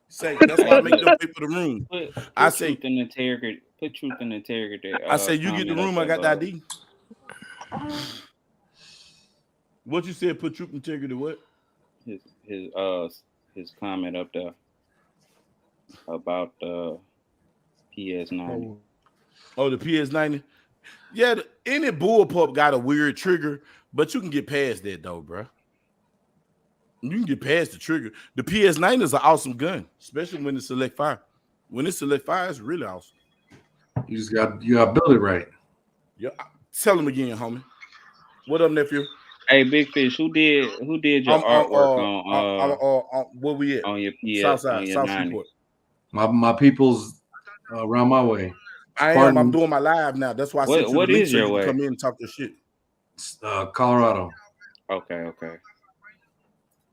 Say that's why I make them pay for the room. Put I say truth and integrity. Put truth and integrity. I say you get the room. I got the ID. What you said? Put truth and integrity. What? His comment up there about PS90. Oh, the PS90. Yeah, any bullpup got a weird trigger, but you can get past that though, bro. You can get past the trigger. The PS9 is an awesome gun, especially when it's select fire. When it's select fire, it's really awesome. You got to build it right. Yeah, tell him again, homie. What up, nephew? Hey, Big Fish, who did your artwork on where we at? On your PS, Southside, on your South 90? Seaport. My people's around my way. I am. I'm doing my live now. That's why I said What the link is so your you way? can come in and talk your shit. Colorado. Okay.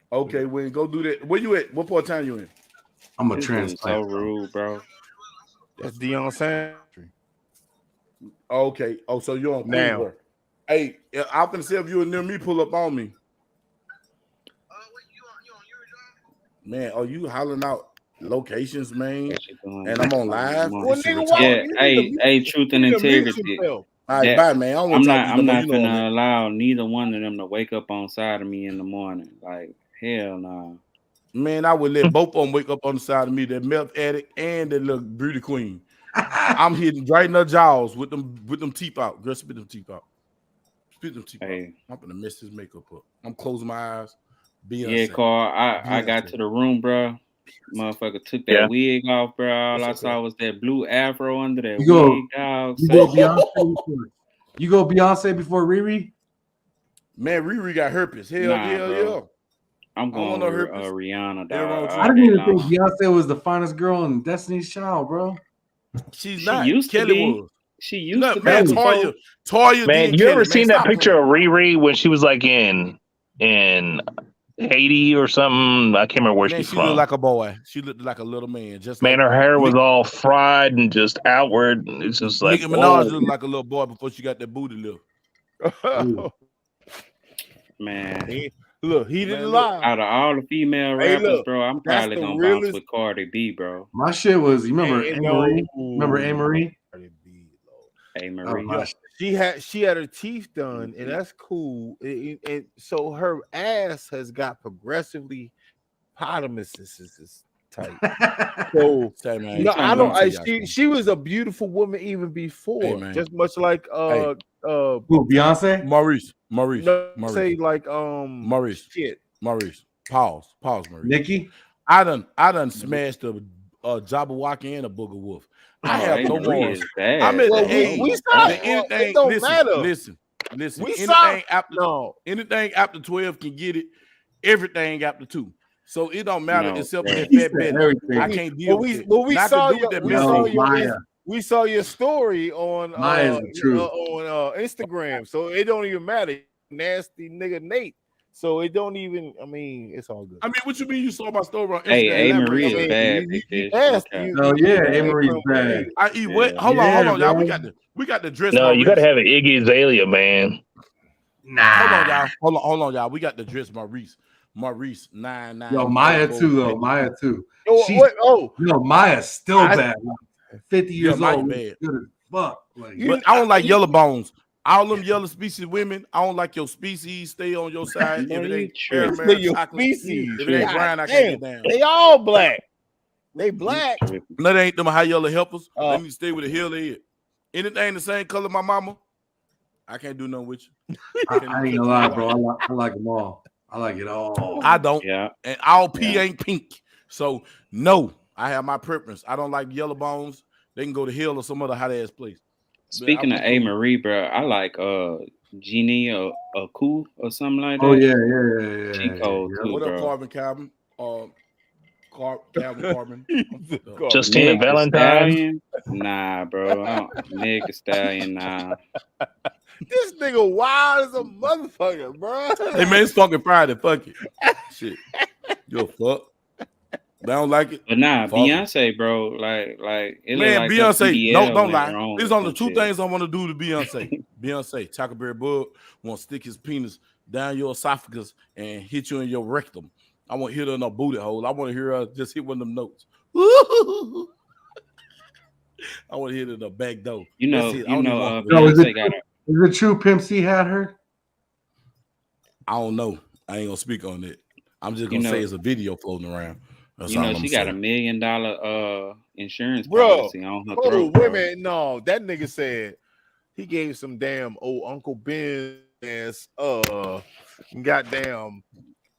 Okay, well, go do that. Where you at? What part of town you in? I'm a This dude is transplant. so rude, bro. That's Deion Sanders. Okay. Oh, so you're on Now. Queensboro. Hey, I'm gonna say if you were near me, pull up on me. Man, are you hollering out locations, man? And I'm on live. Well, nigga, why Yeah, you hey, truth and need to mute integrity. yourself. All right, That- bye, man. I don't want to talk to you I'm no more. not You know what I gonna mean? allow neither one of them to wake up on side of me in the morning. Like, hell no. Man, I would let both of them wake up on the side of me, that meth addict and that little beauty queen. I'm hitting right in their jaws with them teeth out. Girl, spit them teeth out. Spit them teeth out. I'm gonna mess his makeup up. I'm closing my eyes. Beyonce. Yeah, Carl, I got to the room, bro. Motherfucker took that wig off, bro. All I saw was that blue afro under that You go- wig, dog. You go Beyonce before Riri? Man, Riri got herpes. Hell Nah, yeah, bro. yeah. I'm I don't going want no with herpes. Rihanna, Ain't wrong with dog. you. I didn't even think Beyonce was the finest girl in Destiny's Child, bro. She's She not. used to Kelly be. was. She used No, to man, be. Toya Man, did you Kelly, ever man. seen that Stop picture of Riri when she was like in Haiti or something? I can't remember where Man, she's she from. looked like a boy. She looked like a little man. Just Man, like her hair was all fried and just outward. It's just like, Nicki Minaj whoa. looked like a little boy before she got that booty lift. Man. Look, he didn't look, lie. Out of all the female Hey, rappers, look, bro, I'm that's probably the gonna bounce realest- with Cardi B, bro. My shit was, you remember Ain't Anne Marie? no- Remember Anne Marie? Hey Marie. my she had her teeth done, and that's cool. And so her ass has got progressively hypotenuse type. So Say, man, no, I let me don't. tell y'all something. She was a beautiful woman even before, Hey, man. just much like Who, Beyonce? Maurice. no, say like Maurice. shit. Maurice. Pause, Maurice. Nicki? I done smashed a Jabberwocky and a Booger Wolf. I have no Marie morals. is bad. I'm at Well, the age. we saw that it. Well, anything, it don't matter. listen. We saw Anything after 12 can get it. Everything after 2. So it don't matter No, except bro. for that He fat said belly. everything. I can't deal with it. we Not saw to do with that Maya. we saw your story on Maya's the truth. Instagram, so it don't even matter. Nasty nigga Nate. So it don't even. I mean, it's all good. I mean, what you mean you saw my story on Instagram? Hey, A Marie I is mean, bad, you big fish. asked Okay. Oh yeah, Amory's bad. I eat what? Hold Yeah, on, y'all. bro. We got to dress No, you Maurice. got to have an Iggy Azalea, man. Hold on, Nah. y'all. Hold on, y'all. We got to dress Maurice. Maurice 99. Yo, Maya too, though. Maya too. No, Maya's still bad. 50 years Maya old. bad. Good as fuck. Like, But I don't like yellow bones. All them yellow species women, I don't like your species. Stay on your side. If it ain't caramel, chocolate, if it ain't brown, I can't get down. They all black. They black. No, they ain't them high yellow helpers. They need to stay with the hill head. Anything the same color my mama, I can't do nothing with you. I ain't gonna lie, bro. I like them all. I like it all. I don't. Yeah. And all P ain't pink. So no, I have my preference. I don't like yellow bones. They can go to Hill or some other hot ass place. Speaking of A Marie, bro, I like Jeannie or Cool or something like that. Oh yeah. She cold too, What bro. up, Calvin? Calvin. Justina Meg Thee Valentine. Stallion? Nah, bro. Meg Thee Stallion, nah. This nigga wild as a motherfucker, bro. Hey man, it's fucking Friday. Fuck it. Shit. You a fuck. They don't like it. But nah, Fuck Beyonce, bro, like it man, like Beyonce. No, don't lie. There's There's only two things I want to do to Beyonce. Beyonce, Tackleberry Bug want to stick his penis down your esophagus and hit you in your rectum. I want to hit her in a booty hole. I want to hear her just hit one of them notes. I want to hit her in the back door. Beyonce got her. Is it true Pimp C had her? I don't know. I ain't gonna speak on it. I'm just gonna say it's a video floating around. That's You know, she got $1 million insurance policy on her throat. Wait a minute. No, that nigga said he gave some damn old Uncle Ben ass goddamn.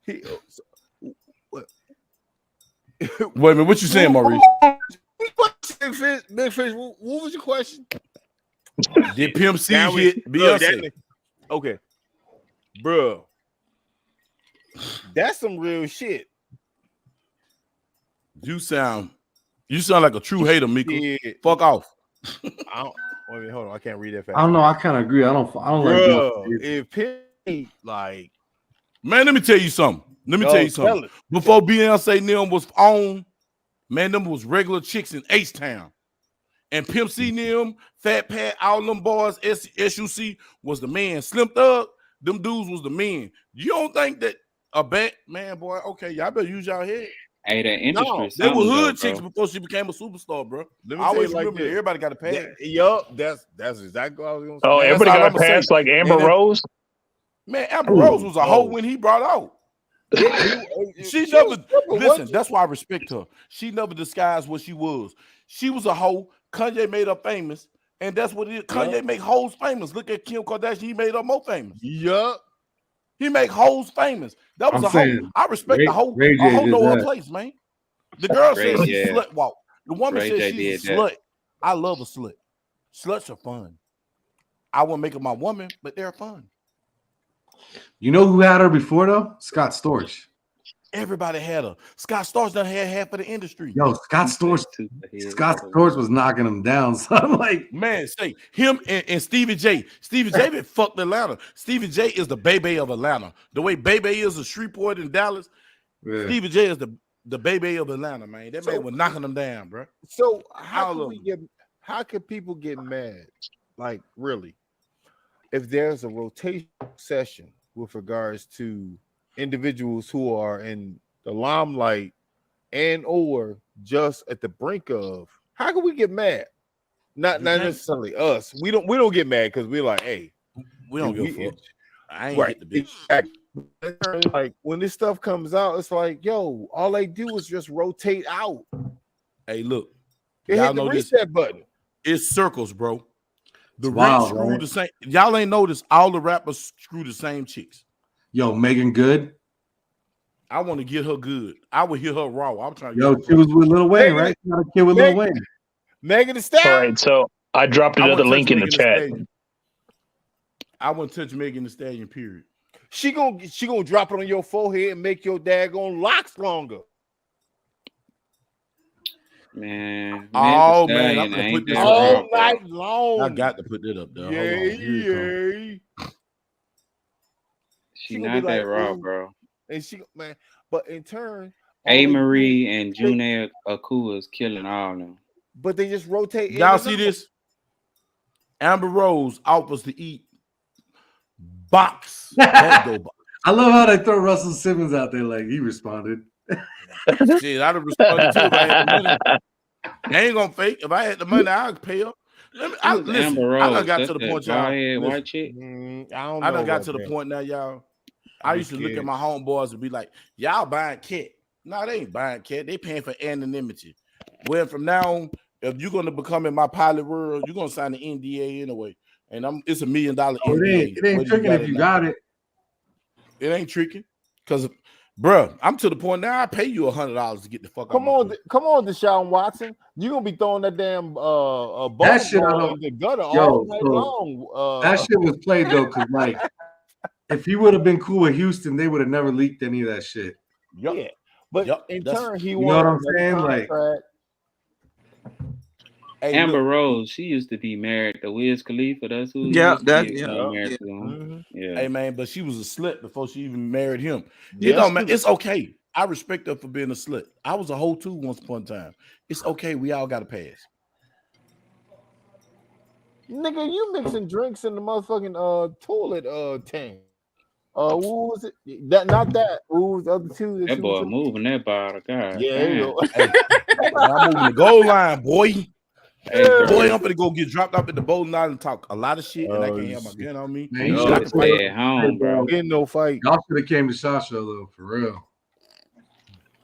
Wait a minute, what you saying, Maurice? Big Fish, what was your question? Did Pimp C hit Beyonce? Okay, bro, that's some real shit. You sound like a true hater, Mika. Yeah. Fuck off. I don't. Wait, hold on, I can't read that fast. I don't know. I kind of agree. I don't bro, like. If Pimp like, man, let me tell you something. Before Beyonce Nim was on, man, them was regular chicks in H-Town. And Pimp C Nim, Fat Pat, all them boys, SUC was the man. Slim Thug, them dudes was the men. You don't think that a bad man, boy? Okay, y'all better use y'all head. Hey, that industry. No, they were hood chicks before she became a superstar, bro. I always remember that everybody got a pass. Yup, that's exactly what I was gonna say. Oh, everybody got a pass like Amber Rose. Man, Amber Rose was a hoe when he brought out. She never listen. That's why I respect her. She never disguised what she was. She was a hoe. Kanye made her famous, and that's what it is. Kanye make hoes famous. Look at Kim Kardashian. He made her more famous. Yup. He make hoes famous. That was a hoe. I respect the hoe. A hoe know her place, man. The girl said she slut walk. The woman said she's a slut. I love a slut. Sluts are fun. I wouldn't make her my woman, but they're fun. You know who had her before though? Scott Storch. Everybody had her. Scott Storch done had half of the industry. Yo, Scott Storch was knocking him down. So I'm like, man, say him and Stevie J. Stevie J been fucked Atlanta. Stevie J is the baby of Atlanta. The way baby is a Shreveport in Dallas, Stevie J is the baby of Atlanta, man. That man was knocking them down, bro. So how can people get mad? Like really, if there's a rotation session with regards to individuals who are in the limelight and or just at the brink of, how can we get mad? Not necessarily us. We don't get mad because we're like, hey, we don't give a fuck. I ain't right. hit the bitch. Exactly. Like when this stuff comes out, it's like, yo, all they do is just rotate out. Hey, look, It y'all hit the know reset button. It's circles, bro. The Wow, rich screw right? the same. Y'all ain't noticed all the rappers screw the same chicks. Yo, Megan Good. I want to get her good. I would hear her raw. I'm trying to Yo, get her she was with Lil Wayne, right? She got a kid with Lil Wayne. Megan Thee All Stallion. right, so I dropped another link in the chat. I wouldn't touch Megan Thee Stallion, period. She gonna drop it on your forehead and make your daggone locks longer. Man, Oh Megan man, I'm Stallion gonna ain't put this that all raw, bro. night long. I got to put that up there. Hold on. Here it comes. She gonna not be that like, raw, ooh. bro. And she, man, but in turn, A. Marie and June Akua is killing all of them. but they just rotate. Y'all see this? Amber Rose offers to eat box. Go box. I love how they throw Russell Simmons out there like he responded. Shit, I'd have responded too if I had the money. I ain't gonna fake. If I had the money, I'd pay up. Listen, Amber I done Rose, got that's to the that point, y'all. bald-head Listen, white chick. I done got to the point now, y'all. I used to look at my homeboys and be like, y'all buying cat. No, they ain't buying cat. They paying for anonymity. Well, from now on, if you're gonna become in my pilot world, you're gonna sign the NDA anyway. And it's $1 million NDA. It ain't tricking if you got it. It ain't tricking. Because, bro, I'm to the point now. I pay you $100 to get the fuck out. Come on, Deshaun Watson. You're gonna be throwing that damn That shit I ball don't- in the gutter Yo, all night so long. that shit was played though, because like if he would have been cool with Houston, they would have never leaked any of that shit. Yeah, but in turn, he you know what I'm wanted saying? another Like, contract. Hey, Amber look. Rose, she used to be married to Wiz Khalifa. That's who Yeah, used to be married to him. Mhm. Yeah. Hey man, but she was a slut before she even married him. Yeah, It don't matter. It's okay. I respect her for being a slut. I was a hoe too once upon a time. It's okay. We all got to pass. Nigga, you mixing drinks in the motherfucking toilet tank. What was it? Not that. What was the other two that That you boy was moving that bottle. God Yeah, there you damn. go. Hey, I'm moving the goal line, boy. Hey, bro. Boy, I'm gonna go get dropped off at the bowling alley and talk a lot of shit, and I can't have my gun on me. man, You should should stay at home, bro. Getting no fight. Y'all should have came to Shot Show though, for real.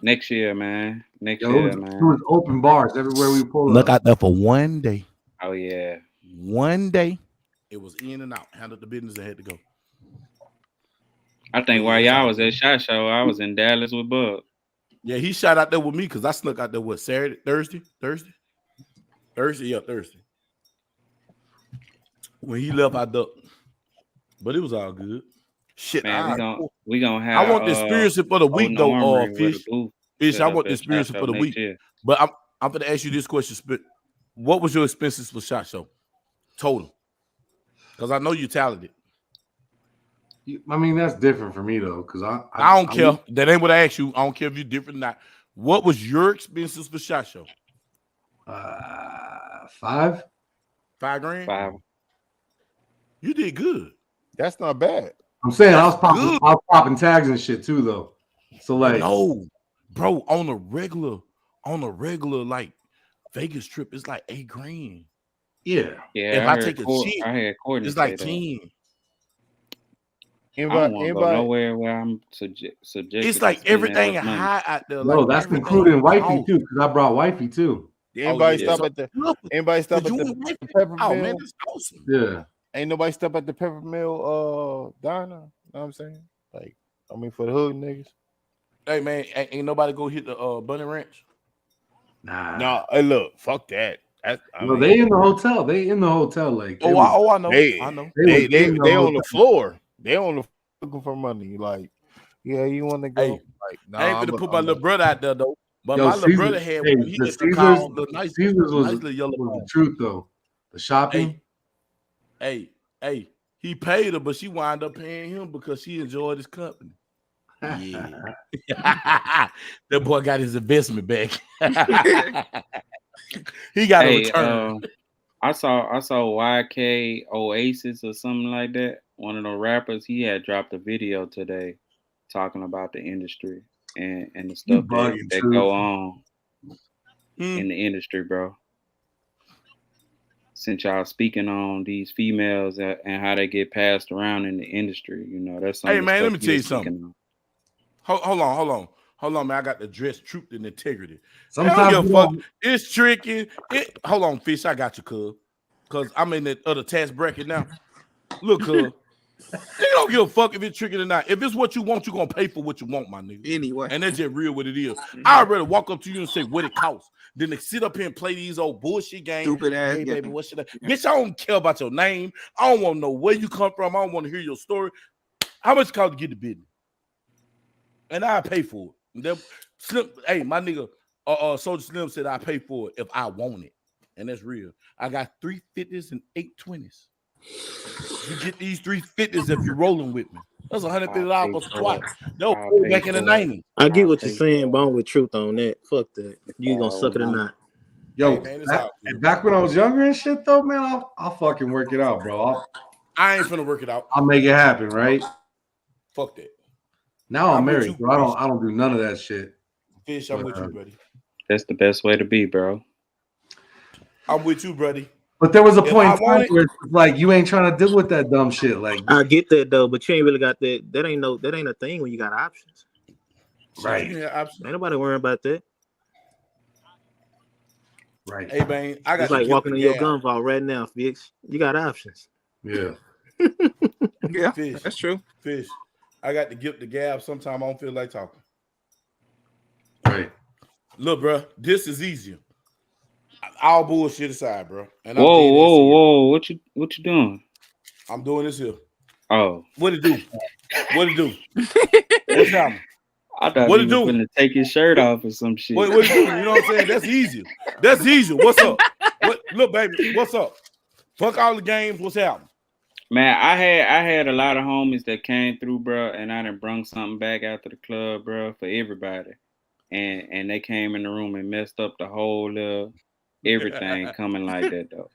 Next year, man. Next Yo, year, it man. was open bars everywhere we pull Look up. out there for one day. Oh yeah. One day, it was in and out. Handled the business and had to go. I think while y'all was at Shot Show, I was in Dallas with Bug. Yeah, he shot out there with me because I snuck out there what Thursday. Yeah, Thursday. When he left, I ducked, but it was all good. Shit, Man, we gonna have. I want the experience for the week though, Fish. Fish, I want the experience for the week. But I'm gonna ask you this question: what was your expenses for Shot Show total? Because I know you're talented. I mean, that's different for me though, because I don't care. That ain't what I asked you. I don't care if you're different or not. What was your expenses for Shot Show? $5. $5,000. $5. You did good. That's not bad. I'm saying I was popping tags and shit too though. So like, no, bro, on a regular like Vegas trip, it's like $8,000. Yeah. If I take a cheat, it's like 10. I don't want to go nowhere where I'm subjected. It's like everything high out there. No, like that's including wifey too, because I brought wifey too. Anybody stop at the Pepper Oh Mill? man, that's awesome. Yeah. Ain't nobody stop at the Pepper Mill diner. Know what I'm saying? Like, I mean, for the hood niggas. Hey man, ain't nobody go hit the Bunny Ranch? Nah. No, hey, look, fuck that. They in the hotel. They in the hotel. Like, I know. I know. They on the floor. They on the floor looking for money. Like, yeah, you want to go? Hey, like, nah, I ain't finna put my little brother out there though. But Yo, my little brother had one. He had the call the nice little yellow was phone. the truth though. The shopping. Hey, he paid her, but she wound up paying him because she enjoyed his company. Yeah. That boy got his investment back. He got a return. I saw YK Oasis or something like that. One of the rappers, he had dropped a video today talking about the industry and the stuff that go on in the industry, bro. since y'all speaking on these females and how they get passed around in the industry, you know, that's something. Hey man, let me tell you something. Hold on, man. I got to dress truth and integrity. Sometimes fuck. It's tricky. Hold on, Fish. I got you, cuz I'm in the other tax bracket now. Look, cuz. They don't give a fuck if it's tricky or not. If it's what you want, you're gonna pay for what you want, my nigga. Anyway. And that's just real what it is. I'd rather walk up to you and say what it costs than to sit up here and play these old bullshit games. Stupid ass. Hey, baby, what should I? Bitch, I don't care about your name. I don't want to know where you come from. I don't want to hear your story. How much it cost to get the business? And I pay for it. Slim, hey, my nigga, Soldier Slim said I pay for it if I want it. And that's real. I got 350s and 820s. You get these 350s if you're rolling with me. That's $150 for squat. They'll pull back in the 90s. I get what you're saying, but I'm with truth on that. Fuck that. You gonna suck it or not? Yo, hey, man, back when I was younger and shit, though, man, I'll fucking work it out, bro. I ain't finna work it out. I'll make it happen, right? Fuck that. Now I'm married, bro. I don't do none of that shit. Fish, I'm with you, buddy. That's the best way to be, bro. I'm with you, buddy. But there was a point in time where it's like you ain't trying to deal with that dumb shit. Like I get that though, but you ain't really got that. That ain't a thing when you got options. Right. Ain't nobody worrying about that. Right. Hey man, I got it's like walking in your gun vault right now, bitch. You got options. Yeah. Yeah, Fish, that's true. Fish. I got to give the gab. Sometimes I don't feel like talking. Right. Look, bro, this is easier. All bullshit aside, bro. And whoa! What you doing? I'm doing this here. Oh, what it do? What it do? What's happening? I thought what he was gonna take his shirt off or some shit. What it do? You know what I'm saying? That's easier. That's easier. What's up? Look, baby, what's up? Fuck all the games. What's happening? Man, I had a lot of homies that came through, bro, and I done brung something back after the club, bro, for everybody. And they came in the room and messed up the whole everything coming like that though.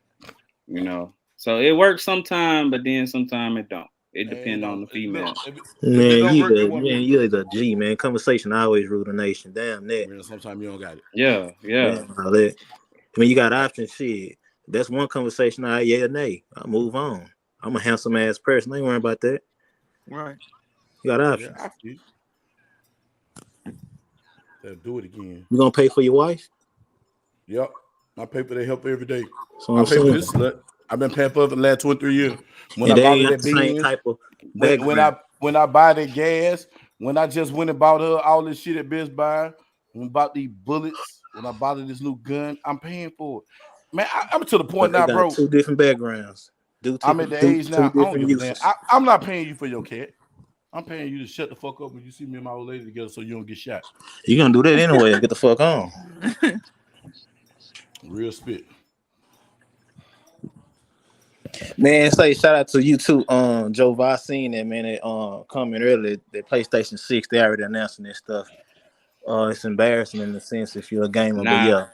You know. So it works sometime, but then sometime it don't. It depends on the female. Man, you a G, man. Conversation always rule the nation. Damn that. Sometimes you don't got it. Yeah. Damn, all that. I mean, you got options, shit. That's one conversation. Yeah or nay. I move on. I'm a handsome ass person. I ain't worrying about that. Right. You got options. Yeah, do it again. You gonna pay for your wife? Yep. I pay for their help every day. So I pay for this slut. I've been paying for it for the last 2 or 3 years. When I bought that beans, type of when I buy the gas, when I just went and bought her all this shit at Best Buy, when I bought these bullets, when I bought her this new gun, I'm paying for it. Man, I'm to the point now, bro. 2 different backgrounds. I'm at the age now. I don't give a damn. I'm not paying you for your cat. I'm paying you to shut the fuck up when you see me and my old lady together so you don't get shot. You're gonna do that anyway. Get the fuck on. Real spit. Man, say shout out to you too, Joe Vi. I seen that, man. They coming early. The PlayStation 6, they already announcing this stuff. It's embarrassing in the sense if you're a gamer, but yeah.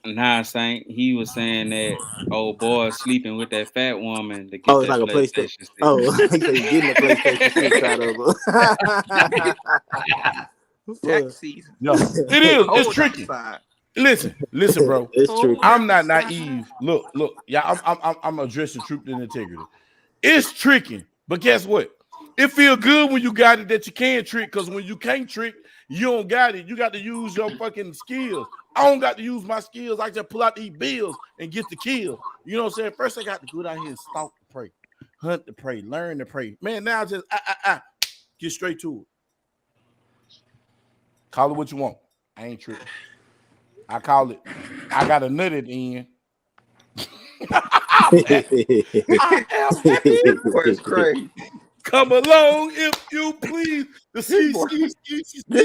Nah, Saint. He was saying that old boy sleeping with that fat woman to get it's like a PlayStation 6. Oh, he said he's getting a PlayStation 6 out of it. Tax season. No, it is. It's tricky. Listen, bro. It's tricky. I'm not naive. Look. Yeah, I'm addressing truth and integrity. It's tricky, but guess what? It feels good when you got it that you can trick, because when you can't trick, you don't got it. You got to use your fucking skills. I don't got to use my skills. I just pull out these bills and get the kill. You know what I'm saying? First, I got to go out here and stalk the prey, hunt the prey, learn the prey. Man, now just get straight to it. Call it what you want. I ain't tripping. I call it. I got a nut at the end. That's crazy. Come along if you please. This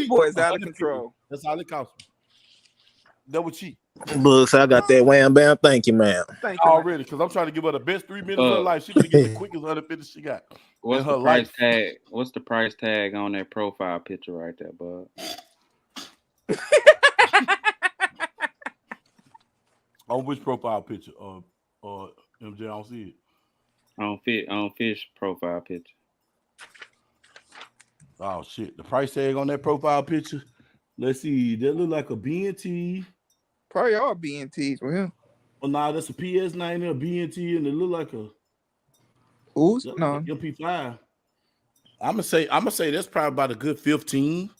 boy is out of control. That's all it costs me. Double cheap. Books, I got that wham bam. Thank you, ma'am. Already, because I'm trying to give her the best 3 minutes of her life. She can get the quickest 150 she got. What's the price tag? What's the price tag on that profile picture right there, bud? On which profile picture? MJ, I don't see it. On Fish profile picture. Oh shit! The price tag on that profile picture. Let's see. That look like a BNT. Probably all BNTs with him. Oh, nah, that's a PS90 or BNT, and it look like a No. Ep.5. I'm gonna say that's probably about a good 15,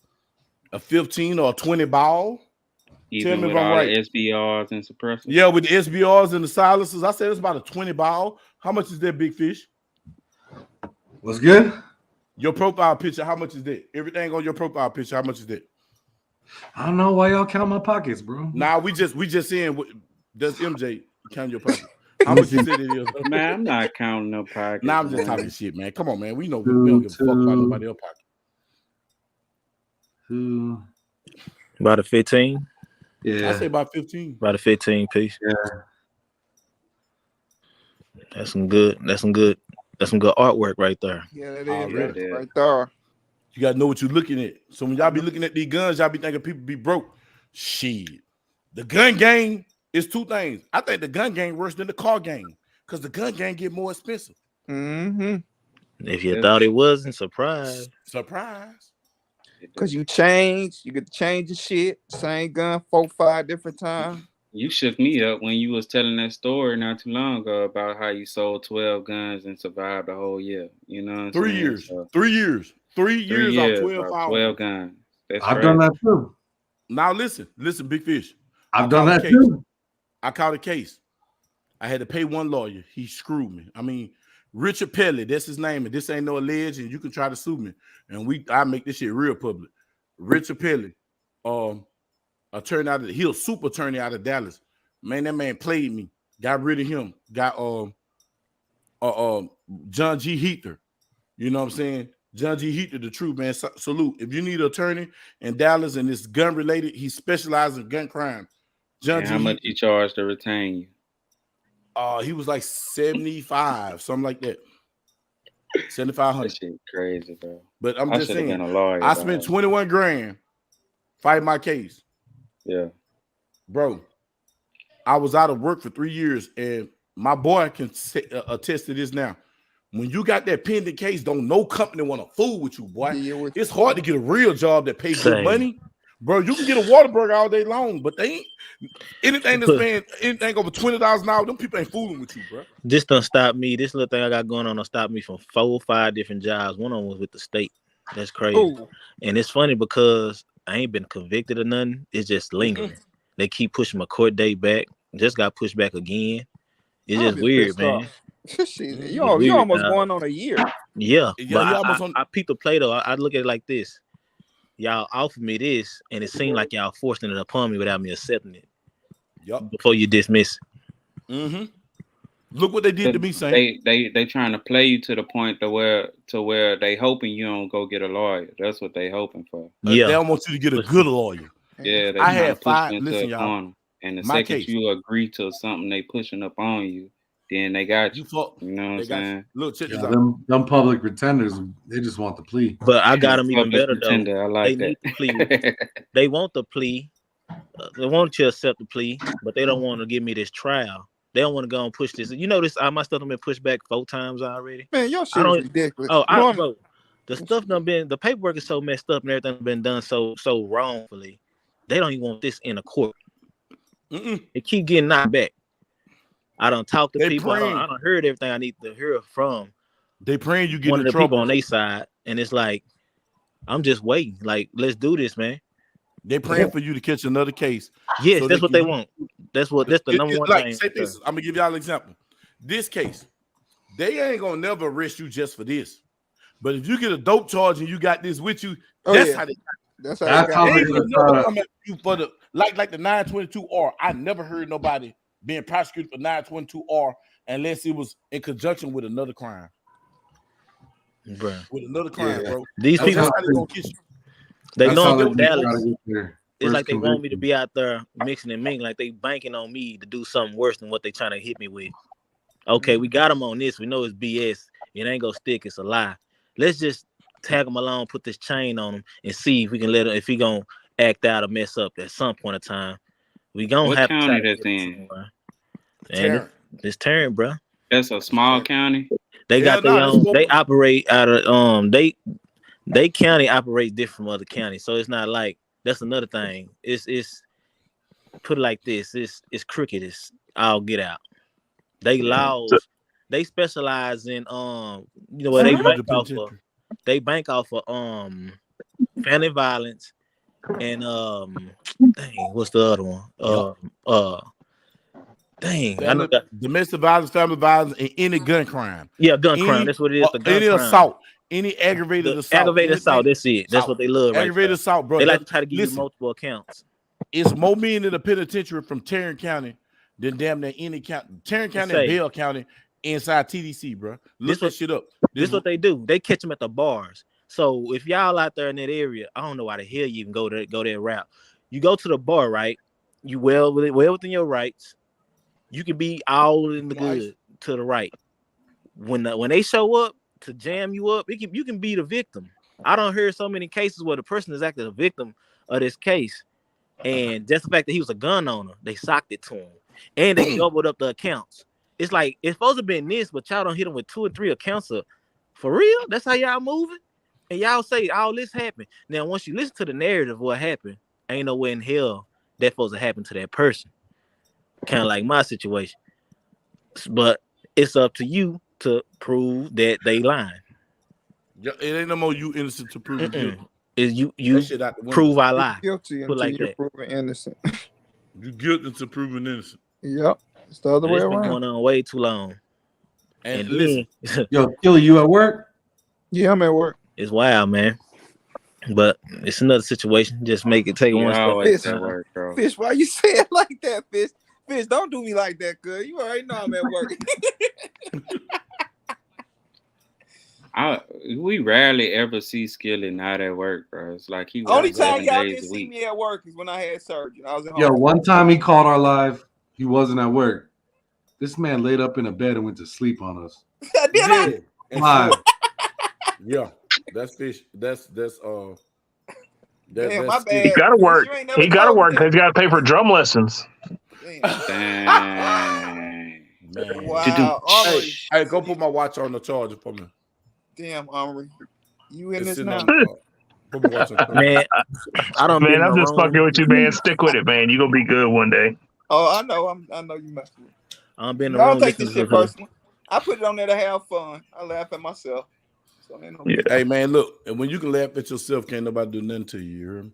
a 15 or a 20 ball. Tell Even me if with I'm all the right. SBRs and suppressors. Yeah, with the SBRs and the silencers, I said it's about a 20 ball. How much is that, Big Fish? What's good? Your profile picture, how much is that? Everything on your profile picture, how much is that? I don't know why y'all count my pockets, bro. Nah, we just saying does MJ count your pocket? How Let me much you see. said it is? Man, I'm not counting no pockets. Nah, I'm just man. talking shit, man. Come on, man. We know we don't give a fuck about nobody else's pocket. About a 15. Yeah. I say about 15. About a 15 piece. Yeah. That's some good artwork right there. Yeah, that is Already. right there. You gotta know what you're looking at. So when y'all be looking at these guns, y'all be thinking people be broke. Shit. The gun game is two things. I think the gun game worse than the car game because the gun game get more expensive. Mm-hmm. If you thought it wasn't, surprise. Because you change, you get to change the shit. Same gun 4-5 different times. You shook me up when you was telling that story not too long ago about how you sold 12 guns and survived the whole year. You know what I'm 3 saying? years. So, 3 years. 3 years off 12 off hours. 12 guns. That's I've done that too. Now listen, Big Fish. I've done that too. I caught a case. I had to pay one lawyer. He screwed me. I mean, Richard Pelly, that's his name, and this ain't no alleged, and you can try to sue me. And I make this shit real public. Richard Pelly, attorney he was super attorney out of Dallas. Man, that man played me. Got rid of him. Got John G. Heather. You know what I'm saying? John G. Heather, the truth, man. Salute. If you need an attorney in Dallas and it's gun related, he specializes in gun crime. John G. How much he charged to retain you? He was like 75, something like that. 7,500. That shit crazy, bro. But I'm just saying, been a lawyer, I spent 21 grand fighting my case. Yeah. Bro, I was out of work for 3 years, and my boy can attest to this now. When you got that pending case, don't no company want to fool with you, boy. It's hard to get a real job that pays good money. Bro, you can get a Whataburger all day long, but they ain't anything that's paying anything over $20 an hour. Them people ain't fooling with you, bro. This done stop me. This little thing I got going on stop me from 4 or 5 different jobs. One of them was with the state. That's crazy. Ooh. And it's funny because I ain't been convicted of nothing. It's just lingering. They keep pushing my court date back. Just got pushed back again. It's just weird, man. You almost going on a year. Yeah, but I peeped the play though. I look at it like this. Y'all offered me this, and it seemed like y'all forcing it upon me without me accepting it. Yep. Before you dismiss it. Mm-hmm. Look what they did to me, Saint. They trying to play you to the point to where they hoping you don't go get a lawyer. That's what they hoping for. Yeah, they don't want you to get a good lawyer. Yeah, they I had 5. into Listen, y'all. corner. And the second you agree to something they pushing up on you, then they got you. You know what I'm saying? Look, check this Yeah, out. them public pretenders, they just want the plea. But I got them even better though. I like they that. Need the plea. They want the plea. They want you to accept the plea, but they don't want to give me this trial. They don't want to go and push this. You know this. My stuff done been pushed back 4 times already. Man, your shit is ridiculous. Bro, the stuff the paperwork is so messed up and everything been done so wrongfully. They don't even want this in a court. They keep getting knocked back. I don't talk to people. I don't heard everything I need to hear from. They praying you get one in of the trouble. people on their side, and it's like, I'm just waiting. Like, let's do this, man. They praying for you to catch another case. Yes, so that's what they want. That's the number one thing. Say this, I'm gonna give y'all an example. This case, they ain't gonna never arrest you just for this. But if you get a dope charge and you got this with you, that's how they. That's how they got you for the like the 922R. I never heard nobody being prosecuted for 922R unless it was in conjunction with another crime. Bruh. With another crime, bro. These people, they gonna kiss you. They know I'm in Dallas. It's like they conviction. want me to be out there mixing and mingling, like they banking on me to do something worse than what they trying to hit me with. Okay, we got them on this. We know it's BS. It ain't gonna stick. It's a lie. Let's just tag him along, put this chain on him, and see if we can let him. If he gonna act out or mess up at some point in time, we gonna what have county to. That's in? And it's Tarrant, bro. That's a small county. They got their own. They operate out of They county operates different from other counties, so it's not like that's another thing. It's put it like this. It's crooked. I'll get out. They laws, they specialize in where they bank off of family violence and dang, what's the other one? Dang, I know that. Domestic violence, family violence, and any gun crime. Yeah, gun crime. That's what it is. The gun any crime. assault, any aggravated assault. Aggravated assault. That's it. That's what they love. Aggravated assault, bro. They like to try to give you multiple accounts. It's more mean in the penitentiary from Tarrant County than damn near any county. Tarrant County and Bell County inside TDC, bro. Look that shit up. This is what they do. They catch them at the bars. So if y'all out there in that area, I don't know why the hell you can go that route. You go to the bar, right? You well within your rights. You can be all in the good to the right. When they show up to jam you up, you can be the victim. I don't hear so many cases where the person is actually a victim of this case, and just the fact that he was a gun owner, they socked it to him, and they doubled up the accounts. It's like it's supposed to be this, but y'all don't hit them with 2 or 3 accounts of, for real. That's how y'all moving, and y'all say all this happened. Now, once you listen to the narrative of what happened, ain't no way in hell that's supposed to happen to that person. Kind of like my situation, but it's up to you to prove that they lying. It ain't no more you innocent to prove guilty. Is you prove I lie. You're guilty until you're proven innocent. You guilty to proving innocent. Yep, it's the other way around. Been going on way too long. And listen, yo, Killer, you at work? Yeah, I'm at work. It's wild, man. But it's another situation. Just make it take one step. Fish, why you say it like that, Fish? Fish, don't do me like that, girl. You already know I'm at work. We rarely ever see Skillet not at work, bro. It's like he only time y'all didn't see me at work is when I had surgery. I was at home. One time he called our live. He wasn't at work. This man laid up in a bed and went to sleep on us. Did I? Live. Yeah, that's Fish. That's Damn, my bad. He gotta work. He gotta work because he gotta pay for drum lessons. Dang. Wow. Hey, go put my watch on the charger for me. Damn, Omri. You in this now? Put my watch on. Man, I'm just fucking with you, man. Stick with it, man. You gonna be good one day. Oh, I know. I know you messing with me. I don't take this shit personal. I put it on there to have fun. I laugh at myself. So Hey man, look, and when you can laugh at yourself, can't nobody do nothing to you. You hear me?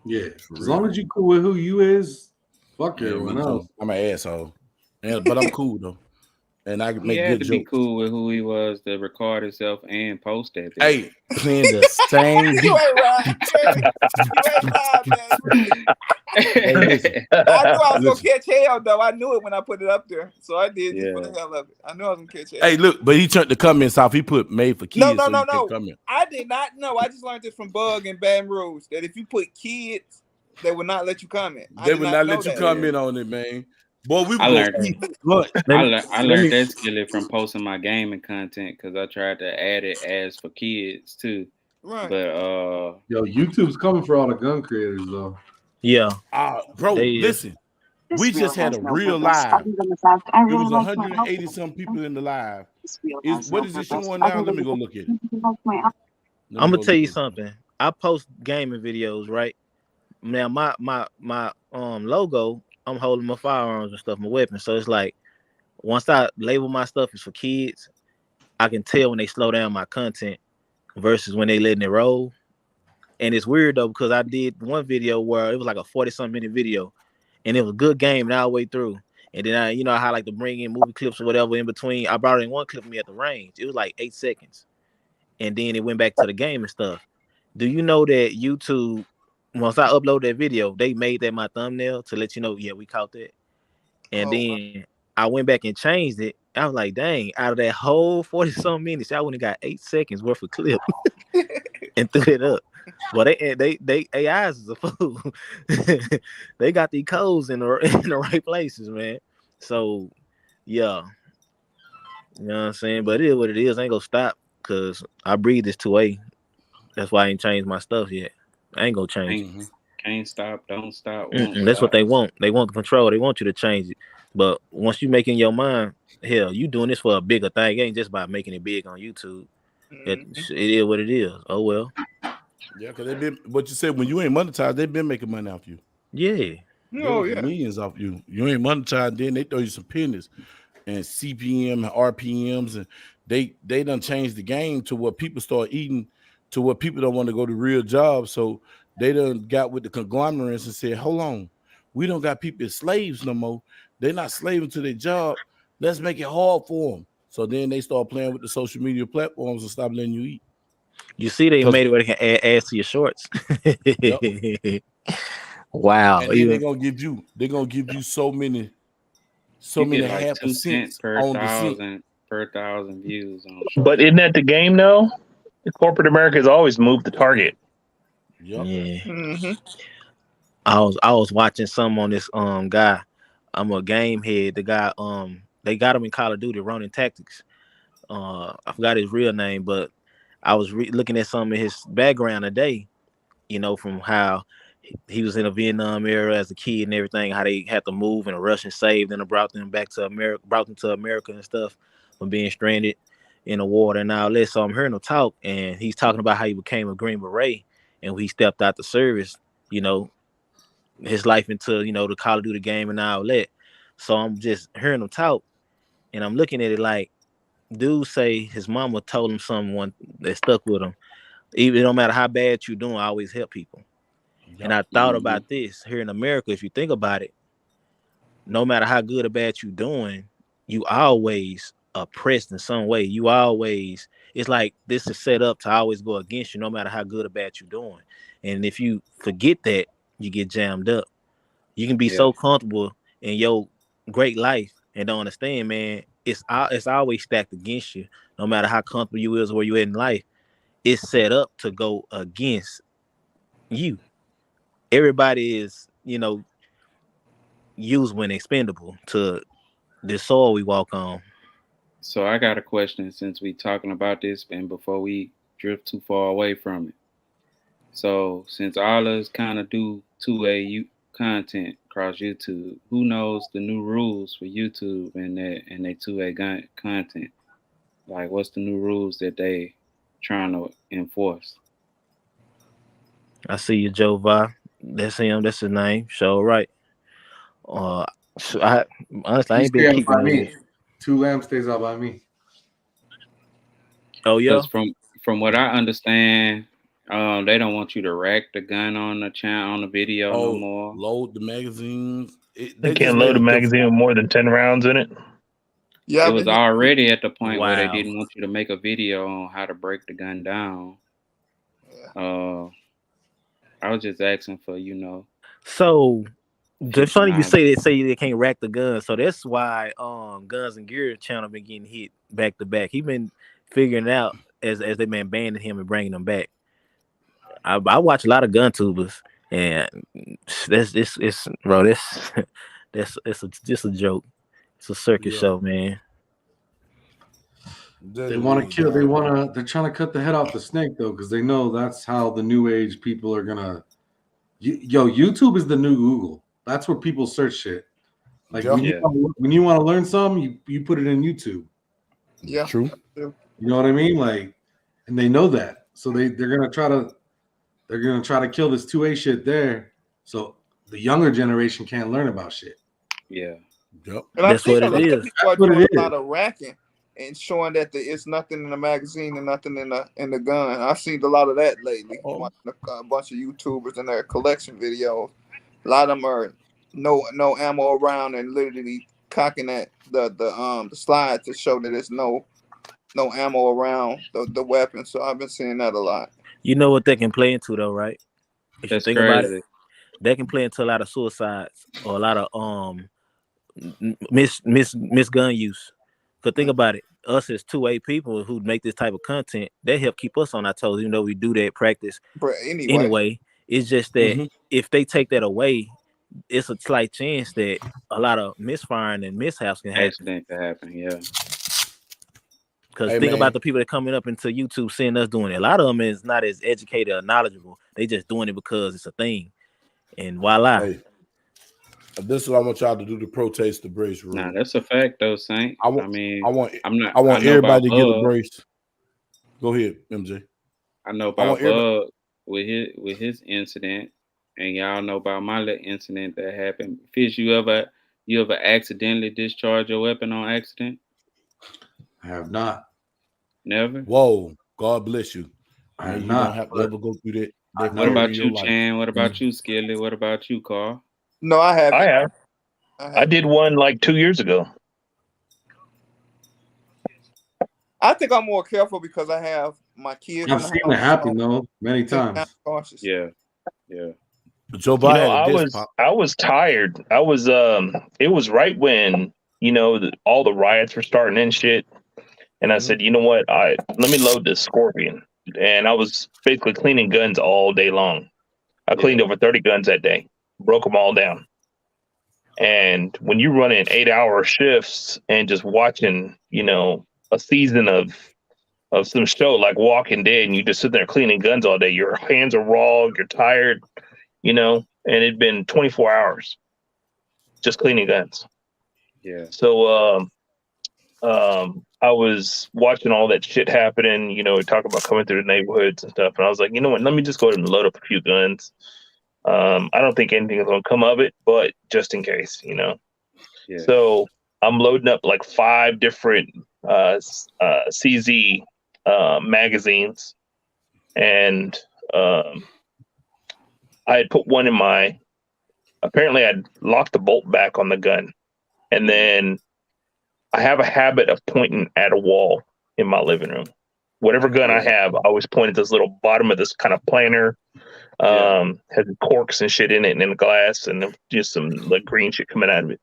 Yeah, as long as you cool with who you is, fuck everyone else. I'm an asshole, but I'm cool though, and I can make good jokes. Be cool with who he was to record himself and post that. Hey, playing the same beat. You ain't right. Man. I knew I was gonna catch hell though. I knew it when I put it up there, so I did just for the hell of it. I knew I was gonna catch hell. Hey, look, but he turned the comments off. He put "made for kids." No. I did not know. I just learned this from Bug and Baton Rouge that if you put kids, they would not let you comment. They would not let you comment on it, man. Boy, I learned that Skillet from posting my gaming content because I tried to add it as for kids too. Right. But YouTube's coming for all the gun creators though. Yeah. Bro, listen. We just had a real live. It was 180 some people in the live. What is it showing now? Let me go look at it. I'm gonna tell you something. I post gaming videos, right? Now my logo, I'm holding my firearms and stuff, my weapons. So it's like once I label my stuff as for kids, I can tell when they slow down my content versus when they letting it roll. And it's weird though, because I did one video where it was like a 40-something minute video, and it was a good game all the way through. And then I like to bring in movie clips or whatever in between. I brought in one clip of me at the range. It was like 8 seconds. And then it went back to the game and stuff. Do you know that YouTube, once I upload that video, they made that my thumbnail to let you know, yeah, we caught that. And then I went back and changed it. I was like, dang, out of that whole 40-something minutes, I only got 8 seconds worth of clip and threw it up. Well, they AIs is a fool. They got these codes in the right places, man. So, yeah. You know what I'm saying? But it is what it is. I ain't gonna stop because I breathe this 2A. That's why I ain't changed my stuff yet. I ain't gonna change it. Can't stop, don't stop. That's what they want. They want the control. They want you to change it. But once you make in your mind, hell, you doing this for a bigger thing. It ain't just about making it big on YouTube. It is what it is. Oh, well. Yeah, because they've been, what you said, when you ain't monetized, they've been making money off you. Yeah. They're making millions off you. You ain't monetized, then they throw you some pennies and CPM and RPMs, and they done changed the game to what people start eating, to what people don't want to go to real jobs. So they done got with the conglomerates and said, hold on, we don't got people as slaves no more. They're not slaving to their job. Let's make it hard for them. So then they start playing with the social media platforms and stop letting you eat. You see, they made it where they can add ads to your shorts. Yep. Wow. And then they're gonna give you so many You get like half 2 cents cents on the cent. per thousand views on But isn't that the game though? The corporate America has always moved the target. Yep. Yeah. Mm-hmm. I was watching some on this guy. I'm a game head. The guy they got him in Call of Duty running tactics. I forgot his real name, but I was looking at some of his background today. You know, from how he was in a Vietnam era as a kid and everything, how they had to move and a Russian saved and brought them back to America, brought them to America and stuff from being stranded in the water and all that. So I'm hearing him talk, and he's talking about how he became a Green Beret and when he stepped out the service, you know, his life into, you know, the Call of Duty game and all that. So I'm just hearing him talk, and I'm looking at it like, dude say his mama told him someone that stuck with him. Even no matter how bad you're doing, I always help people. Yep. And I thought about this here in America. If you think about it, no matter how good or bad you're doing, you always oppressed in some way. You always, it's like this is set up to always go against you, no matter how good or bad you're doing. And if you forget that, you get jammed up. You can be so comfortable in your great life and don't understand, man. It's always stacked against you, no matter how comfortable you is where you at in life. It's set up to go against you. Everybody is, you know, used when expendable to the soil we walk on. So I got a question since we talking about this and before we drift too far away from it. So since all of us kind of do 2A content across YouTube, who knows the new rules for YouTube and their 2A content? Like, what's the new rules that they trying to enforce? I see you, Joe Va. That's him. That's his name. Show right. So I honestly I ain't been keeping by me. 2 Lamb stays out by me. Oh yeah. Because from what I understand, they don't want you to rack the gun on the channel on the video no more. Load the magazines. They can't load a magazine with more than 10 rounds in it. Yeah, it was already at the point where they Wow. didn't want you to make a video on how to break the gun down. I was just asking for, you know. So it's funny you say they can't rack the gun. So that's why Guns and Gear channel been getting hit back to back. He been figuring it out as they been banning him and bringing him back. I watch a lot of gun tubers, and it's bro, that's just a joke. It's a circus show, man. They want to kill. They're trying to cut the head off the snake though, because they know that's how the new age people are gonna. YouTube is the new Google. That's where people search shit. Like when you want to learn something, you put it in YouTube. Yeah, true. You know what I mean? Like, and they know that, so they're gonna try to kill this 2A shit there, so the younger generation can't learn about shit. Yeah. Yep. And that's what it is. People are doing a lot of racking and showing that it's nothing in the magazine and nothing in the gun. I've seen a lot of that lately. Watching a bunch of YouTubers and their collection videos. A lot of them are no ammo around and literally cocking at the slide to show that there's no ammo around the weapon. So I've been seeing that a lot. You know what they can play into though, right? If That's you think crazy. about it, they can play into a lot of suicides or a lot of miss gun use. Cause think about it, us as 2A people who make this type of content, they help keep us on our toes, even though we do that practice. But anyway, it's just that if they take that away, it's a slight chance that a lot of misfiring and mishaps can happen. Accident can happen, yeah. Because think about the people that coming up into YouTube seeing us doing it. A lot of them is not as educated or knowledgeable. They just doing it because it's a thing. And voila. Hey, this is what I want y'all to do to protest the brace rule. Nah, that's a fact though, Saint. I want everybody to get a brace. Go ahead, MJ. I know about Bug with his incident. and y'all know about my little incident that happened. Fish, you ever accidentally discharge your weapon on accident? I have not. Never. Whoa, God bless you. I have You not. don't have to ever go through that. What about you, Chan? What about you, Skilly? What about you, Carl? No, I haven't. I have. I did one like 2 years ago. I think I'm more careful because I have my kids. I've seen it happen though many times. Cautious. Yeah. Joe Biden, I was tired. It was right when all the riots were starting and shit. And I said, you know what? Let me load this Scorpion. And I was basically cleaning guns all day long. I cleaned over 30 guns that day, broke them all down. And when you run in 8-hour shifts and just watching, a season of some show like Walking Dead, and you just sit there cleaning guns all day, your hands are raw, you're tired, and it'd been 24 hours just cleaning guns. Yeah. So I was watching all that shit happening, talk about coming through the neighborhoods and stuff. And I was like, you know what, let me just go ahead and load up a few guns. I don't think anything is going to come of it, but just in case, Yeah. So I'm loading up like 5 different CZ magazines. And I had put one in apparently I'd locked the bolt back on the gun. And then I have a habit of pointing at a wall in my living room. Whatever gun I have, I always point at this little bottom of this kind of planer. Has corks and shit in it and in the glass and just some like green shit coming out of it.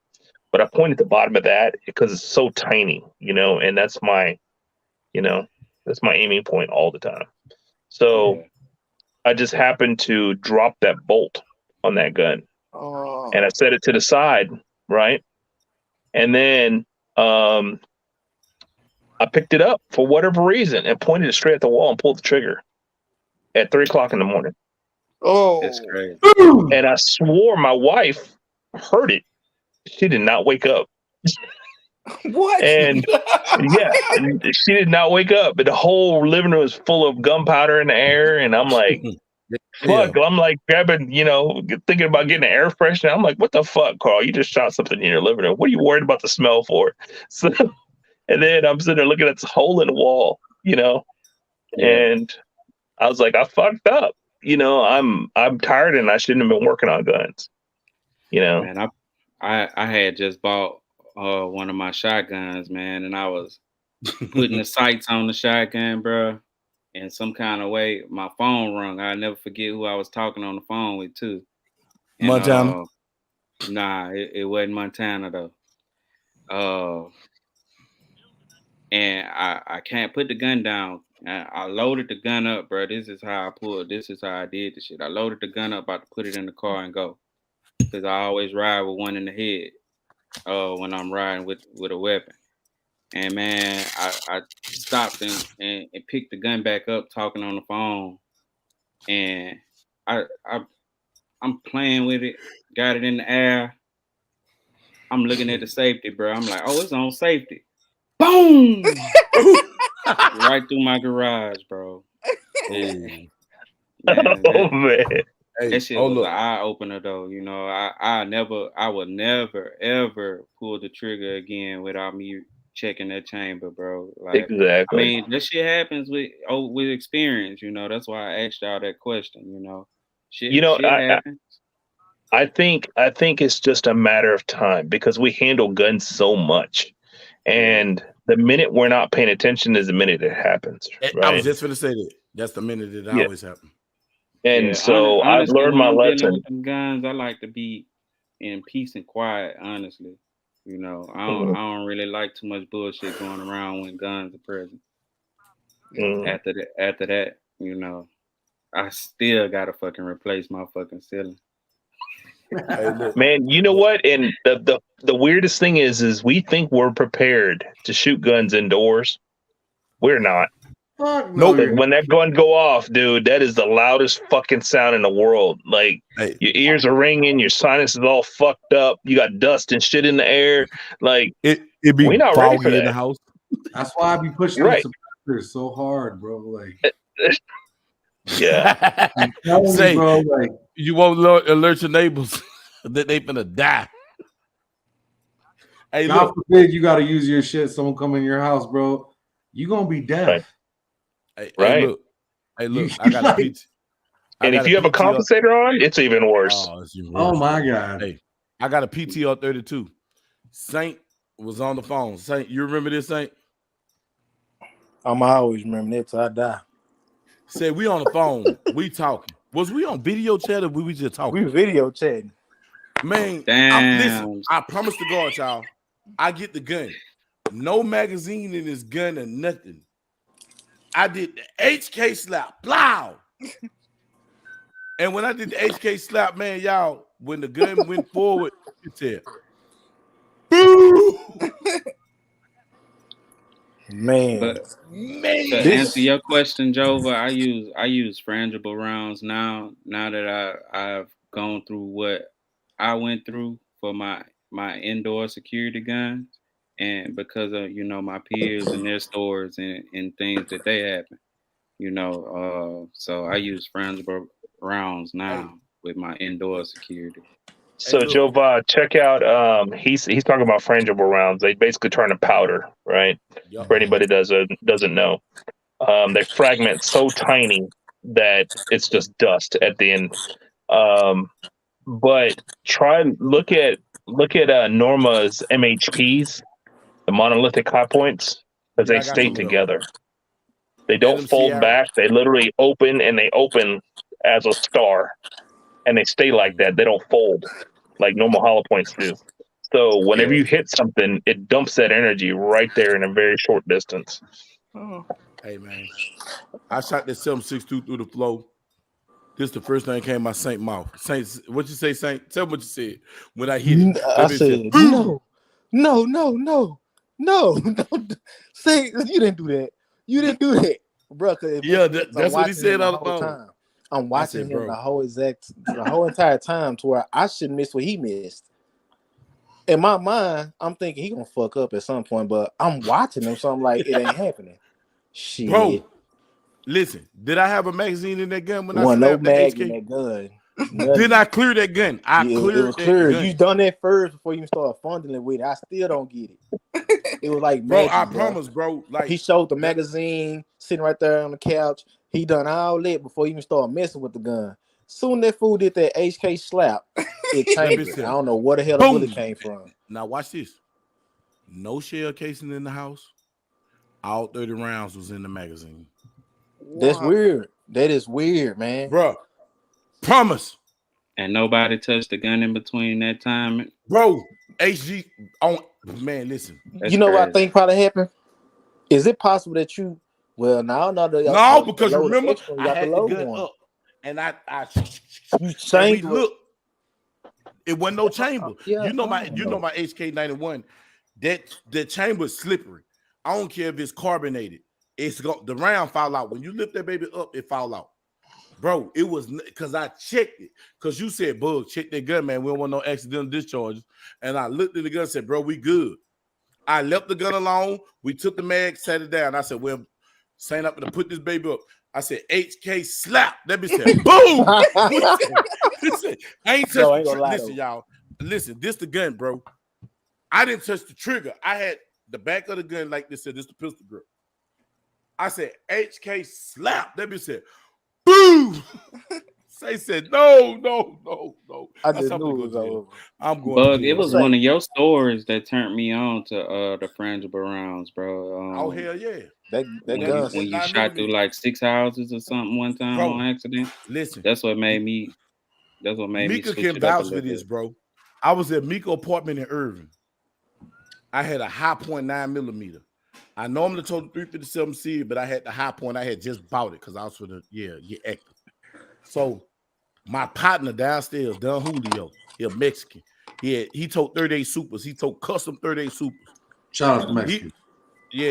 But I point at the bottom of that because it's so tiny, and that's my aiming point all the time. So I just happened to drop that bolt on that gun. And I set it to the side, right? And then I picked it up for whatever reason and pointed it straight at the wall and pulled the trigger at 3:00 in the morning. Oh, that's crazy. And I swore my wife heard it. She did not wake up. What? And she did not wake up. But the whole living room was full of gunpowder in the air. And I'm like, fuck. I'm like grabbing, thinking about getting an air freshener. I'm like, what the fuck, Carl? You just shot something in your living room. What are you worried about the smell for? So, and then I'm sitting there looking at this hole in the wall, and I was like, I fucked up. I'm tired and I shouldn't have been working on guns. Man, I had just bought one of my shotguns, man, and I was putting the sights on the shotgun, bro. In some kind of way, my phone rung. I'll never forget who I was talking on the phone with too. And, Montana? Nah, it wasn't Montana though. And I can't put the gun down. I loaded the gun up, bro. This is how I pulled. This is how I did the shit. I loaded the gun up, about to put it in the car and go. Because I always ride with one in the head when I'm riding with a weapon. And man, I stopped and picked the gun back up, talking on the phone. And I'm playing with it, got it in the air. I'm looking at the safety, bro. I'm like, oh, it's on safety. Boom! Right through my garage, bro. Man, man. That shit was an eye opener, though. I would never ever pull the trigger again without me checking that chamber, bro. Like, exactly. I mean, that shit happens with experience. That's why I asked y'all that question. Shit happens. I think it's just a matter of time because we handle guns so much, and the minute we're not paying attention is the minute it happens. Right? I was just going to say that. That's the minute it always happens. And so I've learned my lesson. With them guns, I like to be in peace and quiet. Honestly, I don't really like too much bullshit going around when guns are present. After that, I still gotta fucking replace my fucking ceiling. Man, you know what? And the weirdest thing is we think we're prepared to shoot guns indoors. We're not. Nope. When that gun go off, dude, that is the loudest fucking sound in the world. Like your ears are ringing, your sinus is all fucked up, you got dust and shit in the air. Like it be we not ready for foggy that. in the house. That's why I be pushing those suppressors so hard, bro. Like Yeah. Say, bro, like, you won't alert your neighbors that they finna die. Hey, God look. forbid you got to use your shit. Someone come in your house, bro. You gonna be deaf. Hey, Right. Hey, look. I got a like, PT. And if you have a compensator on, it's even worse. Oh, it's even worse. Oh my God. Hey, I got a PTR 32. Saint was on the phone. Saint, you remember this, Saint? I'm always remember that till I die. Said we on the phone. We talking. Was we on video chat or we just talking? We video chatting. Man, Damn. listen, I promise to God, y'all, I get the gun. No magazine in this gun or nothing. I did the HK slap. Blow. And when I did the HK slap, man, y'all, when the gun went forward, it said, boo! Man. But to answer your question, Jova, I use frangible rounds now. Now that I've gone through what I went through for my indoor security guns, and because of my peers and their stores and things that they happen, so I use frangible rounds now with my indoor security. So Jova, check out. He's talking about frangible rounds. They basically turn to powder, right? Yep. For anybody doesn't know, they fragment so tiny that it's just dust at the end. But look at Norma's MHPs, the monolithic high points, because they stay together. They don't fold back. They literally open, and they open as a star, and they stay like that. They don't fold like normal hollow points do. So whenever you hit something, it dumps that energy right there in a very short distance. Hey, man, I shot this 7.62 through the flow. This the first thing that came out my Saint mouth. Saint, what you say, Saint? Tell me what you said when I hit it. I said, no. Say, you didn't do that. You didn't do that, bro. Yeah, that's what he said all the time. I'm watching him the whole entire time to where I shouldn't miss what he missed. In my mind, I'm thinking he gonna fuck up at some point, but I'm watching him, so I'm like, it ain't happening. Shit. Bro, listen, did I have a magazine in that gun when I no slapped mag HK? in that gun. Did I clear that gun? It was clear. Gun. You done that first before you even start fondling with it. I still don't get it. It was like bro, magic, I promise, bro. Like he showed the magazine sitting right there on the couch. He done all that before he even started messing with the gun. Soon that fool did that HK slap. It changed. I don't know where the hell the bullet came from. Now watch this. No shell casing in the house. All 30 rounds was in the magazine. That's weird. That is weird, man. Bro, promise. And nobody touched the gun in between that time. Bro, HG on man, listen. You know what I think probably happened? Is it possible that you because remember I had the gun up and I changed. Look, it wasn't no chamber. Yeah, you know my HK91. That chamber is slippery. I don't care if it's carbonated. The round fall out. When you lift that baby up, it fall out. Bro, it was because I checked it. Because you said, Bug, check that gun, man. We don't want no accidental discharges. And I looked at the gun and said, bro, we good. I left the gun alone. We took the mag, sat it down. I said, well, Saint up to put this baby up. I said, HK slap. That bitch said, boom. Listen, I ain't touched the trigger. Listen, y'all. Listen, this the gun, bro. I didn't touch the trigger. I had the back of the gun like this. Said, this the pistol grip. I said, HK slap. That bitch said, boom. Say said, no. I just knew it was over. I'm going. Bug, it was one of your stories that turned me on to the frangible rounds, bro. Oh hell yeah! That gun when you shot through like 6 houses or something one time on accident. Listen, that's what made me. That's what made Mika me switch can it up vouch for this, bro. I was at Mika apartment in Irving. I had a high point 9mm. I normally told the 357C, but I had the high point. I had just bought it because I was for the active. So my partner downstairs, Don Julio, he a Mexican. He told 38 Supers. He told custom 38 Supers. Shout out to Mexican.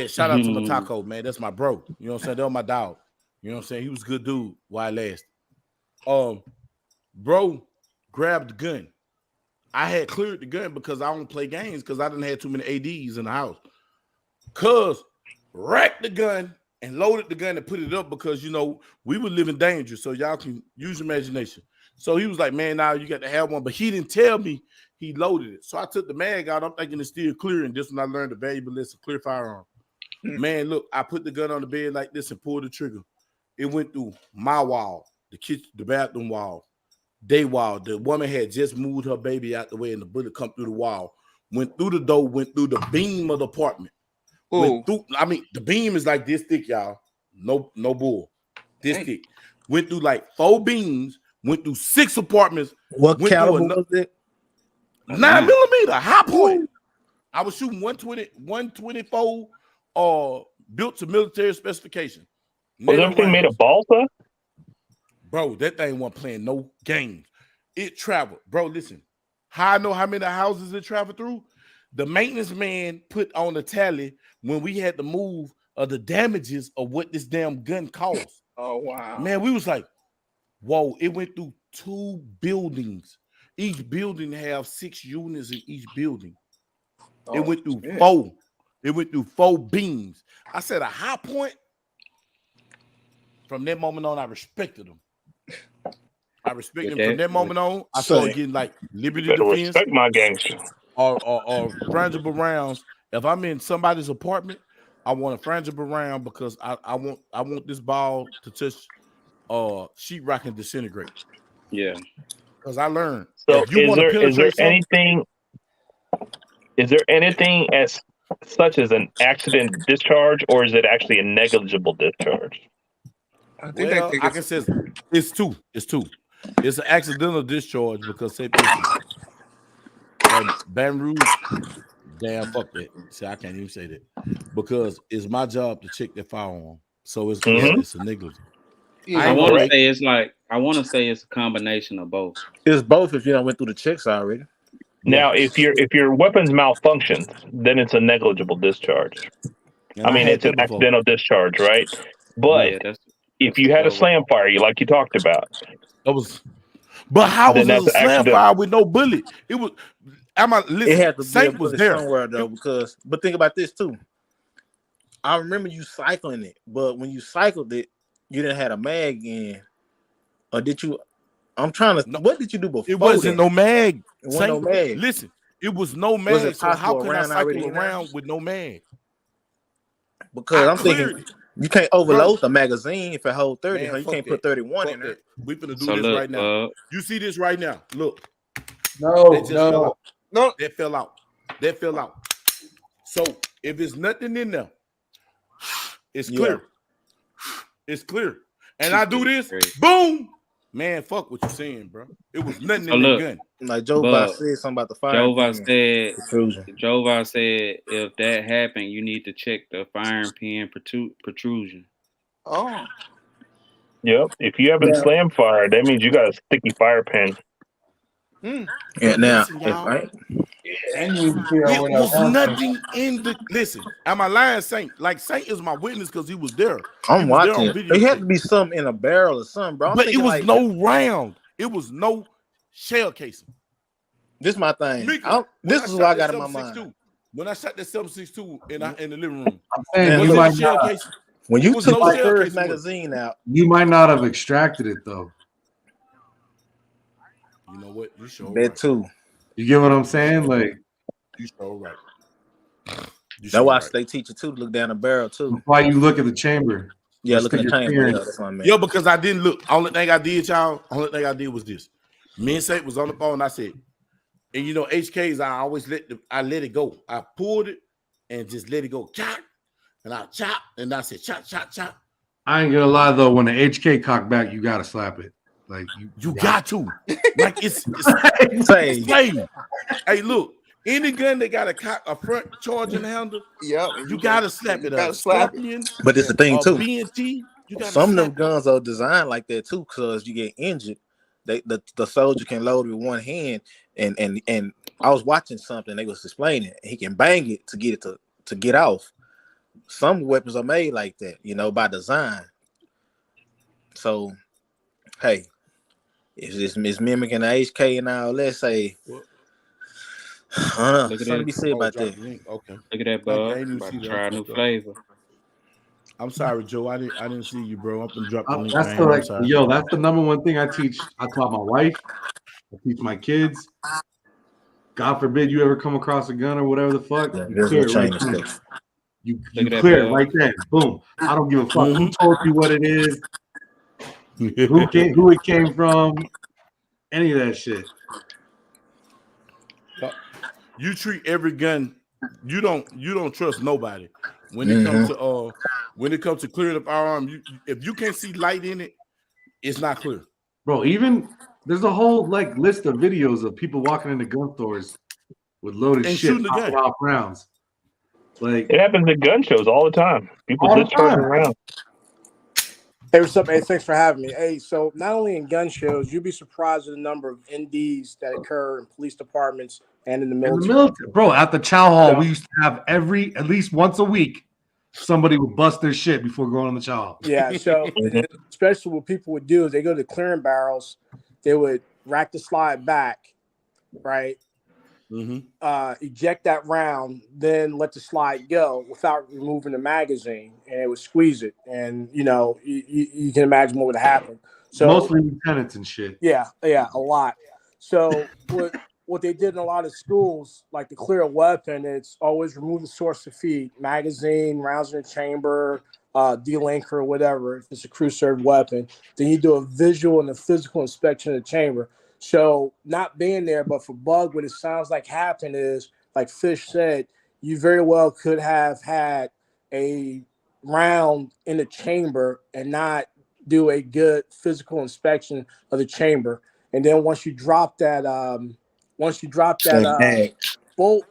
Shout out to my taco, man. That's my bro. You know what I'm saying? That was my dog. You know what I'm saying? He was a good dude while I lasted. Bro grabbed the gun. I had cleared the gun because I don't play games because I didn't have too many ADs in the house. Cuz racked the gun and loaded the gun and put it up because, you know, we were living dangerous. So y'all can use imagination. So he was like, man, now you got to have one. But he didn't tell me he loaded it. So I took the mag out. I'm thinking it's still clear. And this when I learned the valuable lesson, clear firearm. Man, look, I put the gun on the bed like this and pulled the trigger. It went through my wall, the kitchen, the bathroom wall, they wall. The woman had just moved her baby out the way and the bullet come through the wall. Went through the door, went through the beam of the apartment. Went through, I mean, the beam is like this thick, y'all. No bull. This thick. Went through like 4 beams, went through 6 apartments. What caliber was it? 9mm, high point. I was shooting 124 built to military specification. Was everything made of balsa? Bro, that thing wasn't playing no games. It traveled. Bro, listen. How I know how many houses it traveled through? The maintenance man put on the tally when we had to move the damages of what this damn gun cost. Oh, wow. Man, we was like, whoa, it went through 2 buildings. Each building have 6 units in each building. It went through 4. It went through 4 beams. I said a high point. From that moment on, I respected them. I respected them from that moment on. I started getting like Liberty Defense. Respect my gangster. Or frangible rounds. If I'm in somebody's apartment, I want a frangible round because I want this ball to touch sheetrock and disintegrate. Yeah. Because I learned. So is there anything as such as an accident discharge, or is it actually a negligible discharge? I can say it's two. It's an accidental discharge because say Baton Rouge, damn fuck that. See, I can't even say that because it's my job to check their firearm. So it's a negligence. I want to say it's a combination of both. It's both if you went through the checks already. Now, if your weapons malfunctions, then it's a negligible discharge. And I mean, it's an accidental discharge, right? But if you had a slam fire, like you talked about, but how was it a slam fire with no bullet? It was. It had to Saint was there somewhere though, but think about this too. I remember you cycling it, but when you cycled it, you didn't have a mag in, or did you? I'm trying to. What did you do before? It wasn't no mag. It wasn't no mag. Listen, it was no mag. So how can I cycle around with no mag? Because I'm thinking you can't overload the magazine if it holds 30. So you can't put 31 in there. We finna do this right now. You see this right now? Look. No. That fell out. So if it's nothing in there, it's clear. It's clear. And I do this, boom. Man, fuck what you're saying, bro. It was nothing in the gun. Like Joe Voss said something about the fire. Joe Voss said if that happened, you need to check the firing pin protrusion. Oh. Yep. If you haven't slam fired, that means you got a sticky fire pin. Yeah, now, right? It was nothing in the. Listen, am I lying, Saint? Like Saint is my witness because he was there. I'm watching. There had to be something in a barrel or something, bro. But it was no round. It was no shell casing. This is my thing. This is what I got in my mind. When I shot that 7.62 in the living room, when you took the first magazine out, you might not have extracted it though. You know what? You sure that too. You get what I'm saying? Like you sure right. That's why they teach you too to look down the barrel too. Why you look at the chamber? Yeah, look at the chamber. Yeah, that's what I mean. Yeah, because I didn't look. Only thing I did was this. Me and Saint was on the phone. And I said, and you know, HKs, I let it go. I pulled it and just let it go. Chop, and I chop, and I said chop, chop, chop. I ain't gonna lie though, when the HK cock back, you gotta slap it. Like you got to. Like it's same. Hey, look, any gun that got a front charging handle, you gotta slap it up. But it's the thing too. BNT, some of them guns are designed like that too, because you get injured. The soldier can load with one hand, and I was watching something they was explaining. He can bang it to get it to get off. Some weapons are made like that, you know, by design. So, hey, if it's mimicking the HK and all, let's say, I don't know, something to be said about that. Okay. Look at that, bud. About to try a new flavor. I'm sorry, Joe. I didn't see you, bro. I'm gonna drop the link, That's man. the I'm sorry. that's the number one thing I teach. I taught my wife. I teach my kids. God forbid you ever come across a gun or whatever the fuck, you clear it right then. You clear it right then. Boom. I don't give a fuck who told you what it is, who it came from, any of that shit. You treat every gun. You don't trust nobody when it comes to clearing the firearm. If you can't see light in it, it's not clear. Bro, even there's a whole like list of videos of people walking into gun stores with loaded and shit, shooting the popping gun. off rounds. Like it happens at gun shows all the time. People all the discharging time. around. Hey, what's up? Hey, thanks for having me. Hey, so not only in gun shows, you'd be surprised at the number of NDs that occur in police departments and in the military. Bro, at the chow hall, we used to have at least once a week, somebody would bust their shit before going on the chow hall. Yeah, so especially what people would do is they go to clearing barrels, they would rack the slide back, right? Eject that round, then let the slide go without removing the magazine, and it would squeeze it. And you can imagine what would happen. So mostly lieutenants and shit. Yeah, a lot. So what they did in a lot of schools, like to clear a weapon, it's always remove the source of feed, magazine, rounds in the chamber, delinker, or whatever. If it's a crew served weapon, then you do a visual and a physical inspection of the chamber. So not being there, but for bug, what it sounds like happened is, like Fish said, you very well could have had a round in the chamber and not do a good physical inspection of the chamber. And then once you drop that bolt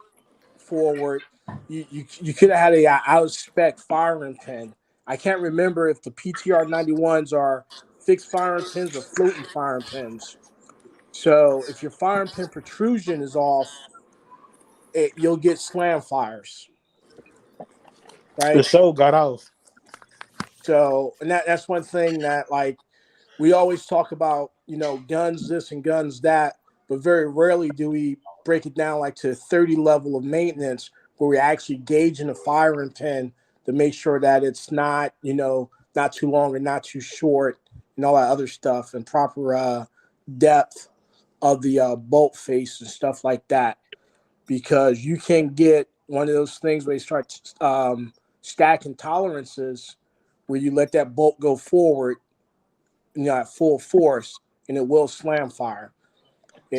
forward, you could have had a out of spec firing pin. I can't remember if the PTR 91s are fixed firing pins or floating firing pins. So if your firing pin protrusion is off, you'll get slam fires. Right? The show got off. So, and that's one thing that, like, we always talk about, guns this and guns that, but very rarely do we break it down like to a 30 level of maintenance where we're actually gauging a firing pin to make sure that it's not, not too long and not too short and all that other stuff, and proper depth of the bolt face and stuff like that. Because you can get one of those things where you start stacking tolerances where you let that bolt go forward, at full force, and it will slam fire.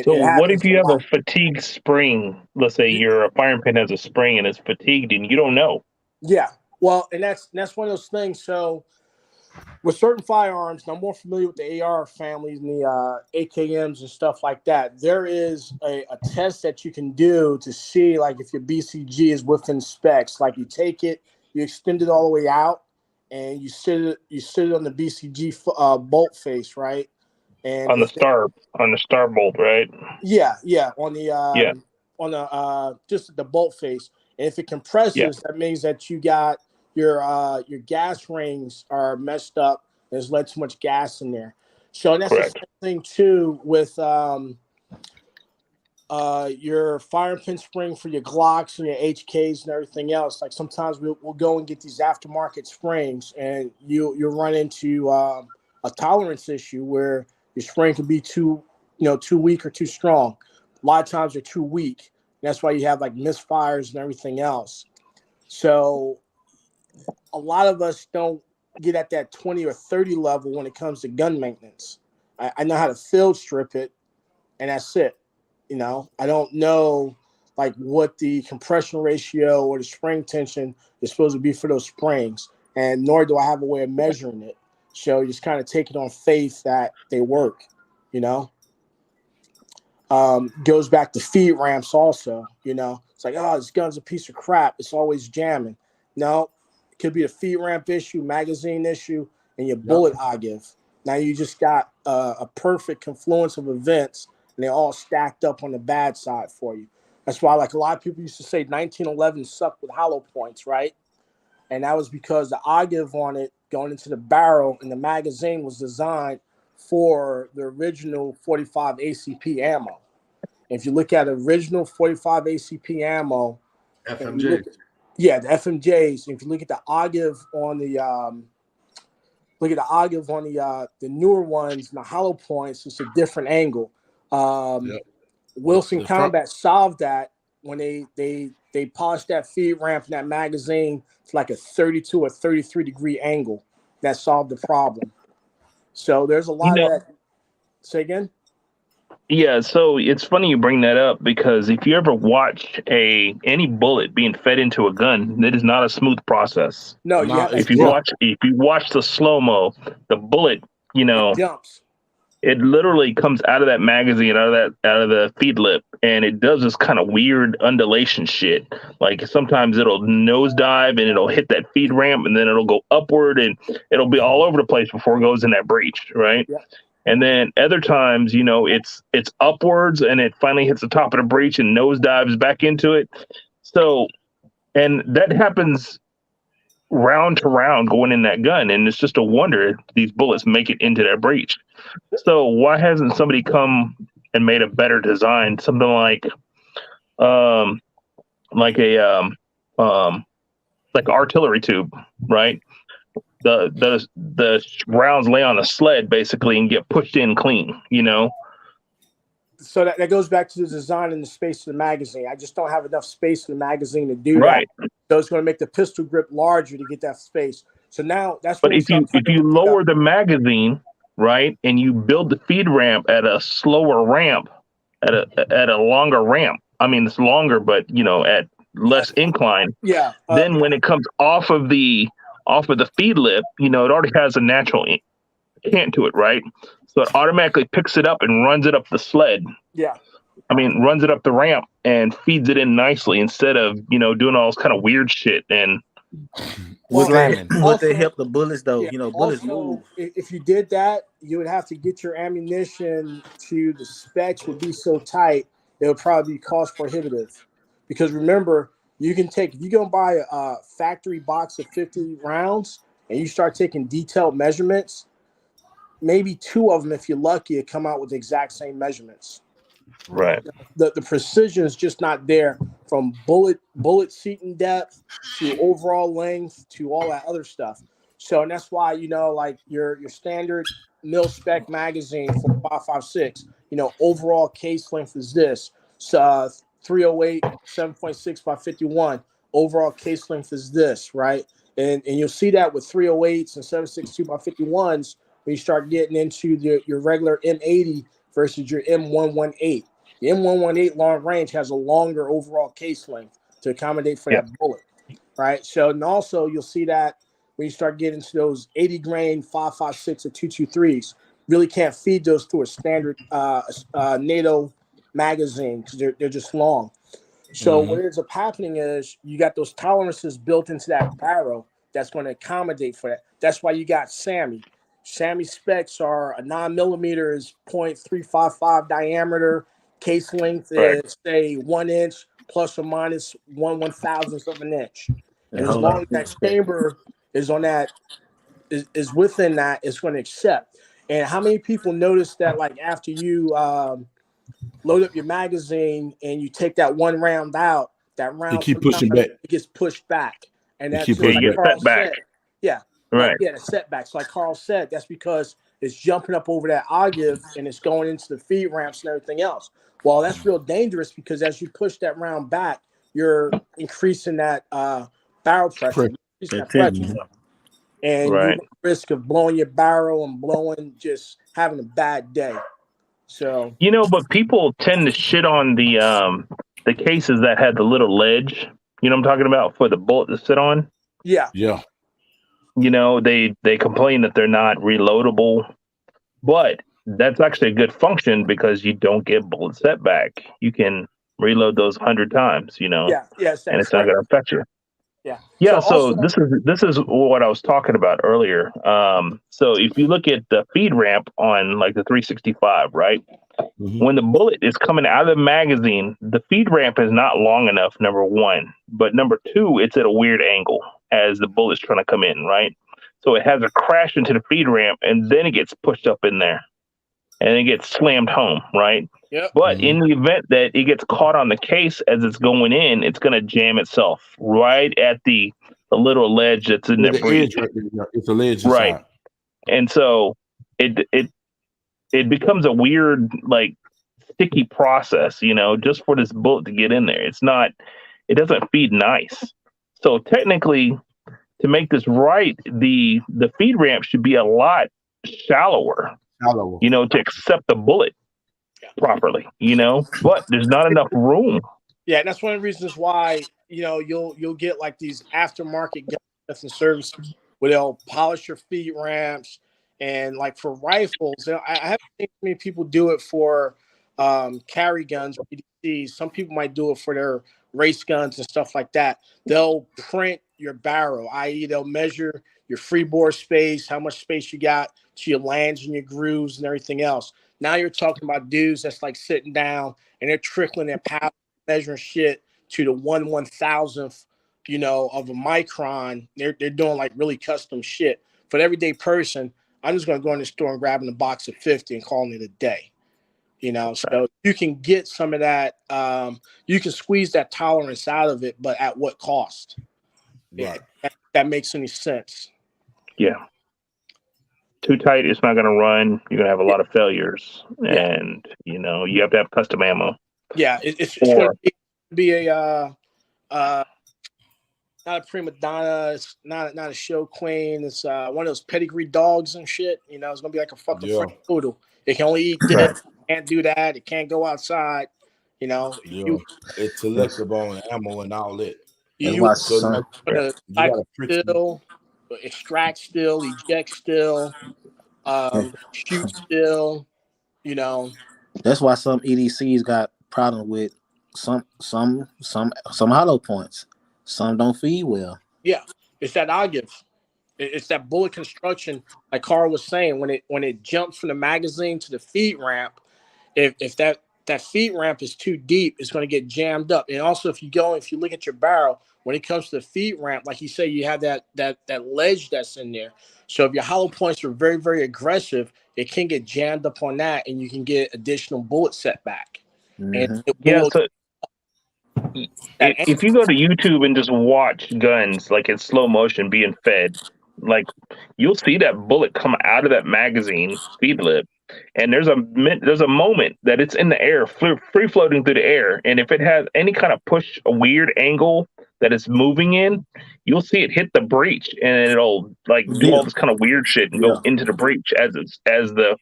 So what if you have a fatigued spring? Let's say your firing pin has a spring and it's fatigued and you don't know. Yeah, well, and that's one of those things. So with certain firearms, and I'm more familiar with the AR families and the AKMs and stuff like that, there is a test that you can do to see, like, if your BCG is within specs. Like, you take it, you extend it all the way out, and you sit it on the BCG bolt face, right? And on the star bolt, right? Yeah, on the just the bolt face. And if it compresses, that means that you got your gas rings are messed up. There's led too much gas in there. So that's the same thing too with your firing pin spring for your Glocks and your HKs and everything else. Like, sometimes we'll go and get these aftermarket springs, and you'll run into a tolerance issue where your spring can be too weak or too strong. A lot of times they're too weak. That's why you have like misfires and everything else. So a lot of us don't get at that 20 or 30 level when it comes to gun maintenance. I know how to field strip it, and that's it. I don't know like what the compression ratio or the spring tension is supposed to be for those springs, and nor do I have a way of measuring it. So you just kind of take it on faith that they work, Goes back to feed ramps also, It's like, oh, this gun's a piece of crap. It's always jamming. No, it could be a feed ramp issue, magazine issue, and your bullet ogive. Now you just got a perfect confluence of events, and they're all stacked up on the bad side for you. That's why, like, a lot of people used to say 1911 sucked with hollow points, right? And that was because the ogive on it going into the barrel and the magazine was designed for the original 45 ACP ammo. If you look at original 45 ACP ammo, FMJ. Yeah, the FMJs. If you look at the Ogive on the the newer ones and the hollow points, it's a different angle. Wilson Combat solved that when they polished that feed ramp and that magazine to like a 32 or 33 degree angle. That solved the problem. So there's a lot of that. Say again? Yeah, so it's funny you bring that up because if you ever watch any bullet being fed into a gun, it is not a smooth process. No, if you watch the slow-mo, the bullet, it jumps. It literally comes out of that magazine, out of the feed lip, and it does this kind of weird undulation shit. Like sometimes it'll nosedive and it'll hit that feed ramp, and then it'll go upward and it'll be all over the place before it goes in that breech, right? Yeah. And then other times, it's upwards and it finally hits the top of the breech and nosedives back into it. So, and that happens round to round going in that gun, and it's just a wonder if these bullets make it into that breech. So why hasn't somebody come and made a better design, something like artillery tube, right? The rounds lay on a sled basically and get pushed in clean, So that goes back to the design and the space of the magazine. I just don't have enough space in the magazine to do right. that. So it's going to make the pistol grip larger to get that space. So now that's what. But if you lower the magazine, right, and you build the feed ramp at a slower ramp, at a longer ramp. I mean, it's longer, but at less incline. Yeah. Then when it comes off of the feed lip, it already has a natural cant to it, right? So it automatically picks it up and runs it up the sled. Yeah. Runs it up the ramp and feeds it in nicely instead of, doing all this kind of weird shit. And would they help the bullets though? Yeah, bullets also, move. If you did that, you would have to get your ammunition to the specs would be so tight, it would probably be cost prohibitive. Because remember, if you go buy a factory box of 50 rounds and you start taking detailed measurements, maybe 2 of them, if you're lucky, come out with the exact same measurements. Right. The precision is just not there from bullet seating depth to overall length to all that other stuff. So, and that's why, like your standard mil spec magazine for 5.56, overall case length is this. So 308, 7.6 by 51. Overall case length is this, right? And you'll see that with 308s and 7.62 by 51s when you start getting into your regular M80 versus your M118. The M118 long range has a longer overall case length to accommodate for that bullet, right? So, and also you'll see that when you start getting to those 80 grain 5.56 or 223s, really can't feed those to a standard NATO magazine because they're just long. So what ends up happening is you got those tolerances built into that barrel that's going to accommodate for that. That's why you got SAMI. SAMI specs are a 9mm is 0.355 diameter. Case length is say 1 inch plus or minus 1/1000th of an inch. And as long as that chamber is on that is within that, it's going to accept. And how many people notice that like after you load up your magazine and you take that one round out, that round keep pushing back. It gets pushed back. And that's just like Carl said. Yeah. Right. The setbacks. Like Carl said, that's because it's jumping up over that ogive and it's going into the feed ramps and everything else. Well, that's real dangerous because as you push that round back, you're increasing that barrel pressure. And you run risk of blowing your barrel and just having a bad day. So but people tend to shit on the cases that had the little ledge. You know what I'm talking about, for the bullet to sit on? Yeah. Yeah. They complain that they're not reloadable, but that's actually a good function because you don't get bullet setback. You can reload those 100 times, Yeah. Yes. and it's not going to affect you. Yeah. Yeah. So this is what I was talking about earlier. So if you look at the feed ramp on like the 365, right? When the bullet is coming out of the magazine, the feed ramp is not long enough, number one. But number two, it's at a weird angle as the bullet's trying to come in, right? So it has a crash into the feed ramp and then it gets pushed up in there. and it gets slammed home, right? Yep. But in the event that it gets caught on the case as it's going in, it's going to jam itself right at the little ledge that's in that breech. It's a ledge, right? And so it becomes a weird, like, sticky process, just for this bullet to get in there. It doesn't feed nice. So technically, to make this right, the feed ramp should be a lot shallower, to accept the bullet properly, but there's not enough room. Yeah, and that's one of the reasons why you'll get like these aftermarket guns and services where they'll polish your feed ramps, and like for rifles, I haven't seen many people do it for carry guns or EDCs. Some people might do it for their race guns and stuff like that. They'll print your barrel, i.e., they'll measure your freeboard space, how much space you got to your lands and your grooves and everything else. Now you're talking about dudes that's like sitting down and they're trickling their power, measuring shit to the 1/1000th, of a micron. They're doing like really custom shit. For the everyday person, I'm just gonna go in the store and grabbing a box of 50 and calling it a day. So you can get some of that. You can squeeze that tolerance out of it, but at what cost? Right. That makes any sense? Yeah. Too tight, it's not going to run. You're going to have a lot of failures, and you have to have custom ammo. Yeah, it's going to be a not a prima donna. It's not a show queen. It's one of those pedigree dogs and shit. It's going to be like a fucking French poodle. It can only eat this. Can't do that. It can't go outside. It's selective on ammo and all that. You want to still, extract still, eject still, shoot still. That's why some EDCs got problem with some hollow points. Some don't feed well. Yeah, it's that ogive. It's that bullet construction, like Carl was saying, when it jumps from the magazine to the feed ramp. If that feed ramp is too deep, it's going to get jammed up. And also, if you look at your barrel, when it comes to the feed ramp, like you say, you have that ledge that's in there. So if your hollow points are very, very aggressive, it can get jammed up on that, and you can get additional bullet setback. And if you go to YouTube and just watch guns like in slow motion being fed, like, you'll see that bullet come out of that magazine feed lip, and there's a moment that it's in the air, free floating through the air, and if it has any kind of push, a weird angle that it's moving in, you'll see it hit the breech, and it'll like do all this kind of weird shit and go into the breech as the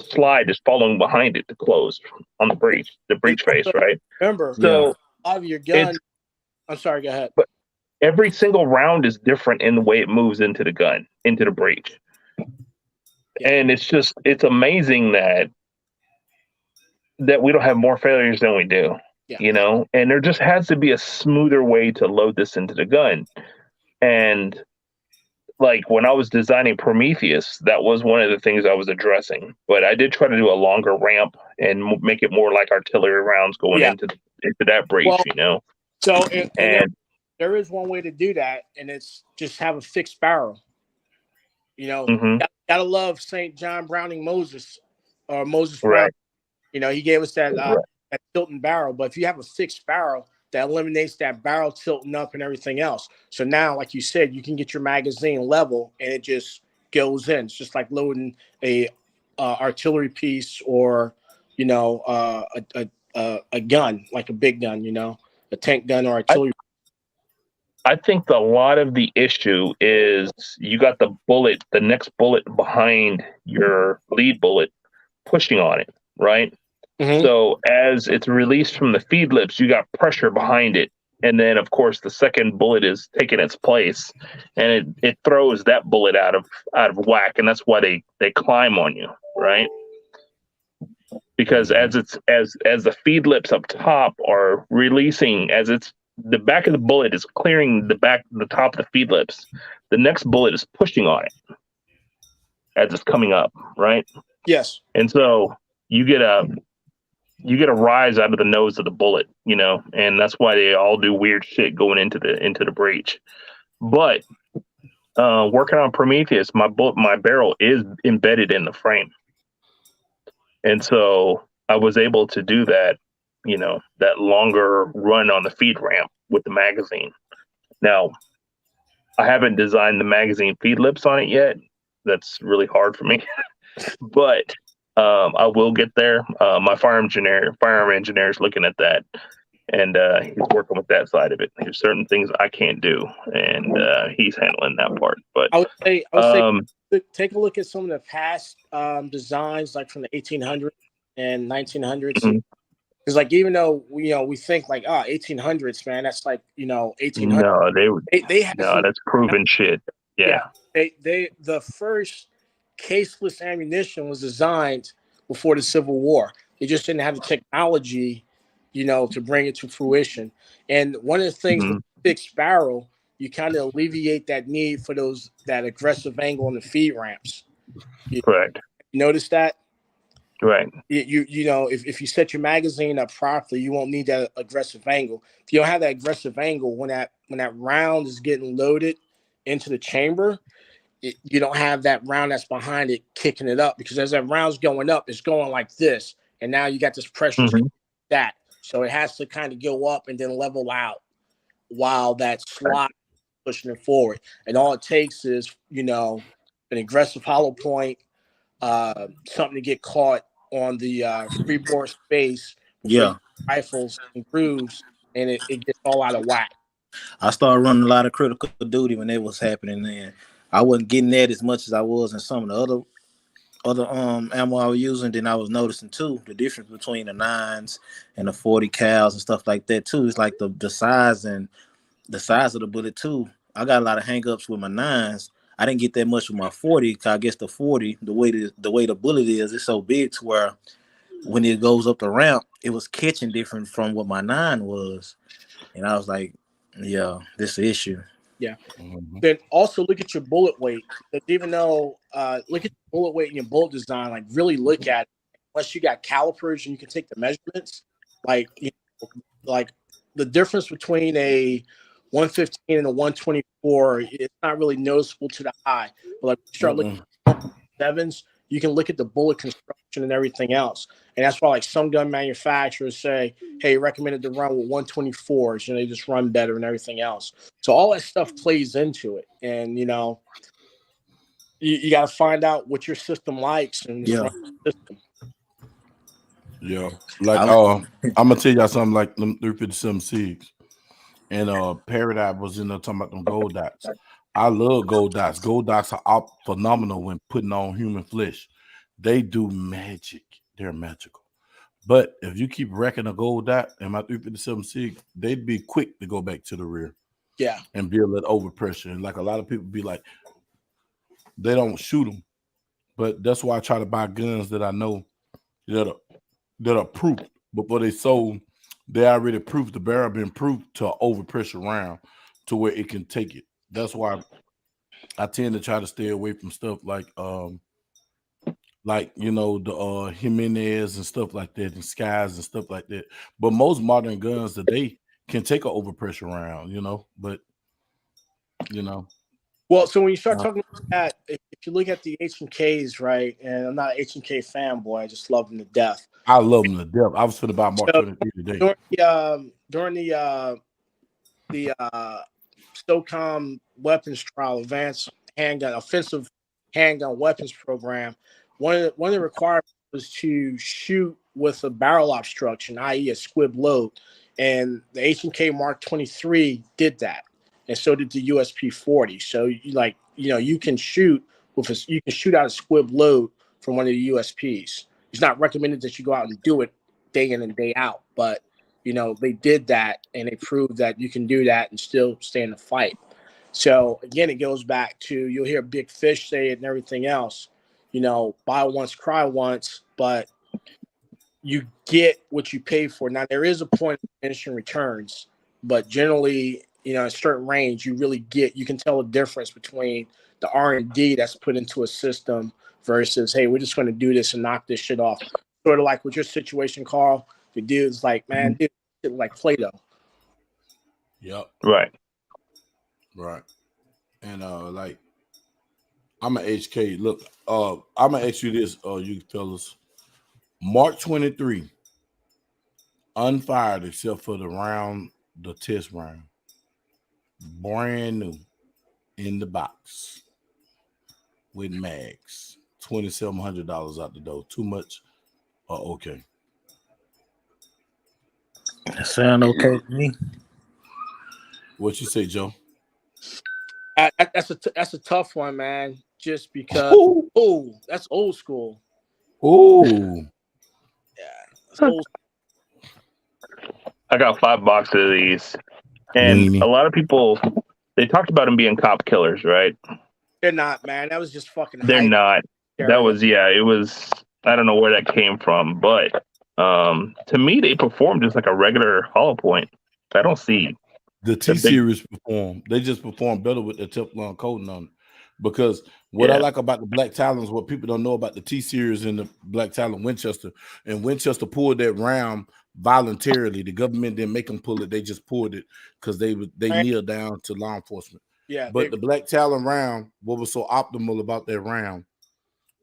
slide is following behind it to close on the breech face, right? Remember, so a lot of your gun. I'm sorry, go ahead. But every single round is different in the way it moves into the gun, into the breech. And it's amazing that we don't have more failures than we do, and there just has to be a smoother way to load this into the gun. And like when I was designing Prometheus, that was one of the things I was addressing, but I did try to do a longer ramp and make it more like artillery rounds going into that breech, So there is one way to do that, and it's just have a fixed barrel. Gotta love St. John Browning Moses, or Moses Brown. He gave us that tilting barrel. But if you have a fixed barrel, that eliminates that barrel tilting up and everything else. So now, like you said, you can get your magazine level, and it just goes in. It's just like loading a artillery piece, or a gun, like a big gun, a tank gun or artillery. I think a lot of the issue is you got the next bullet behind your lead bullet pushing on it, right? So as it's released from the feed lips, you got pressure behind it. And then, of course, the second bullet is taking its place, and it throws that bullet out of whack. And that's why they climb on you, right? Because as the feed lips up top are releasing, the back of the bullet is clearing the top of the feed lips, the next bullet is pushing on it as it's coming up, right? Yes. And so you get a rise out of the nose of the bullet, and that's why they all do weird shit going into the breech. But working on Prometheus, my barrel is embedded in the frame, and so I was able to do that. That longer run on the feed ramp with the magazine. Now, I haven't designed the magazine feed lips on it yet. That's really hard for me, but I will get there. My firearm engineer is looking at that, and he's working with that side of it. There's certain things I can't do, and he's handling that part. But I would say, take a look at some of the past designs, like from the 1800s and 1900s. Mm-hmm. Because, like, even though we think like 1800s, man, that's like 1800s. No, they had that's proven shit. Yeah. The first caseless ammunition was designed before the Civil War. They just didn't have the technology, to bring it to fruition. And one of the things with fixed barrel, you kind of alleviate that need for that aggressive angle on the feed ramps. Correct. You notice that? Right. If you set your magazine up properly, you won't need that aggressive angle. If you don't have that aggressive angle, when that round is getting loaded into the chamber, you don't have that round that's behind it kicking it up, because as that round's going up, it's going like this, and now you got this pressure that, so it has to kind of go up and then level out while that slot pushing it forward. And all it takes is an aggressive hollow point, something to get caught on the freeboard space, rifles and grooves, and it gets all out of whack. I started running a lot of critical duty when it was happening. Then I wasn't getting that as much as I was in some of the other ammo I was using. Then I was noticing too the difference between the 9s and the 40 cals and stuff like that too. It's like the size and the size of the bullet too. I got a lot of hangups with my 9s. I didn't get that much with my 40. Cause I guess the 40, the way the bullet is, it's so big to where when it goes up the ramp, it was catching different from what my 9 was. And I was like, yeah, this is an issue. Yeah. Then also look at your bullet weight. Even though look at the bullet weight and your bullet design, like really look at it. Unless you got calipers and you can take the measurements, like the difference between a 115 and a 124, it's not really noticeable to the eye. But like you start looking at 7s, you can look at the bullet construction and everything else. And that's why like some gun manufacturers say, hey, recommended to run with 124s, they just run better and everything else. So all that stuff plays into it. And you got to find out what your system likes and just run the system. Yeah. Like I'm gonna tell y'all something, like them 357 SIGs. And Paradise was in there talking about them gold dots. I love gold dots. Gold dots are phenomenal when putting on human flesh. They do magic. They're magical. But if you keep wrecking a gold dot and my 357 SIG, they'd be quick to go back to the rear. Yeah. And build that overpressure. And like a lot of people be like, they don't shoot them. But that's why I try to buy guns that I know that are proof before they sold. They already proved the barrel been proved to overpressure round to where it can take it. That's why I tend to try to stay away from stuff like the Jimenez and stuff like that, and Skies and stuff like that. But most modern guns today can take an overpressure round, but Well, so when you start talking about that, if you look at the H&Ks, right, and I'm not an H&K fanboy, I just love them to death. I love them to death. I was finna buy Mark 23 today. During the SOCOM weapons trial, advanced offensive handgun weapons program, one of the requirements was to shoot with a barrel obstruction, i.e. a squib load, and the H&K Mark 23 did that, and so did the USP-40. So you can shoot out a squib load from one of the USPs. It's not recommended that you go out and do it day in and day out, but they did that, and they proved that you can do that and still stay in the fight. So again, it goes back to, you'll hear Big Fish say it and everything else, buy once, cry once, but you get what you pay for. Now, there is a point of diminishing returns, but generally, a certain range, you can tell the difference between the R&D that's put into a system versus, hey, we're just going to do this and knock this shit off. Sort of like with your situation, Carl, the dude's like, man, dude, like Play-Doh. Yep. Right. And I'm an HK. Look, I'm gonna ask you this, you fellas. Mark 23, unfired except for the test round. Brand new in the box with mags. $2,700 out the door. Too much or okay? That sound okay to me. What you say, Joe? That's a tough one, man. Just because, that's old school. Oh, Yeah, that's old. I got 5 boxes of these, and Weenie. a lot of people they talked about them being cop killers, right? They're not, man. That was just fucking They're hype. not. That was it was. I don't know where that came from, but to me, they performed just like a regular hollow point. I don't see the T series perform. They just perform better with the Teflon coating on it. Because what I like about the Black Talons, what people don't know about the T series and the Black Talon Winchester, and Winchester pulled that round voluntarily. The government didn't make them pull it; they just pulled it because they kneeled down to law enforcement. Yeah, but the Black Talon round, what was so optimal about that round?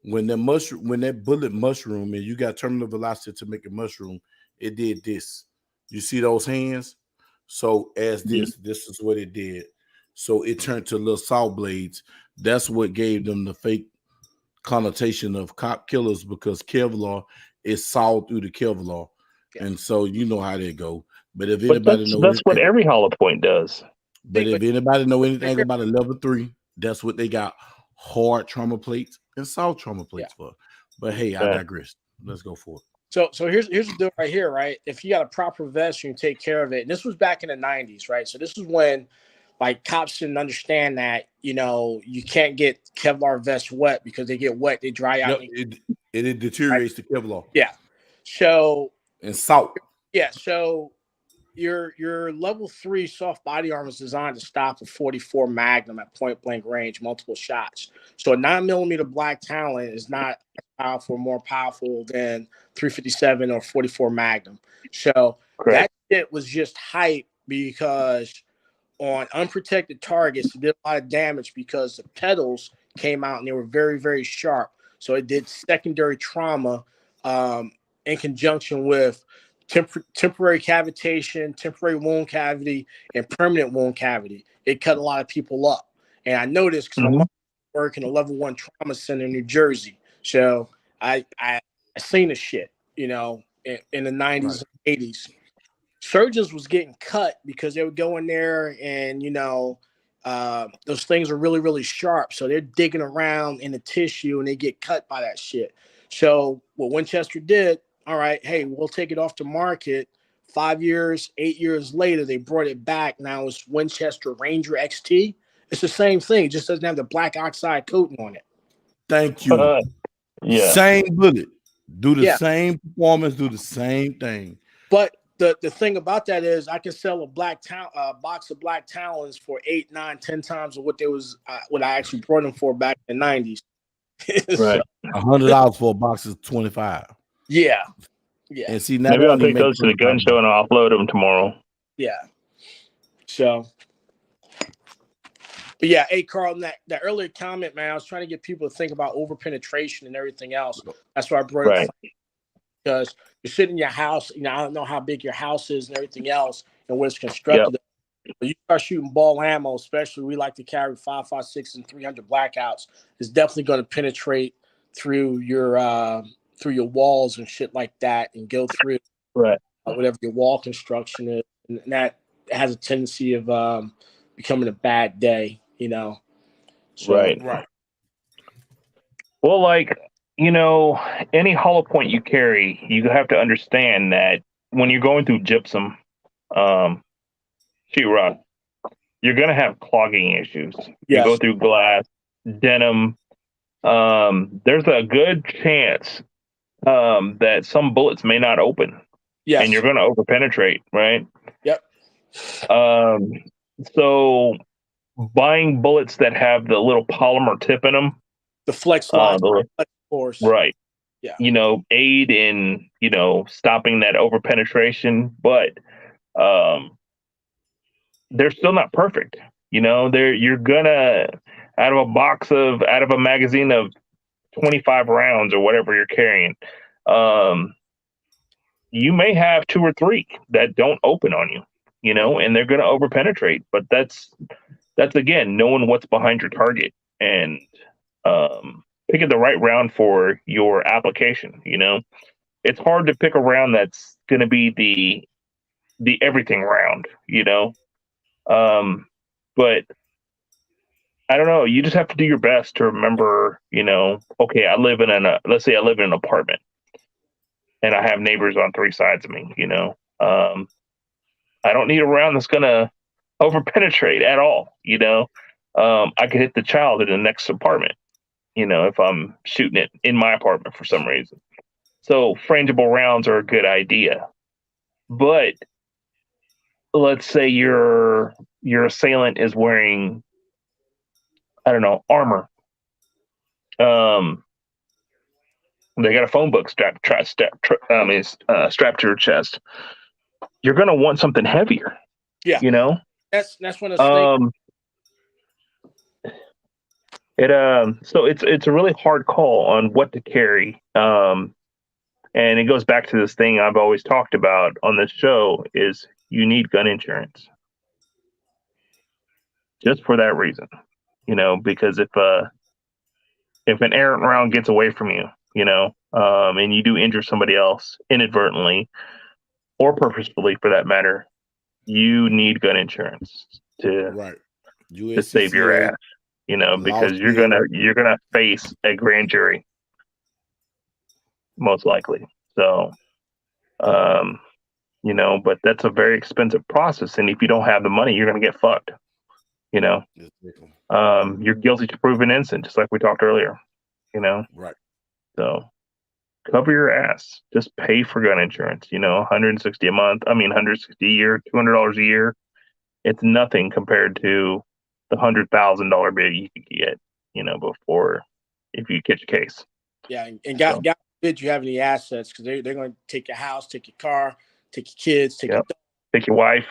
When that bullet mushroom and you got terminal velocity to make a mushroom, it did this. You see those hands? So as this is what it did. So it turned to little saw blades. That's what gave them the fake connotation of cop killers because Kevlar is sawed through the Kevlar. Yeah. And so you know how they go. But if anybody knows that's what every hollow point does. But if anybody know anything about a level 3, that's what they got hard trauma plates and soft trauma plates for. But hey, I digress. Let's go for it. So here's the deal right here, right? If you got a proper vest, you can take care of it. And this was back in the 90s, right? So this is when like cops didn't understand that, you can't get Kevlar vests wet because they get wet, they dry out. It deteriorates the Kevlar. Yeah. So and salt. Yeah. So your level 3 soft body armor is designed to stop a 44 Magnum at point blank range, multiple shots. So a 9mm Black Talon is not more powerful than 357 or 44 Magnum. So that shit was just hype because on unprotected targets, it did a lot of damage because the pedals came out and they were very, very sharp. So it did secondary trauma in conjunction with temporary cavitation, temporary wound cavity, and permanent wound cavity. It cut a lot of people up. And I noticed because my mom worked in a level 1 trauma center in New Jersey. So I seen the shit, in the 90s and 80s. Surgeons was getting cut because they would go in there and, those things are really, really sharp. So they're digging around in the tissue and they get cut by that shit. So what Winchester did, all right, hey, we'll take it off the market. 5 years, 8 years later, they brought it back. Now it's Winchester Ranger XT. It's the same thing. It just doesn't have the black oxide coating on it. Thank you. Same bullet. Do the same performance, do the same thing. But the thing about that is I can sell a box of Black Talons for 8, 9, 10 times of what what I actually brought them for back in the 90s. Right. $100 for a box is $25. Yeah. And see, maybe I'll take those to the gun show and I'll upload them tomorrow. Yeah. So, but yeah, hey Carl, that earlier comment, man, I was trying to get people to think about over penetration and everything else. That's why I brought it up. Because you're sitting in your house, I don't know how big your house is and everything else and what it's constructed. Yep. But you start shooting ball ammo, especially we like to carry 5.56 and 300 blackouts. It's definitely going to penetrate through your walls and shit like that, and go through whatever your wall construction is, and that has a tendency of becoming a bad day, So, right. Well, any hollow point you carry, you have to understand that when you're going through gypsum, sheetrock, you're going to have clogging issues. You go through glass, denim. There's a good chance that some bullets may not open. Yes. And you're going to overpenetrate, right? Yep. So buying bullets that have the little polymer tip in them, the flex line, force. Right. Yeah. Aid in, stopping that overpenetration, but they're still not perfect. out of a magazine of 25 rounds or whatever you're carrying, you may have 2 or 3 that don't open on you, and they're going to overpenetrate. But that's again knowing what's behind your target and picking the right round for your application. It's hard to pick a round that's going to be the everything round. But I don't know. You just have to do your best to remember. Okay, let's say I live in an apartment and I have neighbors on 3 sides of me. I don't need a round that's going to overpenetrate at all. I could hit the child in the next apartment, if I'm shooting it in my apartment for some reason. So frangible rounds are a good idea. But let's say your assailant is wearing, I don't know, armor. They got a phone book strapped to your chest. You're going to want something heavier. Yeah. That's one of the so it's a really hard call on what to carry. And it goes back to this thing I've always talked about on this show is you need gun insurance. Just for that reason. Because if an errant round gets away from you, and you do injure somebody else inadvertently or purposefully for that matter, you need gun insurance to save your ass, because you're gonna face a grand jury most likely. So, but that's a very expensive process, and if you don't have the money, you're gonna get fucked. You're guilty to proven innocent, just like we talked earlier. Right. So cover your ass. Just pay for gun insurance. $160 a month. I mean, $160 a year, $200 a year. It's nothing compared to the $100,000 bill you could get. Before if you catch a case. Yeah, and God forbid you have any assets because they're going to take your house, take your car, take your kids, take your wife,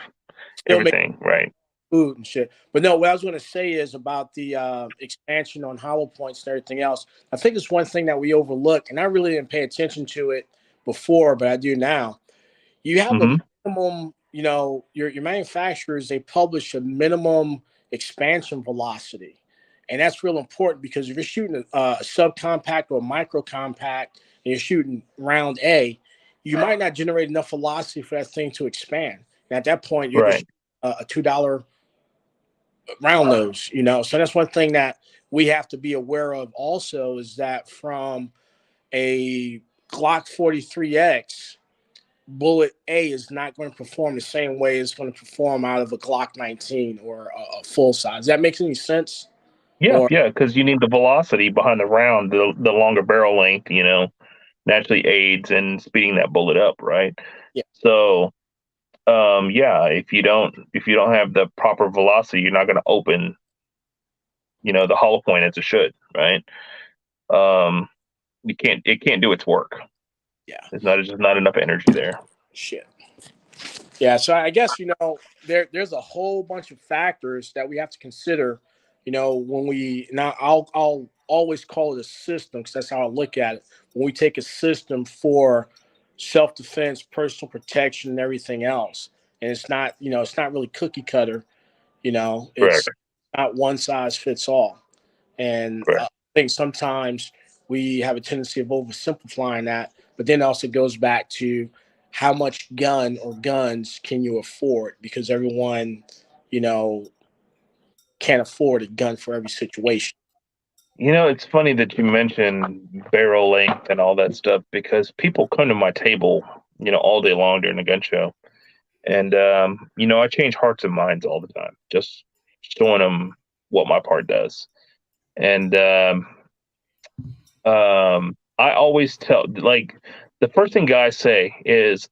everything. Right. Food and shit. But no, what I was going to say is about the expansion on hollow points and everything else. I think it's one thing that we overlook, and I really didn't pay attention to it before, but I do now. You have a minimum, your manufacturers, they publish a minimum expansion velocity. And that's real important because if you're shooting a subcompact or a micro compact and you're shooting round A, you might not generate enough velocity for that thing to expand. And at that point, you're just a $2 round nose, So that's one thing that we have to be aware of also is that from a Glock 43X, bullet A is not going to perform the same way it's going to perform out of a Glock 19 or a full size. Does that make any sense? Yeah, because you need the velocity behind the round, the longer barrel length, naturally aids in speeding that bullet up, right? Yeah. So, if you don't have the proper velocity, you're not going to open, the hollow point as it should, right? It can't do its work. Yeah. There's just not enough energy there. Shit. Yeah, so I guess there's a whole bunch of factors that we have to consider. I'll always call it a system because that's how I look at it. When we take a system for self-defense, personal protection, and everything else, and it's not really cookie cutter. It's not one size fits all. And I think sometimes we have a tendency of oversimplifying that, but then also goes back to how much gun or guns can you afford? Because everyone, can't afford a gun for every situation. It's funny that you mentioned barrel length and all that stuff because people come to my table, all day long during the gun show. And, I change hearts and minds all the time, just showing them what my part does. And I always tell, like, the first thing guys say is,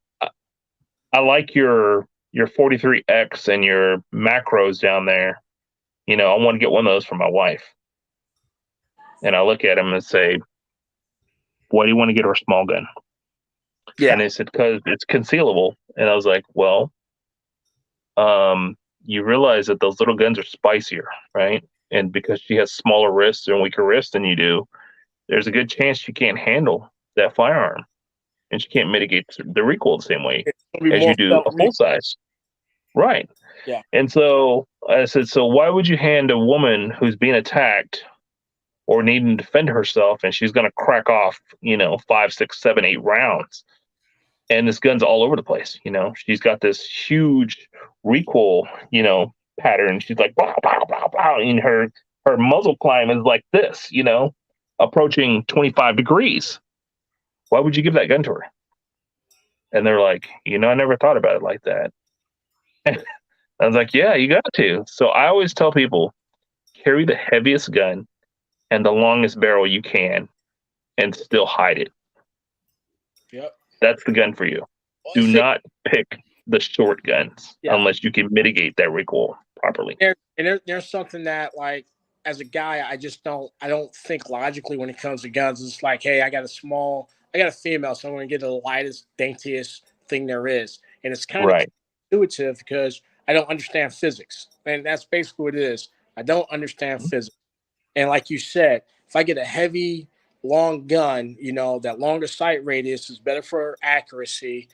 I like your 43X and your macros down there. I want to get one of those for my wife. And I look at him and say, why do you want to get her a small gun? Yeah. And they said, because it's concealable. And I was like, well, you realize that those little guns are spicier, right? and because she has smaller wrists and weaker wrists than you do, there's a good chance she can't handle that firearm, and she can't mitigate the recoil the same way as you do a full size. Right. Yeah. And so I said, so why would you hand a woman who's being attacked or needing to defend herself, and she's going to crack off, 5, 6, 7, 8 rounds, and this gun's all over the place. She's got this huge recoil, pattern. She's like, pow, pow, pow, pow, and her muzzle climb is like this, approaching 25 degrees. Why would you give that gun to her? And they're like, I never thought about it like that. I was like, yeah, you got to. So I always tell people, carry the heaviest gun and the longest barrel you can and still hide it. Yep. That's the gun for you. Do not pick the short guns unless you can mitigate that recoil properly. There's something that, like, as a guy, I don't think logically when it comes to guns. It's like, hey, I got a female, so I'm going to get the lightest, daintiest thing there is. And it's kind of intuitive because I don't understand physics. And that's basically what it is. I don't understand physics. And like you said, if I get a heavy, long gun, that longer sight radius is better for accuracy.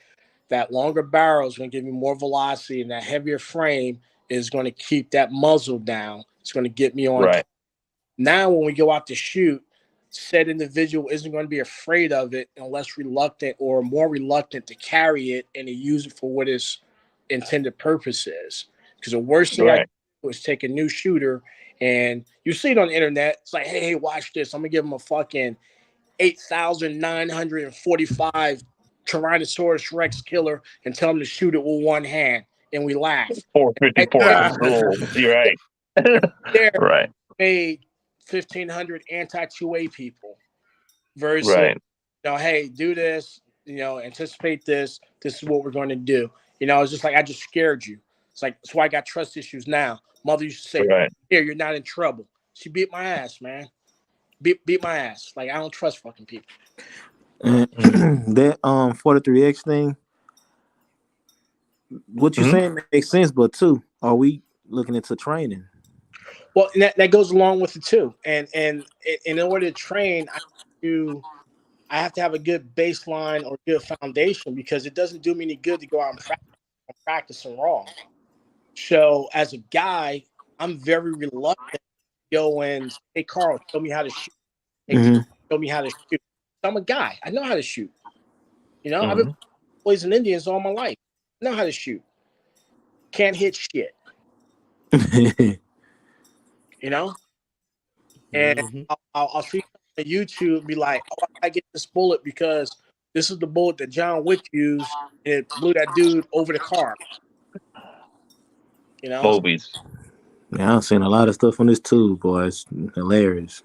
That longer barrel is going to give me more velocity, and that heavier frame is going to keep that muzzle down. It's going to get me on. Right. Now, when we go out to shoot, said individual isn't going to be afraid of it and less reluctant or more reluctant to carry it and to use it for what its intended purpose is. Because the worst thing I can do is take a new shooter, and you see it on the internet. It's like, hey, watch this. I'm going to give him a fucking 8,945 Tyrannosaurus Rex killer and tell him to shoot it with one hand. And we laugh. 454. You're right. Right. Made 1,500 anti-2A people versus, hey, do this, anticipate this. This is what we're going to do. It's just like, I just scared you. It's like, that's why I got trust issues now. Mother used to say, here, you're not in trouble. She beat my ass, man. Beat my ass. Like, I don't trust fucking people. That 43X thing, what you're saying makes sense, but too, are we looking into training? Well, and that goes along with it too. And in order to train, I have to have a good baseline or good foundation, because it doesn't do me any good to go out and practicing wrong. So as a guy, I'm very reluctant to go and say, hey, Carl, show me how to shoot. Show me how to shoot. I'm a guy. I know how to shoot. I've been boys and Indians all my life. I know how to shoot. Can't hit shit. And I'll see on YouTube and be like, oh, I get this bullet because this is the bullet that John Wick used, and it blew that dude over the car. Movies. Yeah, I've seen a lot of stuff on this too, boy. It's hilarious.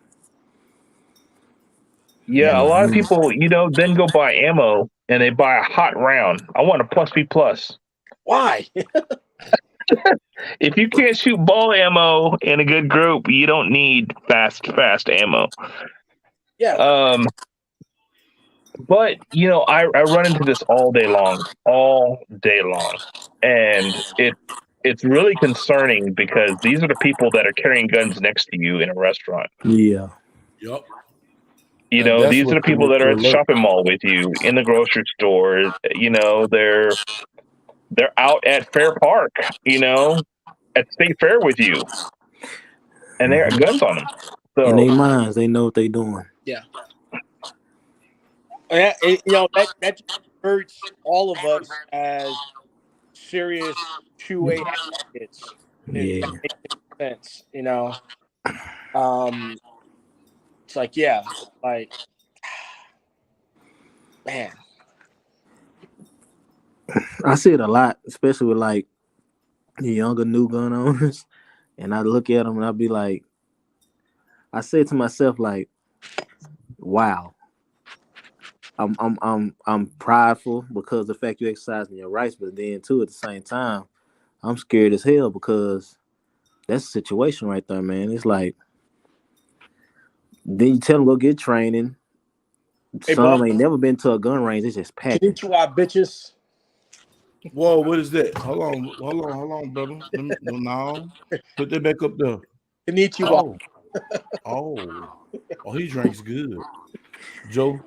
Yeah, a lot of people, then go buy ammo and they buy a hot round. I want a +B+. Why? If you can't shoot ball ammo in a good group, you don't need fast ammo. Yeah. But I run into this all day long, and it's really concerning because these are the people that are carrying guns next to you in a restaurant. Yeah. Yep. These are the people that are at the shopping mall with you, in the grocery store. They're out at Fair Park, at State Fair with you, and they got guns on them. So, in their minds, they know what they're doing. Yeah. That hurts all of us as serious 2A advocates. Yeah. That makes sense, It's like, man. I see it a lot, especially with like the younger new gun owners, and I look at them and I be like, I say to myself like, wow. I'm prideful because of the fact you exercising your rights, but then too at the same time, I'm scared as hell because that's the situation right there, man. It's like, then you tell them go get training. Hey, some ain't never been to a gun range. It's just packing. Konnichiwa, bitches. Whoa, what is that? Hold on, brother. No, put that back up there. Konnichiwa. Oh, he drinks good. Joe,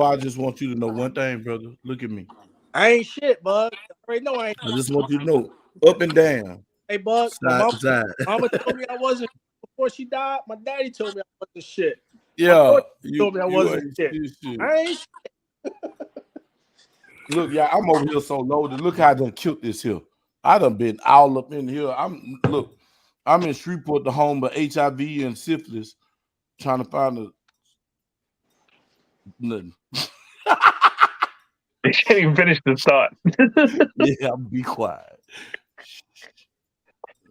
I just want you to know one thing, brother. Look at me. I ain't shit, bug. I already know I ain't. I just want you to know, up and down. Hey, bug. My Side to side. mama told me I wasn't before she died. My daddy told me I wasn't shit. Yeah, told me I wasn't shit. I ain't shit. Look, yeah, I'm over here so loaded. Look how I done killed this here. I done been all up in here. I'm in Shreveport, the home of HIV and syphilis, trying to find nothing. They can't even finish the thought. Yeah, I'll be quiet.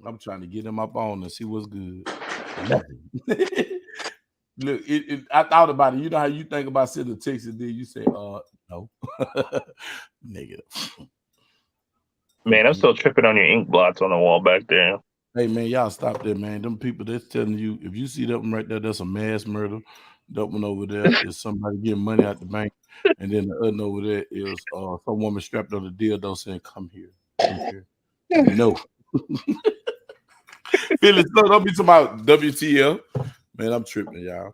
I'm trying to get in my phone and see what's good. Nothing. Look, I thought about it. You know how you think about sending a text and then you say, no. Negative. Man, I'm still tripping on your ink blots on the wall back there. Hey, man, y'all stop there, man. Them people that's telling you, if you see that one right there, that's a mass murder. That one over there is somebody getting money out the bank. And then the other over there is some woman strapped on the dildo saying, come here. Come here. No. Phyllis, no, don't be talking about WTF. Man, I'm tripping, y'all.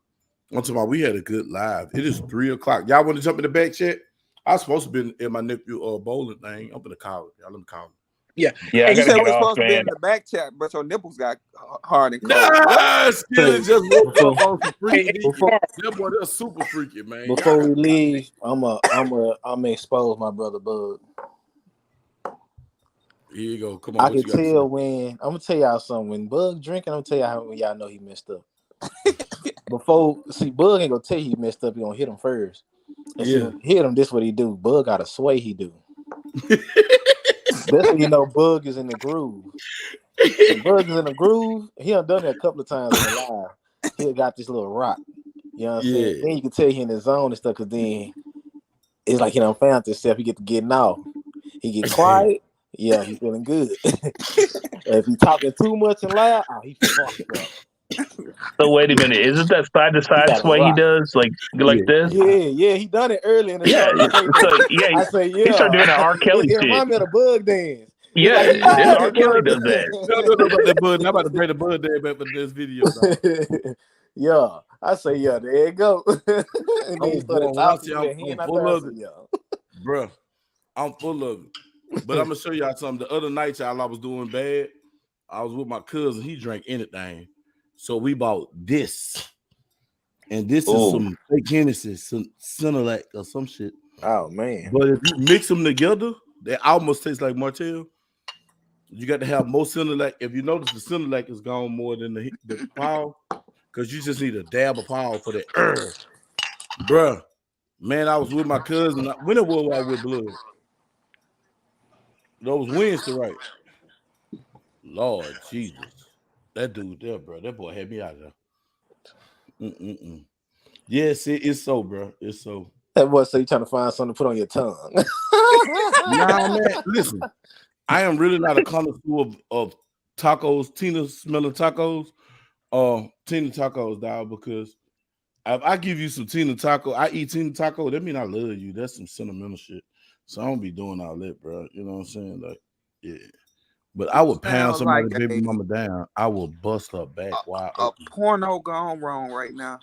I'm talking about we had a good live. It is 3:00. Y'all want to jump in the back chat? I was supposed to be in my nephew bowling thing. I'm gonna call it. Y'all let me call it. Yeah. Hey, you said we're supposed to be in the back chat, but your nipples got hard and cold. Nah, Skillet just woke up on some freaky. That boy, that's super freaky, man. Before we leave, I'm expose my brother Bug. Here you go. Come on. I can tell when I'm gonna tell y'all something. When Bug drinking, I'm gonna tell y'all when y'all know he messed up. Bug ain't gonna tell you he messed up. He gonna hit him first. And yeah. Hit him. This what he do. Bug got a sway. He do. That's when you know Bug is in the groove. When Bug is in the groove. He done it a couple of times in the live. He got this little rock. You know what I'm saying? Then you can tell he in the zone and stuff. Cause then it's like he done found himself. He get to getting out. He get quiet. Yeah, he feeling good. If he talking too much and loud, he fucked up. So wait a minute, isn't that side to side sway he does like this? Yeah, he done it early in the show. I say yeah. He started doing an R. Kelly shit. It reminds me of the Bug dance. Yeah, R. Kelly does that. No, about that Bug. I'm about to bring the Bug there back for this video. Yeah, I say yeah. There you go. And then he started talking to I'm full of it, bro. I'm full of it. But I'm gonna show y'all something. The other night, y'all, I was doing bad. I was with my cousin. He drank anything. So we bought this. And this is some fake Hennessy, some Cinelac or some shit. Oh, man. But if you mix them together, they almost taste like Martell. You got to have more Cinelac. If you notice, the Cinelac is gone more than the power. Because you just need a dab of power for that. Bruh. Man, I was with my cousin. When it was I with Blood? Those Wednesday, right? Lord Jesus. That dude there, bro. That boy had me out there. Yes, it's so, bro. It's so. That boy say you trying to find something to put on your tongue. Nah, man. Listen, I am really not a connoisseur of tacos, Tina smelling tacos. Tina tacos, dog, because if I give you some Tina taco, I eat Tina taco, that mean I love you. That's some sentimental shit. So I don't be doing all that, bro. You know what I'm saying? Like, yeah. But I would pound somebody like baby mama down. I will bust her back wide open. A porno gone wrong right now,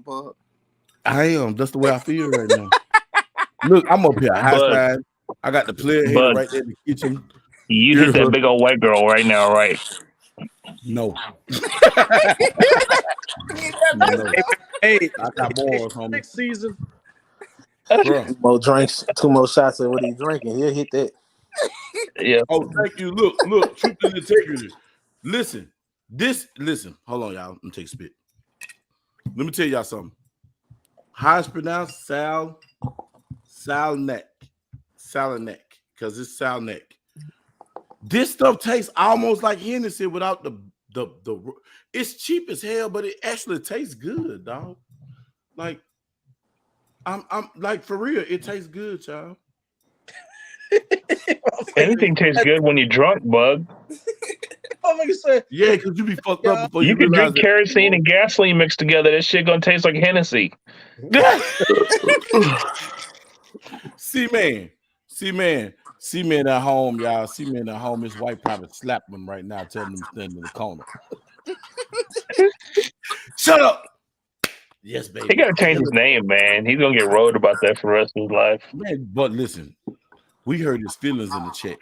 Bug. I am. That's the way I feel right now. Look, I'm up here high side. I got the player head right there in the kitchen. You hit that big old white girl right now, right? No. Hey, I got balls, homie. Next season. Bro. More drinks, 2 more shots of what he's drinking. He'll hit that. Yeah. Oh, thank you. Look, truth and integrity. Listen. Hold on, y'all. Let me take a spit. Let me tell y'all something. How it's pronounced? Salneck. Because it's Salneck. This stuff tastes almost like Hennessy without the it's cheap as hell, but it actually tastes good, dog. Like, I'm like, for real, it tastes good, y'all. Anything tastes good when you're drunk, Bug. Yeah, because you be fucked up before you can drink kerosene and gasoline mixed together. That shit gonna taste like Hennessy. C-Man at home, y'all. C-Man at home. His wife probably slapped him right now, telling him to stand in the corner. Shut up. Yes, baby. He gotta change his name, man. He's gonna get rolled about that for the rest of his life. Man, but listen, we heard his feelings in the chat.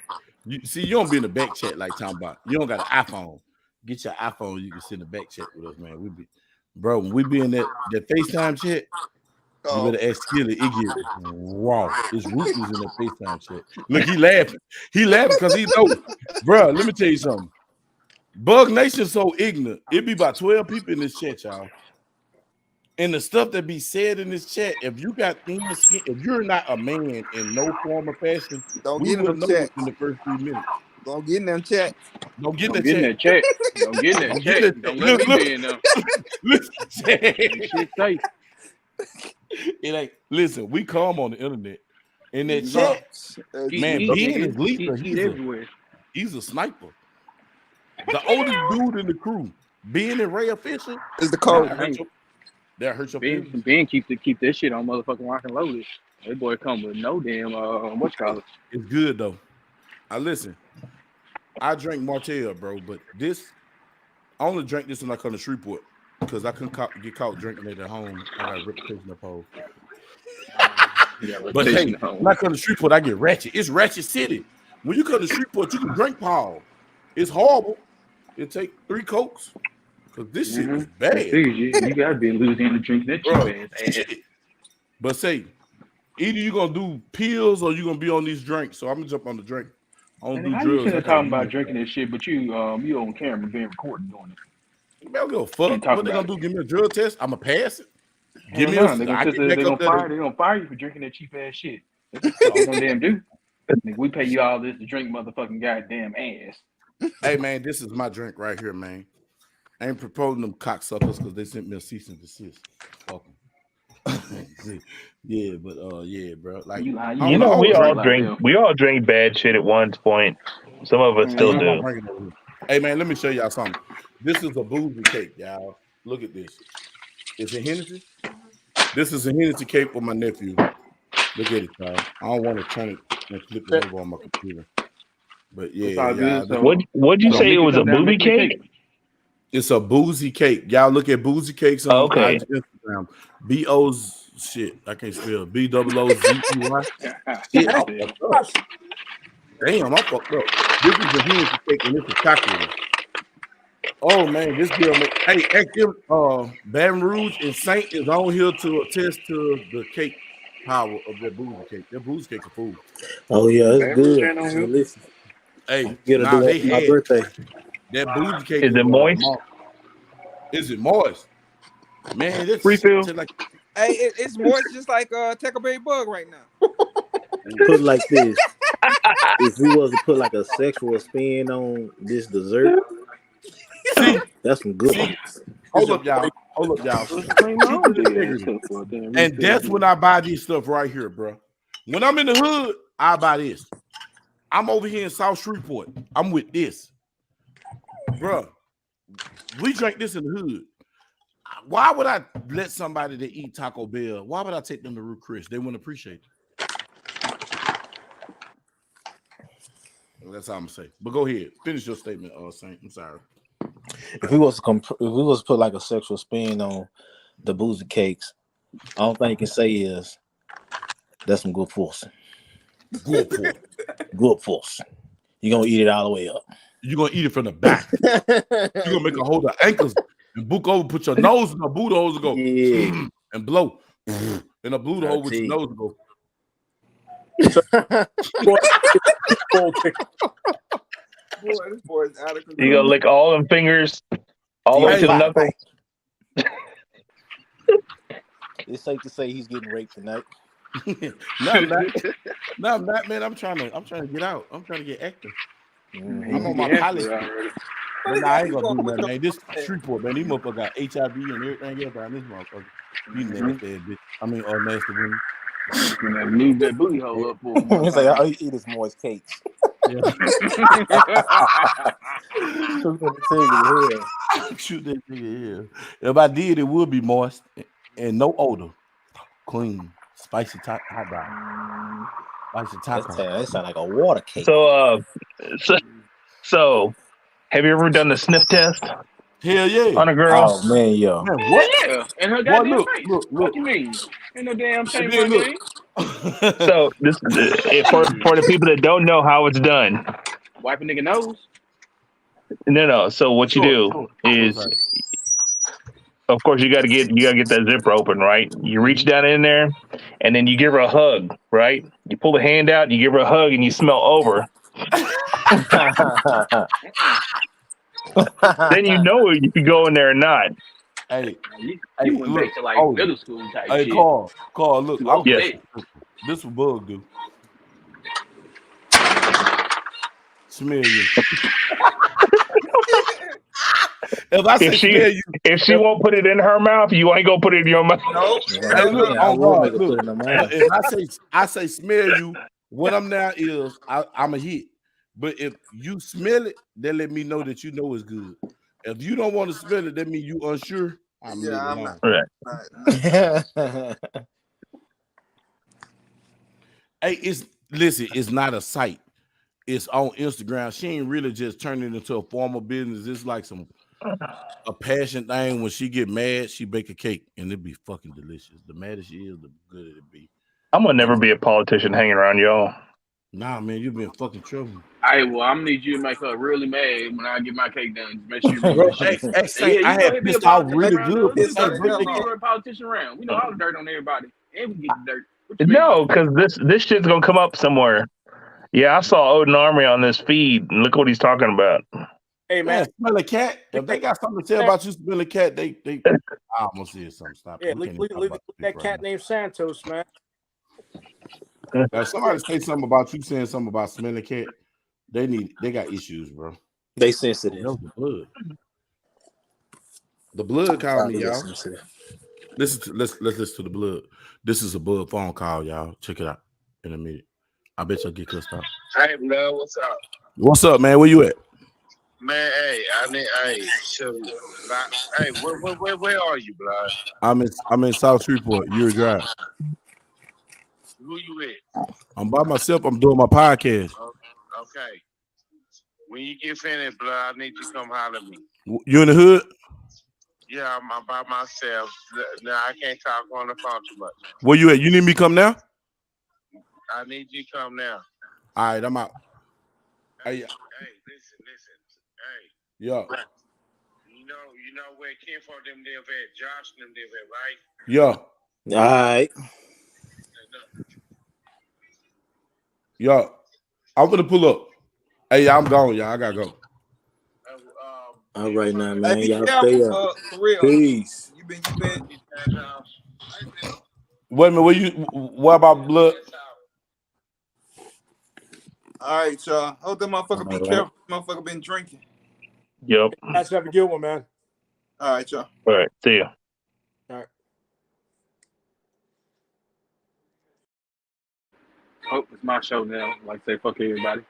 You see, you don't be in the back chat like talking about. You don't got an iPhone. Get your iPhone. You can send the back chat with us, man. We be, bro. When we be in that FaceTime chat, you better ask Skilly. It get raw. It's ruthless in that FaceTime chat. Look, he laughing. He laughing because he knows, bro. Let me tell you something. Bug Nation so ignorant. It be about 12 people in this chat, y'all. And the stuff that be said in this chat, if you got thin skin, if you're not a man in no form or fashion, Don't we get in will them know chats. in the first 3 minutes. Don't get in them chat. Don't get Don't in get in that chat. Don't get in that chat. Don't let me be in them. Listen, Shit safe. it ain't. Listen, we come on the internet. In that No. chat, He- man, he- being he- is lethal. he everywhere. He's a sniper. The oldest dude in the crew, being and Ray Official, is the code. That hurt your feelings. Ben keep that shit on motherfucking rock and loaded. That boy come with no damn what you call it. It's good though. Listen. I drank Martell, bro, but this I only drank this when I come to Shreveport because I couldn't get caught drinking it at home. I got a reputation up home. But hey, when I come to Shreveport, I get ratchet. It's Ratchet City. When you come to Shreveport, you can drink Paul. It's horrible. It take 3 Cokes because this shit is bad. You gotta be in Louisiana drinking that cheap ass. But say, either you gonna do pills or you gonna be on these drinks. So I'm gonna jump on the drink. I don't do How drugs. you sitting talking about drinking that shit, but you on camera being recorded doing it? Man, I don't give a fuck. What they gonna do? Give me a drug test? I'ma pass it. Give me They're a. gonna fire you for drinking that cheap ass shit. That's all they gonna damn do. Nigga, we pay you all this to drink motherfucking goddamn ass. Hey man, this is my drink right here, man. I ain't proposing them cocksuckers because they sent me a cease and desist. Fuck 'em. Yeah, but yeah, bro. Like we all drink bad shit at one point. Some of us still do. Hey man, let me show y'all something. This is a boozy cake, y'all. Look at this. It's a Hennessy. This is a Hennessy cake for my nephew. Look at it, y'all. I don't want to turn it and flip it over on my computer. But yeah, what'd you say it was a booby cake? It's a boozy cake. Y'all look at boozy cakes on Instagram. B-O's shit. I can't spell B-O-O-Z-E-Y. Shit, I'm fucked up. Damn, I'm fucked up. This is a Hennessy cake and it's a chocolate. Oh man, this girl hey, active Baton Rouge and Saint is on here to attest to the cake power of that boozy cake. That boozy cake is food. Oh yeah, it's good. So listen. Hey, get a do my birthday. That boozy cake is it moist? Is it moist? Man, it's refill. Like, hey, it's moist just like Tackleberry Bug right now. Put it like this. If we was to put like a sexual spin on this dessert, that's some good ones. Hold up, y'all. And that's when I buy this stuff right here, bro. When I'm in the hood, I buy this. I'm over here in South Shreveport. I'm with this. Bro, we drank this in the hood. Why would I let somebody that eat Taco Bell, why would I take them to Ruth Chris? They wouldn't appreciate it. That's all I'm gonna say. But go ahead. Finish your statement, Saint. I'm sorry. If we was to put like a sexual spin on the boozy cakes, I don't think you can say is that's some good force. Good force. You're gonna eat it all the way up. You're gonna eat it from the back. You're gonna make a hold of ankles and book over, put your nose in the boot hole and go and blow. And a boot hole with your nose and go. Boy, this boy's out of control. You gonna lick all them fingers all the way to the knuckle. It's safe to say he's getting raped tonight. No, I'm not. No, I'm not, man. I'm trying to get out. I'm trying to get active. I'm on my pilot. But I ain't gonna do that, man. This Shreveport, man. These motherfuckers got HIV and everything else around this motherfucker. You nasty bitch. I mean, nasty women. Leave that booty hole up for him. He's like, all you eat is moist cakes. Yeah. Shoot that nigga here. If I did, it would be moist and no odor. Clean, spicy hot dog. Spicy taco. That sound like a water cake. So have you ever done the sniff test? Hell yeah. On a girl. Oh man, yo. Man, what? Yeah, and her Boy, goddamn look, face. look, What look. you mean? Ain't no damn shame And in my then look. game. So this for the people that don't know how it's done. Wipe a nigga nose. No. So what you do is, of course, you gotta get that zipper open, right? You reach down in there, and then you give her a hug, right? You pull the hand out, you give her a hug, and you smell over. Then you know if you can go in there or not. Hey, You went look. back to like Oh, middle school type hey, shit. Carl, look. You over Yes. that. This what Bug do. Smell you. If I say smell you, if she won't put it in her mouth, you ain't gonna put it in your mouth. Nope. Yeah, hey, look, I on would God, make her look. put it in her mouth. If I say smell you, what I'm now is I'm a hit. But if you smell it, then let me know that you know it's good. If you don't want to smell it, that means you unsure. I'm leaving alone. Right. Hey, it's not a site. It's on Instagram. She ain't really just turned it into a formal business. It's like a passion thing. When she get mad, she bake a cake and it be fucking delicious. The madder she is, the gooder it be. I'm gonna never be a politician hanging around y'all. Nah, man, you been fucking trouble. Hey, well, I'm gonna need you to make her really mad when I get my cake done. Make sure you run Bro, that shit. hey, Saint, Yeah, I you go had ahead, be a pissed off politician really around good. us. You Hey, go be a politician around. We know all the dirt on everybody, and we get the dirt. What you mean? No, because this shit's gonna come up somewhere. Yeah, I saw Odin Armory on this feed, and look what he's talking about. Hey Man, man, smell a cat. If they got something to say about you, smell a cat. They. I almost said something. Stop. yeah, We can't leave even talk about that this cat named Santos, man. Now, if somebody say something about you saying something about smelling cat, they got issues, bro. They sensitive. That was the blood. The blood called me, y'all. Let's listen to the blood. This is a blood phone call, y'all. Check it out in a minute. I bet you'll get cussed out. Hey, blood, what's up? What's up, man? Where you at? Man, hey, hey, where are you, blood? I'm in South Shreveport. You're Drive. Who you with? I'm by myself. I'm doing my podcast. Okay. When you get finished, blood, I need you to come holler at me. You in the hood? Yeah, I'm by myself. Now I can't talk on the phone too much. Where you at? You need me to come now? I need you to come now. All right, I'm out. Hey, listen. Hey. Yeah. You know where Kinfolk them live at, Josh and them live at, right? Yeah. All right. Yeah. I'm gonna pull up. Hey, I'm gone, y'all. I gotta go. All right now, man. Hey, be Y'all careful, stay up. for real. Peace. You been. Wait a minute. What about blood? All right, y'all. Hope that motherfucker be careful. Motherfucker been drinking. Yep. That's have a good one, man. All right, y'all. All right. See ya. All right. Oh, it's my show now. Like say fuck everybody.